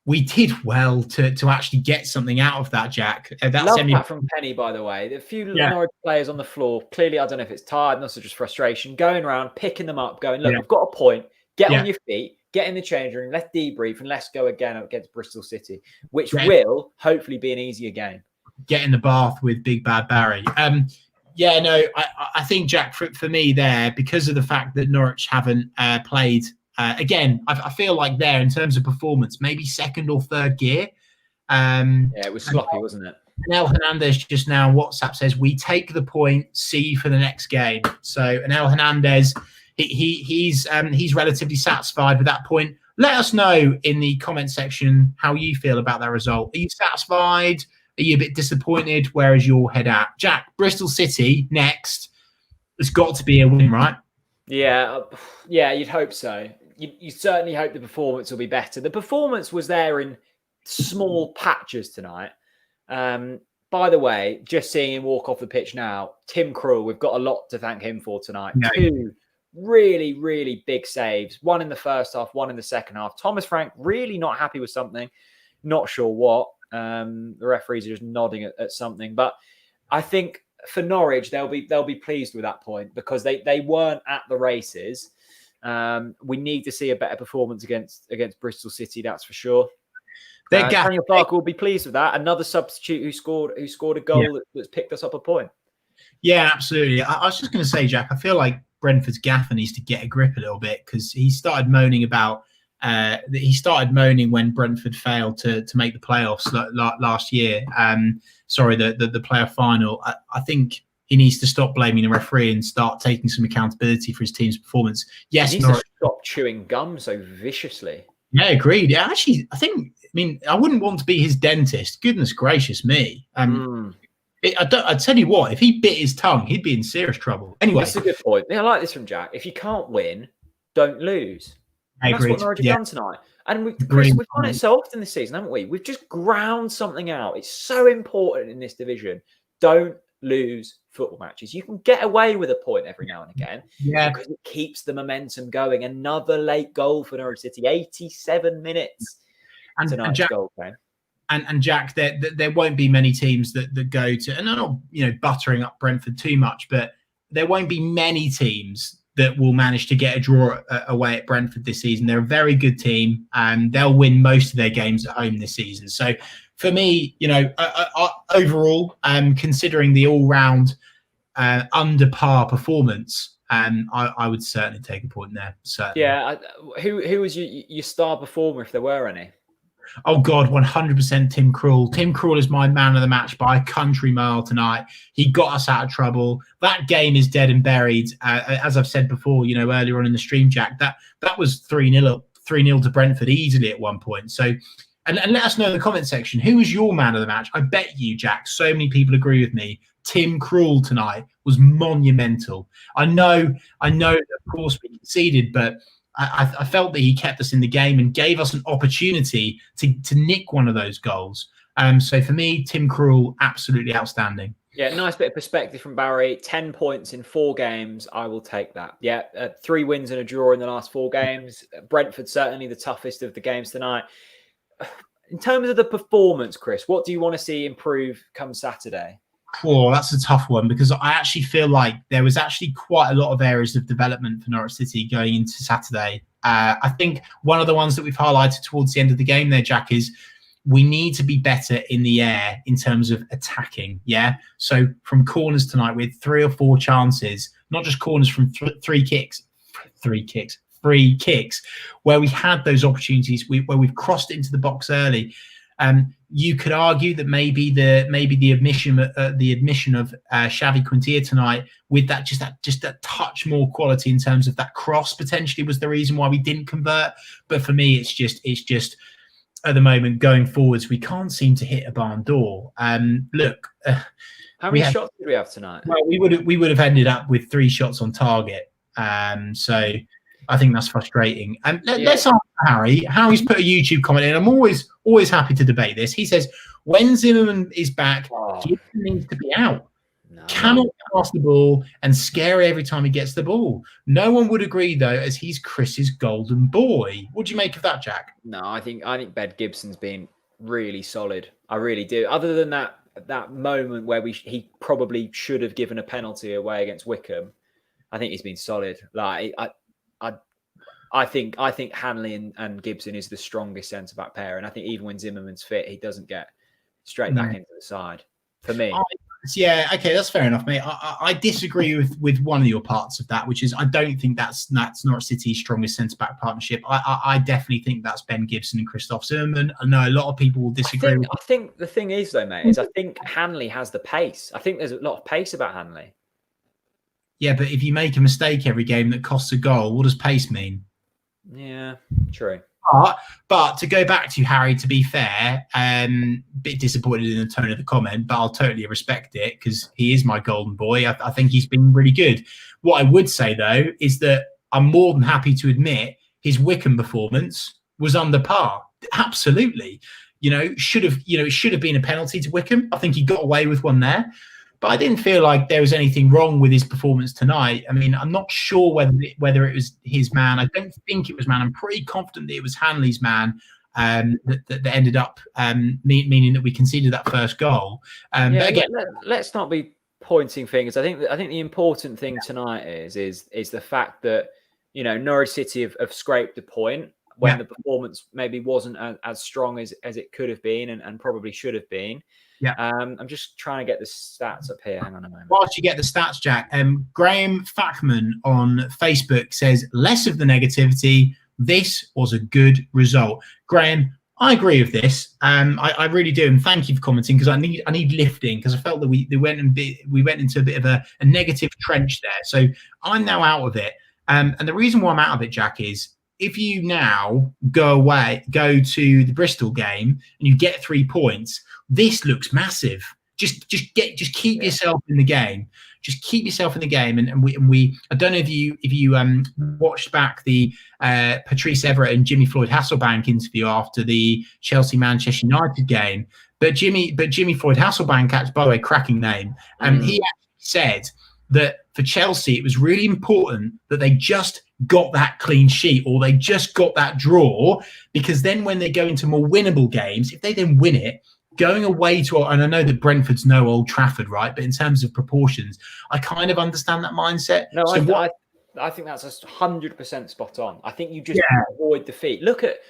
we did well to actually get something out of that, Jack. Love that from Penny, by the way. A few Norwich players on the floor. Clearly, I don't know if it's tired, also just frustration. Going around, picking them up, going, look, we've got a point. Get on your feet. Get in the change room. Let's debrief and let's go again against Bristol City, which will hopefully be an easier game. Get in the bath with Big Bad Barry. I think, Jack, for me there, because of the fact that Norwich haven't played, again, I feel like there, in terms of performance, maybe second or third gear. Yeah, it was sloppy, wasn't it? Anel Hernandez just now WhatsApp says we take the point, see for the next game. So Anel Hernandez, he's relatively satisfied with that point. Let us know in the comment section how you feel about that result. Are you satisfied? Are you a bit disappointed? Where is your head at? Jack, Bristol City next. It's got to be a win, right? Yeah, you'd hope so. You certainly hope the performance will be better. The performance was there in small patches tonight. By the way, just seeing him walk off the pitch now, Tim Krul, we've got a lot to thank him for tonight. No. 2 really, really big saves. 1 in the first half, 1 in the second half. Thomas Frank really not happy with something. Not sure what. The referees are just nodding at something. But I think for Norwich, they'll be pleased with that point because they weren't at the races. We need to see a better performance against Bristol City, that's for sure. Daniel Clark will be pleased with that. Another substitute who scored a goal that's picked us up a point. Yeah, absolutely. I was just going to say, Jack, I feel like Brentford's gaffer needs to get a grip a little bit because he started moaning about when Brentford failed to make the playoffs last year. The playoff final. I think he needs to stop blaming the referee and start taking some accountability for his team's performance. Yes, he needs to stop chewing gum so viciously. Yeah, agreed. Yeah, actually, I wouldn't want to be his dentist. Goodness gracious me. I'd tell you what, if he bit his tongue, he'd be in serious trouble. Anyway. That's a good point. Yeah, I like this from Jack. If you can't win, don't lose. And that's what Norwich have done tonight. And we've done it so often this season, haven't we? We've just ground something out. It's so important in this division. Don't lose football matches. You can get away with a point every now and again because it keeps the momentum going. Another late goal for Norwich City, 87 minutes. And tonight's goal came. And Jack, there won't be many teams that go to, and I'm not buttering up Brentford too much, but there won't be many teams that will manage to get a draw away at Brentford this season. They're a very good team, and they'll win most of their games at home this season. So for me, overall, considering the all-round under par performance, I would certainly take a point there. Certainly. Yeah. Who was your star performer, if there were any? Oh, God, 100% Tim Krul. Tim Krul is my man of the match by a country mile tonight. He got us out of trouble. That game is dead and buried. As I've said before, earlier on in the stream, Jack, that was 3-0 to Brentford easily at one point. So, and let us know in the comment section, who was your man of the match? I bet you, Jack, so many people agree with me. Tim Krul tonight was monumental. I know, of course, we conceded, but I felt that he kept us in the game and gave us an opportunity to nick one of those goals. So for me, Tim Krul, absolutely outstanding. Yeah, nice bit of perspective from Barry. 10 points in 4 games. I will take that. Yeah, 3 wins and a draw in the last 4 games. Brentford, certainly the toughest of the games tonight. In terms of the performance, Chris, what do you want to see improve come Saturday? Oh, that's a tough one because I actually feel like there was actually quite a lot of areas of development for Norwich City going into Saturday. I think one of the ones that we've highlighted towards the end of the game there, Jack, is we need to be better in the air in terms of attacking. Yeah. So from corners tonight, we had 3 or 4 chances, not just corners from free kicks, where we had those opportunities where we've crossed into the box early. You could argue that maybe the admission of Xavi Quintilla tonight with that touch more quality in terms of that cross potentially was the reason why we didn't convert. But for me, it's just at the moment going forwards, we can't seem to hit a barn door. Look, how many shots did we have tonight? Well, we would have ended up with 3 shots on target. So I think that's frustrating. And let's ask Harry. Harry's put a YouTube comment in. I'm always happy to debate this. He says, when Zimmerman is back, Gibson needs to be out. Cannot pass the ball and scary every time he gets the ball. No one would agree, though, as he's Chris's golden boy. What do you make of that, Jack? No, I think Ben Gibson's been really solid. I really do. Other than that moment where he probably should have given a penalty away against Wickham, I think he's been solid. Like I think Hanley and Gibson is the strongest centre-back pair. And I think even when Zimmerman's fit, he doesn't get straight back into the side. for me. Yeah, okay, that's fair enough, mate. I disagree with one of your parts of that, which is I don't think that's Norwich City's strongest centre-back partnership. I definitely think that's Ben Gibson and Christoph Zimmerman. I know a lot of people will disagree. I think the thing is, though, mate, is I think Hanley has the pace. I think there's a lot of pace about Hanley. Yeah, but if you make a mistake every game that costs a goal, what does pace mean? Yeah, true. But to go back to Harry, to be fair, bit disappointed in the tone of the comment, but I'll totally respect it because he is my golden boy. I think he's been really good. What I would say, though, is that I'm more than happy to admit his Wickham performance was under par. Absolutely. It should have been a penalty to Wickham. I think he got away with one there. But I didn't feel like there was anything wrong with his performance tonight. I mean, I'm not sure whether it was his man. I don't think it was man. I'm pretty confident that it was Hanley's man that ended up meaning that we conceded that first goal. But again, let's not be pointing fingers. I think the important thing tonight is the fact that Norwich City have scraped a point when the performance maybe wasn't as strong as it could have been and probably should have been. Yeah. I'm just trying to get the stats up here. Hang on a moment. Whilst you get the stats, Jack, Graham Fackman on Facebook says, less of the negativity. This was a good result. Graham, I agree with this. I really do. And thank you for commenting because I need lifting because I felt that we went into a bit of a negative trench there. So I'm now out of it. And the reason why I'm out of it, Jack, is if you now go to the Bristol game and you get 3 points, this looks massive. Just keep yourself in the game. Just keep yourself in the game. And we I don't know if you watched back the Patrice Evra and Jimmy Floyd Hasselbank interview after the Chelsea Manchester United game. But Jimmy Floyd Hasselbank, by the way, cracking name. He actually said that for Chelsea it was really important that they just got that clean sheet or they just got that draw, because then when they go into more winnable games, if they then win it, going away to, and I know that Brentford's no Old Trafford, right? But in terms of proportions, I kind of understand that mindset. No, I think that's 100% spot on. I think you just avoid defeat.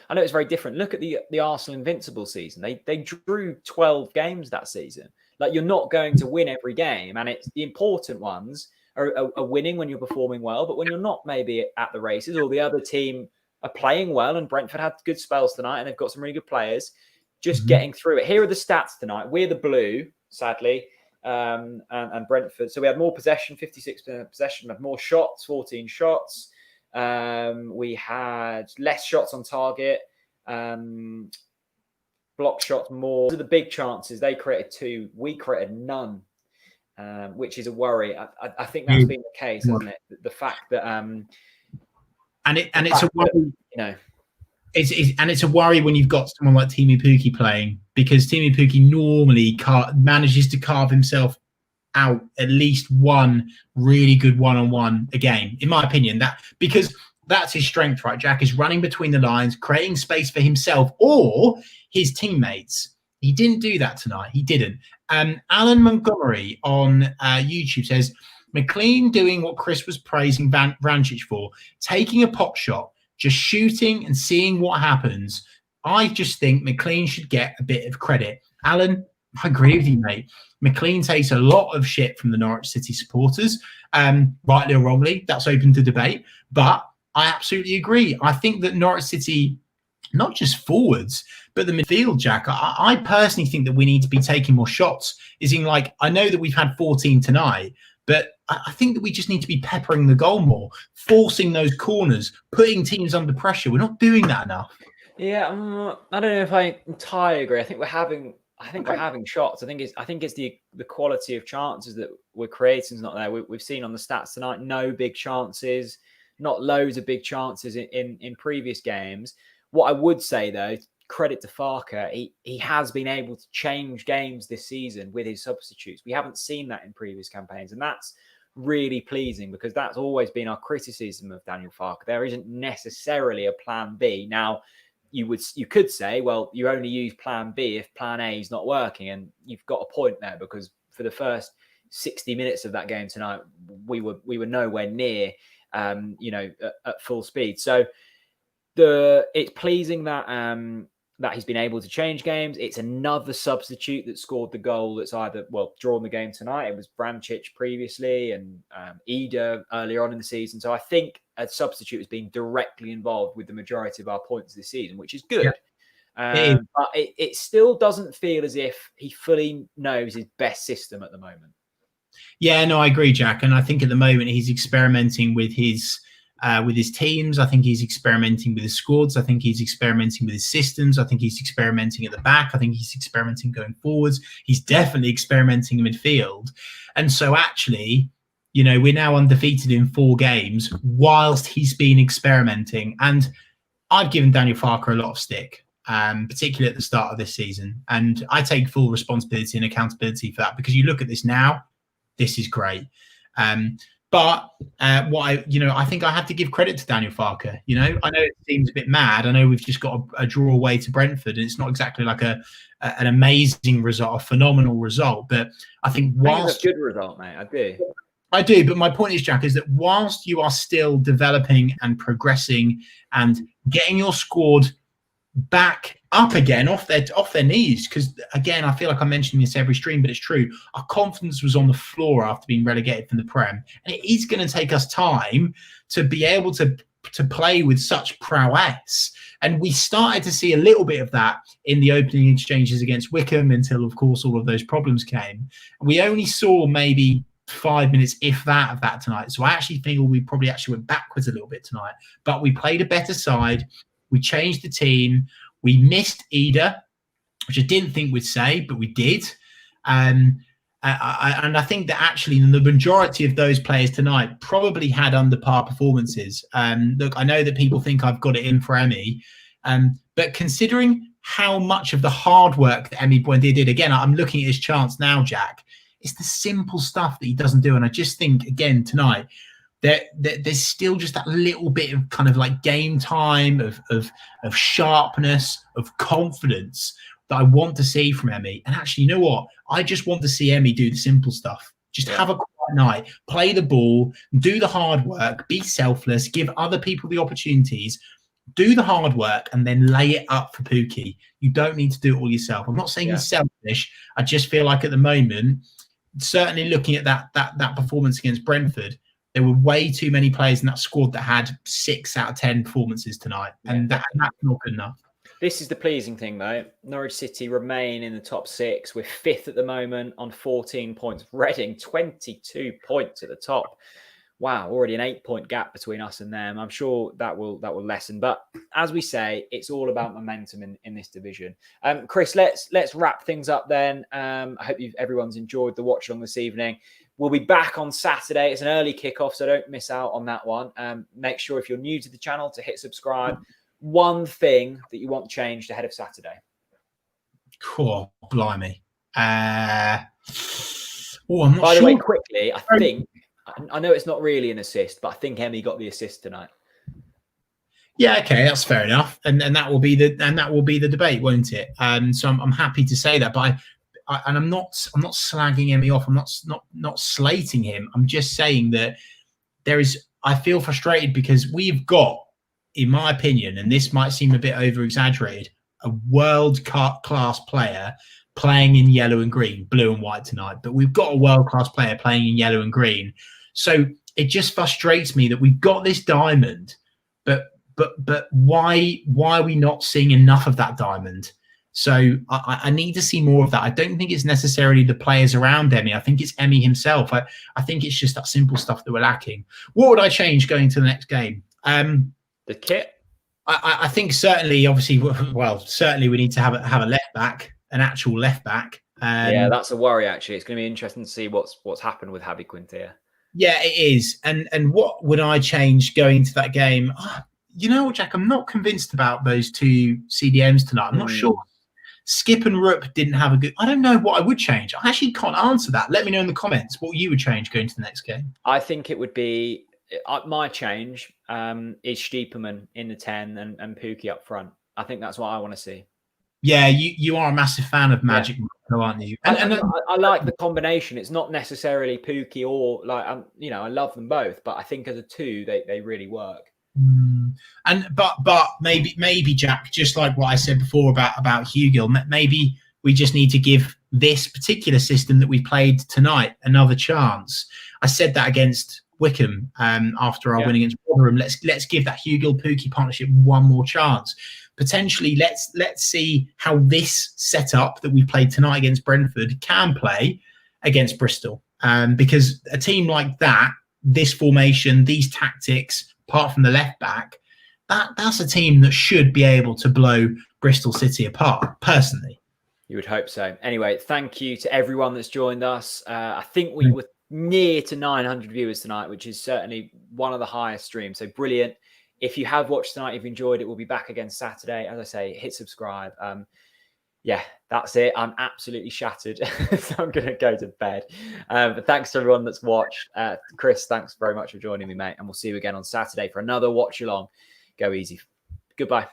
I know it's very different. Look at the Arsenal Invincible season. They drew 12 games that season. Like, you're not going to win every game, and it's the important ones are winning when you're performing well. But when you're not maybe at the races or the other team are playing well, and Brentford had good spells tonight and they've got some really good players, just getting through it. Here are the stats tonight. We're the blue, sadly, and Brentford. So we had more possession, 56% possession. We had more shots, 14 shots. We had less shots on target. Block shots more. So the big chances, they created 2. We created none, which is a worry. I think that's been the case, hasn't it? The fact that it's a worry, it's a worry when you've got someone like Timu Pukki playing, because Timu Pukki normally manages to carve himself out at least one really good one-on-one a game, in my opinion. Because that's his strength, right, Jack, is running between the lines, creating space for himself or his teammates. He didn't do that tonight. He didn't. Alan Montgomery on YouTube says, McLean doing what Chris was praising Vrancic for, taking a pot shot, just shooting and seeing what happens. I just think McLean should get a bit of credit. Alan, I agree with you, mate. McLean takes a lot of shit from the Norwich City supporters, rightly or wrongly. That's open to debate. But I absolutely agree. I think that Norwich City, not just forwards, but the midfield, Jack, I personally think that we need to be taking more shots. I know that we've had 14 tonight, but I think that we just need to be peppering the goal more, forcing those corners, putting teams under pressure. We're not doing that enough. Yeah, I don't know if I entirely agree. I think we're having shots. I think it's the quality of chances that we're creating is not there. We've seen on the stats tonight, no big chances, not loads of big chances in previous games. What I would say, though, credit to Farke, he has been able to change games this season with his substitutes. We haven't seen that in previous campaigns, and that's really pleasing, because that's always been our criticism of Daniel Farke. There isn't necessarily a plan B. Now, you could say, well, you only use plan B if plan A is not working, and you've got a point there, because for the first 60 minutes of that game tonight, we were nowhere near at full speed. So it's pleasing that that he's been able to change games. It's another substitute that scored the goal that's either, drawn the game tonight. It was Vrancic previously and Ida earlier on in the season. So I think a substitute has been directly involved with the majority of our points this season, which is good. Yeah. But it still doesn't feel as if he fully knows his best system at the moment. Yeah, no, I agree, Jack. And I think at the moment he's experimenting with his teams. I think he's experimenting with his squads. I think he's experimenting with his systems. I think he's experimenting at the back. I think he's experimenting going forwards. He's definitely experimenting in midfield. And so actually, we're now undefeated in 4 games whilst he's been experimenting. And I've given Daniel Farke a lot of stick, particularly at the start of this season. And I take full responsibility and accountability for that, because you look at this now, this is great. But I think I have to give credit to Daniel Farke. I know it seems a bit mad. I know we've just got a draw away to Brentford, and it's not exactly like an amazing result, a phenomenal result. But I think whilst a good result, mate, I do. But my point is, Jack, is that whilst you are still developing and progressing and getting your squad back up again off their knees, because again, I feel like I'm mentioning this every stream, but it's true. Our confidence was on the floor after being relegated from the Prem, and it is going to take us time to be able to play with such prowess. And we started to see a little bit of that in the opening exchanges against Wickham, until of course all of those problems came. We only saw maybe 5 minutes, if that, of that tonight. So I actually feel we probably actually went backwards a little bit tonight, but we played a better side. We changed the team. We missed Ida, which I didn't think we'd say, but we did. And I think that actually the majority of those players tonight probably had under par performances. Look, I know that people think I've got it in for Emi, but considering how much of the hard work that Emi Buendia did, again, I'm looking at his chance now, Jack. It's the simple stuff that he doesn't do. And I just think, again, tonight, there's still just that little bit of kind of like game time, of sharpness, of confidence that I want to see from Emi. And actually, you know what? I just want to see Emi do the simple stuff. Just have a quiet night, play the ball, do the hard work, be selfless, give other people the opportunities, do the hard work, and then lay it up for Pookie. You don't need to do it all yourself. I'm not saying he's selfish. I just feel like at the moment, certainly looking at that performance against Brentford, there were way too many players in that squad that had 6 out of 10 performances tonight, and that's not good enough. This is the pleasing thing, though. Norwich City remain in the top 6. We're 5th at the moment on 14 points. Reading, 22 points at the top. Wow, already an 8-point gap between us and them. I'm sure that will lessen. But as we say, it's all about momentum in this division. Chris, let's wrap things up then. I hope everyone's enjoyed the watch along this evening. We'll be back on Saturday. It's an early kickoff, so don't miss out on that one. Make sure if you're new to the channel to hit subscribe. One thing that you want changed ahead of Saturday. Cool, blimey. I'm not By the sure. way, quickly, I know it's not really an assist, but I think Emi got the assist tonight. Yeah, okay, that's fair enough, and that will be the debate, won't it? So I'm happy to say that, but I'm not slagging Emi off. I'm not slating him. I'm just saying that I feel frustrated because we've got, in my opinion, and this might seem a bit over exaggerated, a world class player playing in yellow and green, blue and white tonight. But we've got a world class player playing in yellow and green. So it just frustrates me that we've got this diamond, but why are we not seeing enough of that diamond? So I need to see more of that. I don't think it's necessarily the players around Emi. I think it's Emi himself. I think it's just that simple stuff that we're lacking. What would I change going to the next game? The kit. I think certainly we need to have a left back, an actual left back. Yeah, that's a worry. Actually, it's going to be interesting to see what's happened with Javi Quintilla. Yeah, it is. And what would I change going to that game? You know what, Jack? I'm not convinced about those 2 CDMs tonight. I'm not sure. Skip and Rupp didn't have a good... I don't know what I would change. I actually can't answer that. Let me know in the comments what you would change going to the next game. I think it would be... my change is Stiepermann in the 10 and Pookie up front. I think that's what I want to see. Yeah, you are a massive fan of Magic, aren't you? And I like the combination. It's not necessarily Pookie or I love them both, but I think as a 2, they really work. But maybe Jack, just like what I said before about Hugill, maybe we just need to give this particular system that we played tonight another chance. I said that against Wickham after our win against Rotherham. Let's give that Hugill Pookie partnership one more chance. Potentially, let's see how this setup that we played tonight against Brentford can play against Bristol. Because a team like that, this formation, these tactics, apart from the left back, that's a team that should be able to blow Bristol City apart, personally. You would hope so. Anyway, thank you to everyone that's joined us. I think we were near to 900 viewers tonight, which is certainly one of the highest streams. So brilliant. If you have watched tonight, if you enjoyed it, we'll be back again Saturday. As I say, hit subscribe. Yeah, that's it. I'm absolutely shattered. So I'm going to go to bed. But thanks to everyone that's watched. Chris, thanks very much for joining me, mate. And we'll see you again on Saturday for another watch along. Go easy. Goodbye.